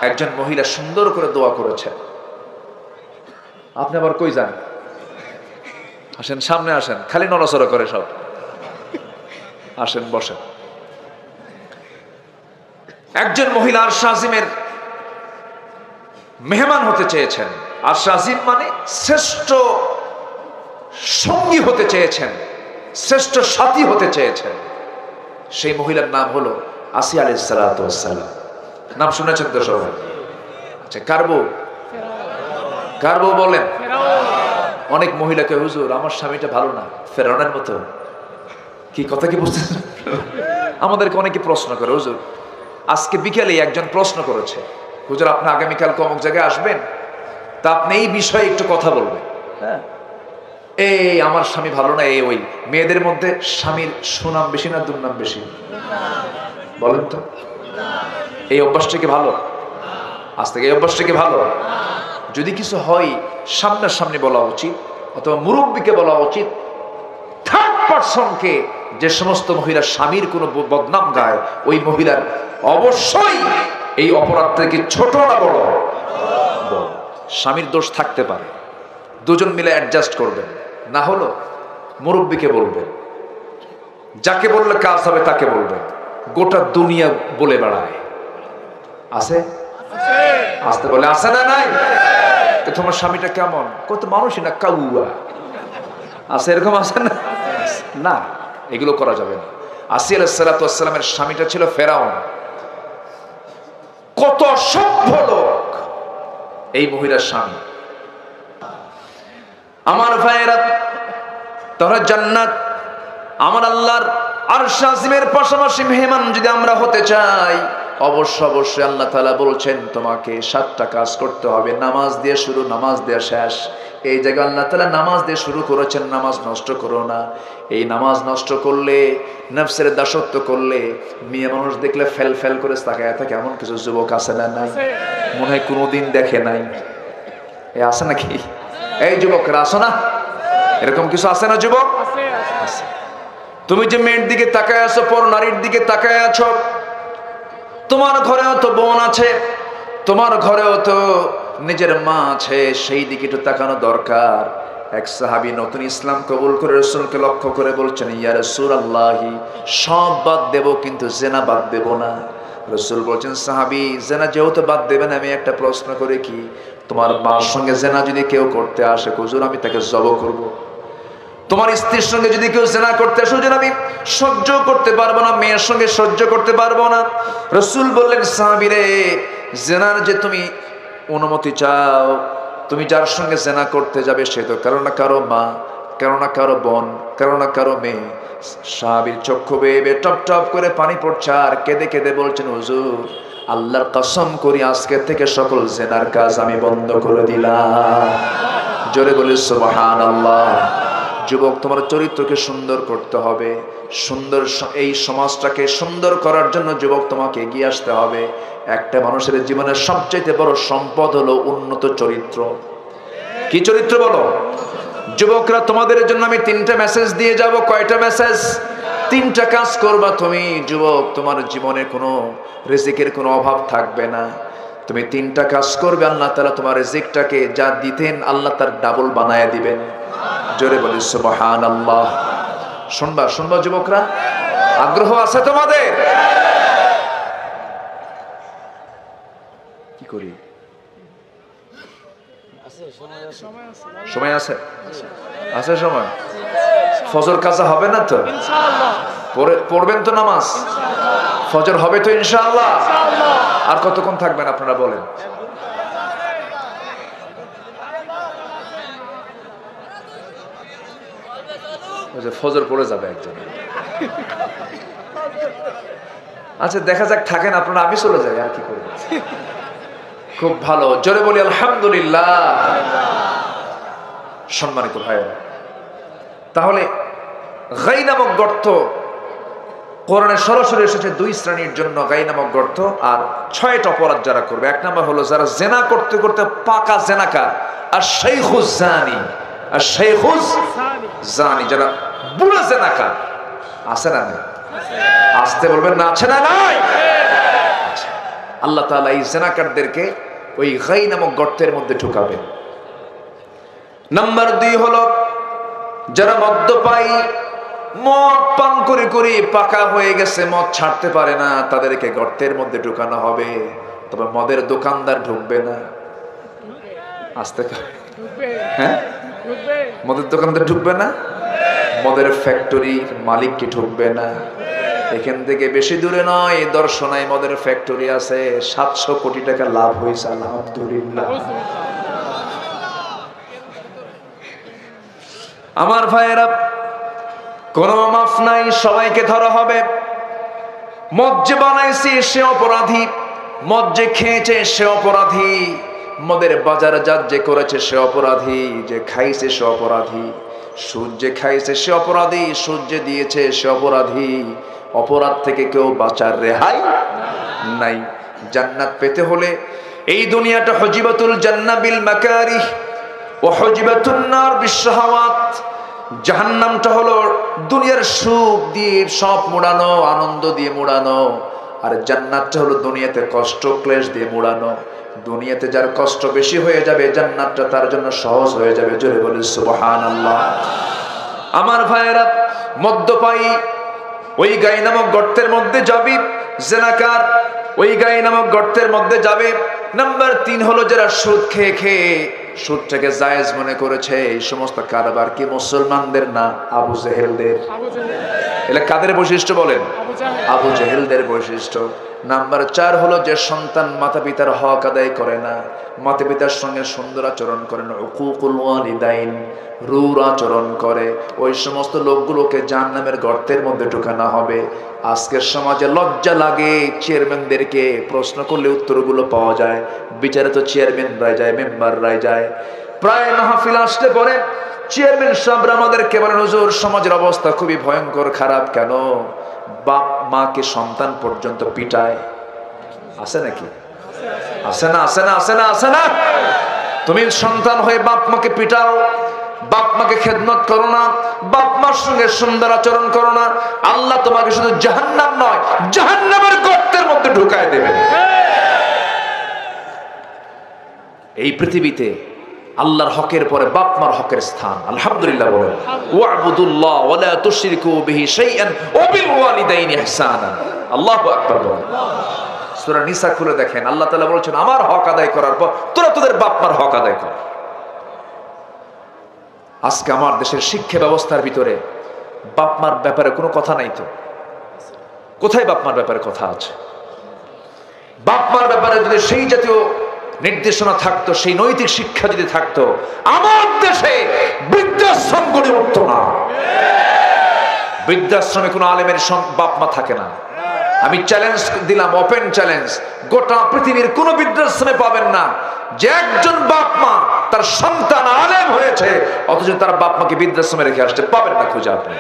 একজন মহিলা সুন্দর করে দোয়া করেছেন। আপনি আবার কই যান? আসেন, সামনে আসেন, খালি নড়াচড়া করে সব। আসেন, বসেন। একজন মহিলা আরশ আজিমের মেহমান হতে চেয়েছেন। আরশ আজিম মানে শ্রেষ্ঠ সঙ্গী হতে চেয়েছেন, শ্রেষ্ঠ সাথী হতে চেয়েছেন। সেই মহিলার নাম হলো আসিয়া আলাইহিস সালাতু ওয়াস সালাম। নাম শুনেছেন তো সবাই? আচ্ছা, কার বউ? কার বউ বলেন? অনেক মহিলাকে, হুজুর আমার স্বামীটা ভালো না, ফেরাউনের মতো। কি কথা কি বুঝতেছেন? আমাদেরকে অনেকে প্রশ্ন করে। হুজুর আজকে বিকেলে একজন প্রশ্ন করেছে, হুজুর আপনি আগামীকাল অমুক জায়গায় আসবেন, তা আপনি এই বিষয়ে একটু কথা বলবেন। হ্যাঁ, এই আমার স্বামী ভালো না, এই ওই। মেয়েদের মধ্যে স্বামীর সুনাম বেশি না দুর্নাম বেশি? বলেন তো। এই অভ্যাসটা কি ভালো? আজ থেকে এই অভ্যাসটা কি ভালো? যদি কিছু হয় সামনাসামনি বলা উচিত, অথবা মুরব্বীকে বলা উচিত। থার্ড পারসনকে, যে সমস্ত মহিলা স্বামীর কোনো বদনাম গায়, ওই মহিলার অবশ্যই এই অপরাধ থেকে ছোট না বড়? স্বামীর দোষ থাকতে পারে, দুজন মিলে অ্যাডজাস্ট করবেন। না হলো মুরব্বীকে বলবেন, যাকে বললে কাজ হবে তাকে বলবেন। গোটা দুনিয়া বলে বেড়ায়, আছে আসতে বলে, আছে না নাই? তোমার স্বামীটা কেমন? কত মানুষই না কাউয়া আছে, এরকম আছে না? না, এগুলো করা যাবে না। আসিয়া আলাইহিস সালাতু ওয়াস সালামের স্বামীটা ছিল ফেরাউন। কত সভ্য লোক এই মহিলার স্বামী। আমার ভাইয়েরা, তাহলে জান্নাত আমার আল্লাহর আরশ আজিমের পাশাপাশি মেহমান যদি আমরা হতে চাই, অবশ্যই আল্লাহ তাআলা বলছেন তোমাকে 7টা কাজ করতে হবে। নামাজ দিয়ে শুরু, নামাজ দিয়ে শেষ। এই জায়গায় আল্লাহ তাআলা নামাজ দিয়ে শুরু করেছেন, নামাজ নষ্ট করো না। এই নামাজ নষ্ট করলে, নফসের দাসত্ব করলে, মেয়ে মানুষ দেখলে ফেল ফেল করে তাকায় থাকে, এমন কিছু যুবক আছে না? নাই? মনে হয় কোনোদিন দেখে নাই। এ আছে নাকি? এই যুবকরা আসো না, এরকম কিছু আছে না যুবক? আছে। তুমি যে মেয়ের দিকে তাকায় আছো, পর নারীর দিকে তাকায় আছো, তোমার ঘরেও তো বোন আছে, তোমার ঘরেও তো নিজের মা আছে, সেই দিকে একটু তাকানো দরকার। এক সাহাবী নতুন ইসলাম কবুল করে রাসূলকে লক্ষ্য করে বলছেন, ইয়া রাসূলুল্লাহি, সব বাদ দেব কিন্তু জেনা বাদ দেব না। রাসূল বলছেন, সাহাবী জেনা যেহেতু বাদ দেবেন, আমি একটা প্রশ্ন করে কি, তোমার মার সঙ্গে জেনা যদি কেউ করতে আসে, হুজুর আমি তাকে জব করব। তোমার স্ত্রীর সঙ্গে যদি কেউ জেনা করতে আসে, হুজুর আমি সহ্য করতে পারবো না, মেয়ের সঙ্গে সহ্য করতে পারবো না। রাসূল বললেন, সাহাবী রে, জেনার যে তুমি অনুমতি চাও, তুমি যার সঙ্গে জেনা করতে যাবে সে তো কারো না কারো মা, কারো না কারো বোন, কারো না কারো মেয়ে। সাহাবীর চক্ষু বেয়ে টপ টপ করে পানি পড়ছে, আর কেঁদে কেঁদে বলছেন, হুজুর আল্লাহর কসম করি আজকে থেকে সকল জেনার কাজ আমি বন্ধ করে দিলাম। জোরে বলি সুবহানাল্লাহ। যুবক, তোমার চরিত্রকে সুন্দর করতে হবে, সুন্দর এই সমাজটাকে সুন্দর করার জন্য যুবক তোমাকে এগিয়ে আসতে হবে। একটা মানুষের জীবনের সবচেয়ে বড় সম্পদ হলো উন্নত চরিত্র। কি চরিত্র বলো? যুবকরা, তোমাদের জন্য আমি 3টা মেসেজ দিয়ে যাব। কয়টা মেসেজ? 3টা কাজ করবা তুমি যুবক, তোমার জীবনে কোনো রিজিকের কোনো অভাব থাকবে না। তুমি 3টা কাজ করবে, আল্লাহ তাআলা তোমার রিজিকটাকে যা দিতেন আল্লাহ তার ডাবল বানায় দিবেন। জোরে বলি সুবহানাল্লাহ। শুনবা যুবকরা? আগ্রহ আছে তোমাদের? কি করি? সময় আছে? আছে সময়? ফজর কাজা হবে না তো? পড়বেন তো নামাজ? ফজর হবে তো ইনশাআল্লাহ? আর কতক্ষণ থাকবেন আপনারা বলেন? ফজর পড়ে যাবে একজন। আচ্ছা দেখা যাক, থাকেন আপনারা, আমি চলে যাই, আর কি করব। খুব ভালো, জোরে বলি আলহামদুলিল্লাহ। সম্মানিত ভাইয়েরা, তাহলে গাই নামক গর্ত কোরআনে সরাসরি এসেছে 2 শ্রেণীর জন্য, গাই নামক গর্ত আর 6টা অপরাধ যারা করবে। 1 নম্বর হলো যারা জেনা করতে করতে পাকা জেনাকার, আর শাইখুজ জানি, আর শাইখুজ জানি, যারা বুড়া জেনাকার। আছে না নাই? আসতে বলবেন না, আছে না নাই? আল্লাহ তাআলা এই জেনাকারদেরকে ওই গাই নামক গর্তের মধ্যে ঢুকাবেন। নাম্বার 2 হলো যারা মদ্যপায়ী, মদ পান করে করে পাকা হয়ে গেছে, মদ ছাড়তে পারে না, তাদেরকে গর্তের মধ্যে ঢুকানো হবে। তবে মদের দোকানদার ঢুকবে না। আসতে হ্যাঁ, মদের দোকানদার ঢুকবে না, মদের ফ্যাক্টরির মালিক কি ঢুকবে না? এখান থেকে বেশি দূরে নয়, দর্শনায় মদের ফ্যাক্টরি আছে, 700 কোটি টাকা লাভ হয়েছে, আলহামদুলিল্লাহ। আমার ভাইয়েরা, কোনো মাফ নাই, সবাইকে ধরা হবে। মদ যে বানাইছে সে অপরাধী, মদ যে খেয়েছে সে অপরাধী, মদের বাজারজাত যে করেছে সে অপরাধী, যে খাইছে সে অপরাধী, সুদ যে খাইছে সে অপরাধী, সুদ যে দিয়েছে সে অপরাধী। অপরাধ থেকে কেউ বাঁচার রেহাই নাই। জান্নাত পেতে হলে এই দুনিয়াটা হজিবাতুল জান্নাহ বিল মাকারিহ ওয়া হজিবাতুন নার বিশ-শাহাওয়াত। জাহান্নামটা হলো দুনিয়ার সুখ দিয়ে সব মোড়ানো, আনন্দ দিয়ে মোড়ানো, আর জান্নাতটা হলো দুনিয়াতে কষ্ট ক্লেশ দিয়ে মোড়ানো। দুনিয়াতে যার কষ্ট বেশি হয়ে যাবে, জান্নাতটা তার জন্য সহজ হয়ে যাবে। জোরে বলি সুবহানাল্লাহ। আমার ভাইয়েরা, মদ্যপায়ী ওই গাই নামক গর্তের মধ্যে যাবে, জেনাকার ওই গাই নামক গর্তের মধ্যে যাবে। নাম্বার 3 হলো যারা সুদ খেয়ে খেয়ে সুদটাকে জায়েজ মনে করেছে, এই সমস্ত কারবার কি মুসলমানদের না আবু জেহেলদের? এটা কাদের বৈশিষ্ট্য বলেন? আবু জেহেলদের বৈশিষ্ট্য। নাম্বার 4 হলো যে সন্তান মাতা পিতার হক আদায় করে না, মাতা পিতার সঙ্গে সুন্দর আচরণ করে না, উকুকুল ওয়ালিদাইন, রূঢ় আচরণ করে, ওই সমস্ত লোকগুলোকে জাহান্নামের গর্তের মধ্যে ঢোকানো হবে। আজকের সমাজে লজ্জা লাগে, চেয়ারম্যানদেরকে প্রশ্ন করলে উত্তরগুলো পাওয়া যায়, বিচারে তো চেয়ারম্যানরাই যায়, মেম্বাররাই যায়। প্রায় মাহফিল আসতে পরে চেয়ারম্যান সাহেবরা আমাদেরকে বলেন, হুজুর সমাজের অবস্থা খুবই ভয়ঙ্কর খারাপ। কেন? বাপ মাকে সন্তান পর্যন্ত পিটায়। আছে নাকি? আছে না? আছে না? আছে না? আছে না? তুমি সন্তান হয়ে বাপ মাকে পিটাও, বাপ মাকে খেদমত করো না, বাপ মার সঙ্গে সুন্দর আচরণ করো না, আল্লাহ তোমাকে শুধু জাহান্নাম নয়, জাহান্নামের গর্তের মধ্যে ঢুকায় দেবে। এই পৃথিবীতে আল্লাহর হকের পরে বাপ মার হকের স্থান। আলহামদুলিল্লাহ বলেন, ওয়া'বুদুল্লাহ ওয়া লা তুশরিকু বিহি শাইআন ওয়া বিল ওয়ালিদাইনি ইহসানা। আল্লাহু আকবার বলেন। সূরা নিসা খুলে দেখেন, আল্লাহ তাআলা বলেছেন, আমার হক আদায় করার পর তোরা তোদের বাপ মার হক আদায় কর। আজকে আমার দেশের শিক্ষা ব্যবস্থার ভিতরে বাপ মার ব্যাপারে কোনো কথা নাই তো। কোথায় বাপ মার ব্যাপারে কথা আছে? বাপ মার ব্যাপারে যদি সেই জাতীয় নির্দেশনা থাকতো, সেই নৈতিক শিক্ষা যদি থাকতো, আমার দেশে বৃদ্ধাশ্রম গড়ে উঠতো না। বৃদ্ধাশ্রমে কোনো আলেমের বাপ মা থাকে না। আমি চ্যালেঞ্জ দিলাম, ওপেন চ্যালেঞ্জ, গোটা পৃথিবীর কোন বৃদ্ধাশ্রমে পাবেন না যে একজন বাপ মা তার সন্তান আলেম হয়েছে অথচ তার বাপ মাকে বৃদ্ধাশ্রমে রেখে আসতে পাবেন না খুঁজে আপনি।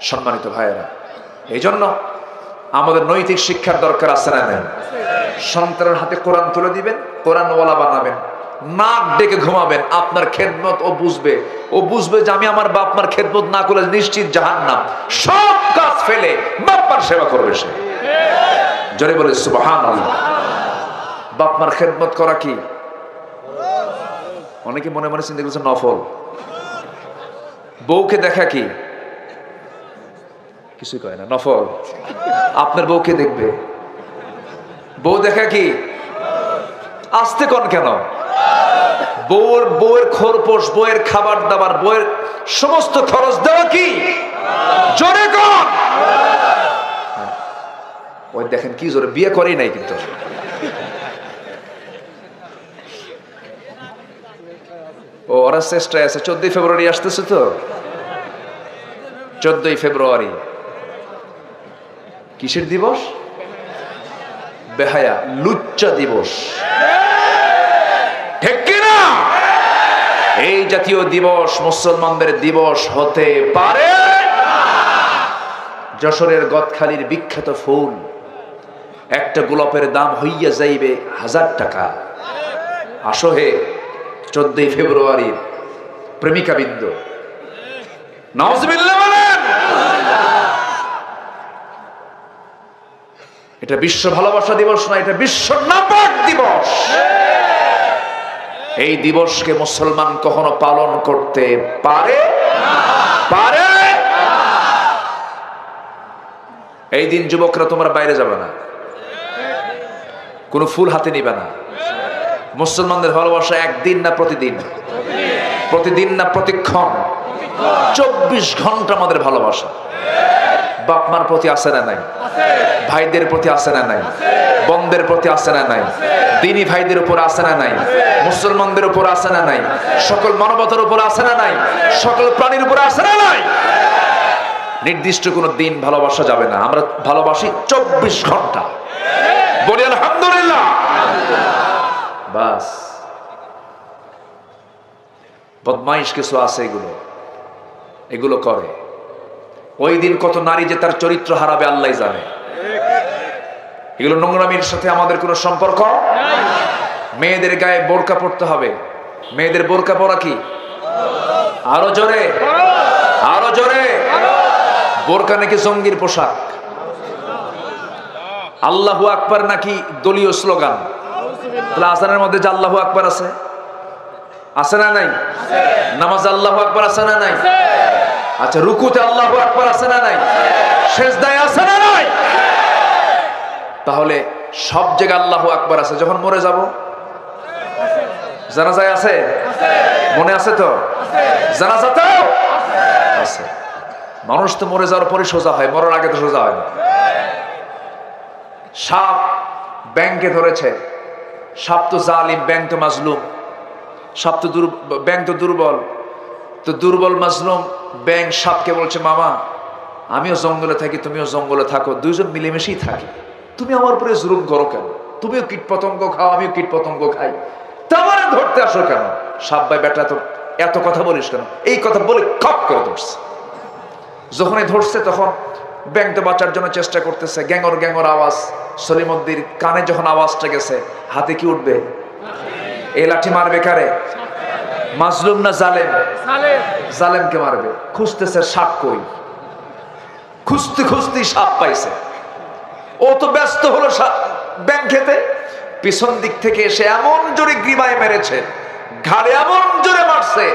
সম্মানিত ভাইয়েরা, এই জন্য আমাদের নৈতিক শিক্ষার দরকার আছে না নেই? সন্তানের হাতে কোরআন তুলে দিবেন, কোরআনওয়ালা বানাবেন, নাক ডেকে ঘুমাবেন, আপনার খেদমত ও বুঝবে যে আমি আমার বাপ মার খেদমত না করলে নিশ্চিত জাহান্নাম। সব কাজ ফেলে বাপ মার সেবা করবে সে। জোরে বলে সুবহানাল্লাহ। বাপ মার খেদমত করা কি? অনেকে মনে মনে চিন্তা করছে নফল। বউকে দেখা কি? কিছুই কয় না, নফল। আপনার বউকে দেখবে? বউ দেখা কি? আসতে কোন কেন? বউয়ের খোরপোশ, বউয়ের খাবার দাবার, বউয়ের সমস্ত খরচ দেওয়া কি? জোরে কোন? ওই দেখেন কি জোরে, বিয়ে করেই নাই কিন্তু। ও ওরা চেষ্টায় আছে। 14 ফেব্রুয়ারি আসতেছে তো, 14 ফেব্রুয়ারি কিসের দিবস? বেহায়া, লুচ্চা দিবস। ঠিক কিনা? এই জাতীয় দিবস মুসলমানদের দিবস হতে পারে? যশোরের গদখালির বিখ্যাত ফুল, একটা গোলাপের দাম হইয়া যাইবে 1000 টাকা। আসো হে 14 ফেব্রুয়ারি প্রেমিকা বিন্দু, নাউজুবিল্লাহ বলেন। এটা বিশ্ব ভালোবাসা দিবস না, এটা বিশ্ব নাপাক দিবস। এই দিবসকে মুসলমান কখনো পালন করতে পারে? পারে? এই দিন যুবকরা তোমরা বাইরে যাবে না, কোনো ফুল হাতে নিবে না। মুসলমানদের ভালোবাসা একদিন না প্রতিদিন? প্রতিদিন না প্রতিক্ষণ? 24 ঘন্টা আমাদের ভালোবাসা। বাপ মার প্রতি আছে না নাই? ভাইদের প্রতি আছে না নাই? বোনদের প্রতি আছে না নাই? দিনী ভাইদের উপর আছে না নাই? মুসলমানদের উপর আছে না নাই? সকল মানবতার উপর আছে না নাই? সকল প্রাণীর উপর আছে না নাই? নির্দিষ্ট কোনো দিন ভালোবাসা যাবে না। আমরা ভালোবাসি 24 ঘন্টা। বলি আলহামদুলিল্লাহ। বাস। বদমাইশ কিছু আছে, এগুলো করে। ওই দিন কত নারী যে তার চরিত্র হারাবে আল্লাহ জানে। এগুলো নোংরামির সাথে আমাদের কোনো সম্পর্ক নাই। মেয়েদের গায়ে বোরকা পরতে হবে। মেয়েদের বোরকা পরা কি? আরো জোরে, আরো জোরে। বোরকা নাকি জঙ্গির পোশাক? আল্লাহু আকবার নাকি দলীয় স্লোগান? তাহলে আজানের মধ্যে যে আল্লাহু আকবার আছে, আছে না নাই? নামাজ আল্লাহু আকবার আছে না নাই? আচ্ছা, রুকুতে আল্লাহু আকবার আছে না নাই? সিজদায় আছে না নাই? তাহলে সব জায়গায় আল্লাহু আকবার আছে। যখন মরে যাব, জানাজায় আছে? মনে আছে তো? জানাজাতেও আছে। মানুষ তো মরে যাওয়ার পরে সোজা হয়, মরার আগে তো সোজা হয় না। সাপ ব্যাংকে ধরেছে। সাপ তো জালিম, ব্যাংক তো মাজলুম। সাপ তো ব্যাংক তো দুর্বল, তো দুর্বল মাজলুম ব্যাংক সাপকে বলছে, মামা আমিও জঙ্গলে থাকি, তুমিও জঙ্গলে থাকো, দুইজন মিলেমিশেই থাকি, তুমি আমার উপরে জুলুম করো কেন? তুমিও কীট পতঙ্গ খাও, আমিও কীট পতঙ্গ খাই, তোমার ধরতে আসো কেন? সাপ ভাই বেটা তো এত কথা বলিস কেন? এই কথা বলে খপ করে ধরছে। যখনই ধরছে তখন ব্যাংক তো বাঁচার জন্য চেষ্টা করতেছে, গ্যাঙর গ্যাঙর আওয়াজ। সলিমুদ্দির কানে যখন আওয়াজটা গেছে, হাতে কি উঠবে? এই লাঠি মারবে কারে? মাজলুম না জালেম? জালেমকে মারবে। খুঁজতেছে সাপ কই, খুঁজতে খুঁজতেই সাপ পাইছে। ও তো ব্যস্ত হলো ব্যাংক খেতে, পিছন দিক থেকে এসে এমন জোরে গ্রীবায় মেরেছে, ঘাড়ে এমন জোরে মারছে,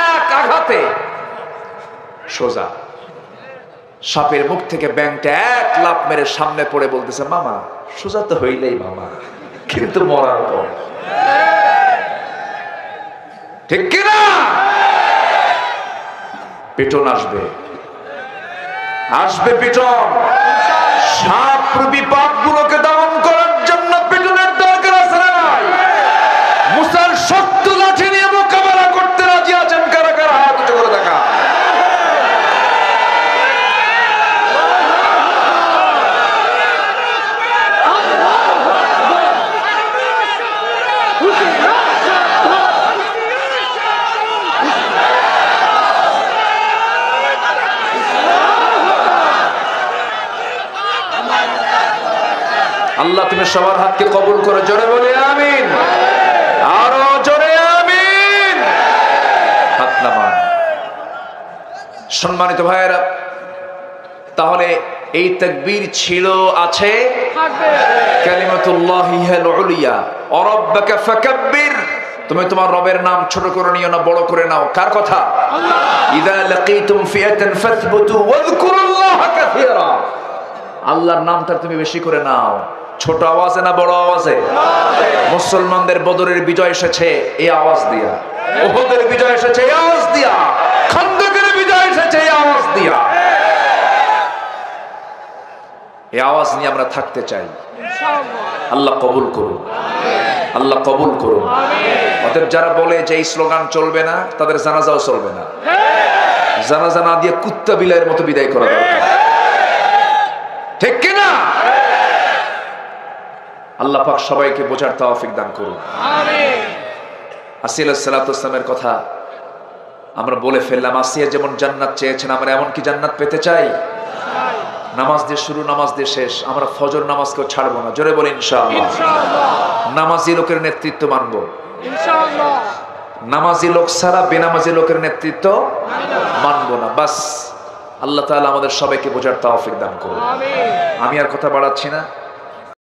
এক আঘাতে সোজা সাপের মুখ থেকে ব্যাংকটা এক লাফ মেরে সামনে পড়ে বলতেছে, মামা সোজা তো হইলেই মামা, কিন্তু মরার পর। ঠিক কিনা? পিটন আসবে, আসবে পিটন। সাপ রূপী পাপগুলোকে দমন করার জন্য পিটনের দরকার আছে না নাই? মুসার শক্ত লাঠি নিয়ে মোকাবেলা করতে রাজি আছেন কারা কারা? হাত উঁচু করে দেখা। আল্লাহ তুমি সবার হাতকে কবুল করে, জোরে বলে আমিন, আরো জোরে আমিন। হাত নামান। সম্মানিত ভাইয়েরা, তাহলে এই তাকবীর ছিল, আছে, কালিমাতুল্লাহি হিয়াল উলিয়া ওয়া রাব্বাকা ফাকাব্বির। তুমি তোমার রবের নাম ছোট করে নিও না, বড় করে নাও। কার কথা? আল্লাহ। ইযা লাকীতুম ফিআতান ফাসবুতু ওয়াযকুরুল্লাহা কাসীরা। আল্লাহর নামটা তুমি বেশি করে নাও। ছোট আওয়াজে না বড় আওয়াজে? মুসলমানদের বদরের বিজয় এসেছে এই আওয়াজ দিয়া, উহুদের বিজয় এসেছে এই আওয়াজ দিয়া, খন্দকের বিজয় এসেছে এই আওয়াজ দিয়া। এই আওয়াজ নিয়ে আমরা থাকতে চাই। আল্লাহ কবুল করুন, আল্লাহ কবুল করুন। অতএব যারা বলে যে এই স্লোগান চলবে না, তাদের জানাজাও চলবে না। জানাজা না দিয়ে কুত্তা বিলাইয়ের মতো বিদায় করা দরকার। ঠিক কিনা? আল্লাহ পাক সবাইকে বোঝার তৌফিক দান করুন। আমিন। আসিয়া আলাইহিস সালাতু ওয়াস সালামের কথা আমরা বলে ফেললাম। আসিয়া যেমন জান্নাত চেয়েছেন, আমরা এমন কি জান্নাত পেতে চাই? নামাজ দিয়ে শুরু, নামাজ দিয়ে শেষ। আমরা ফজর নামাজকেও ছাড়বো না, জোরে বলি ইনশাআল্লাহ। ইনশাআল্লাহ। নামাজি লোকের নেতৃত্ব মানব ইনশাআল্লাহ। নামাজি লোক ছাড়া বেনামাজি লোকের নেতৃত্ব মানব না। বাস আল্লাহ তাআলা আমাদের সবাইকে বোঝার তৌফিক দান করুন। আমিন। আমি আর কথা বাড়াচ্ছি না।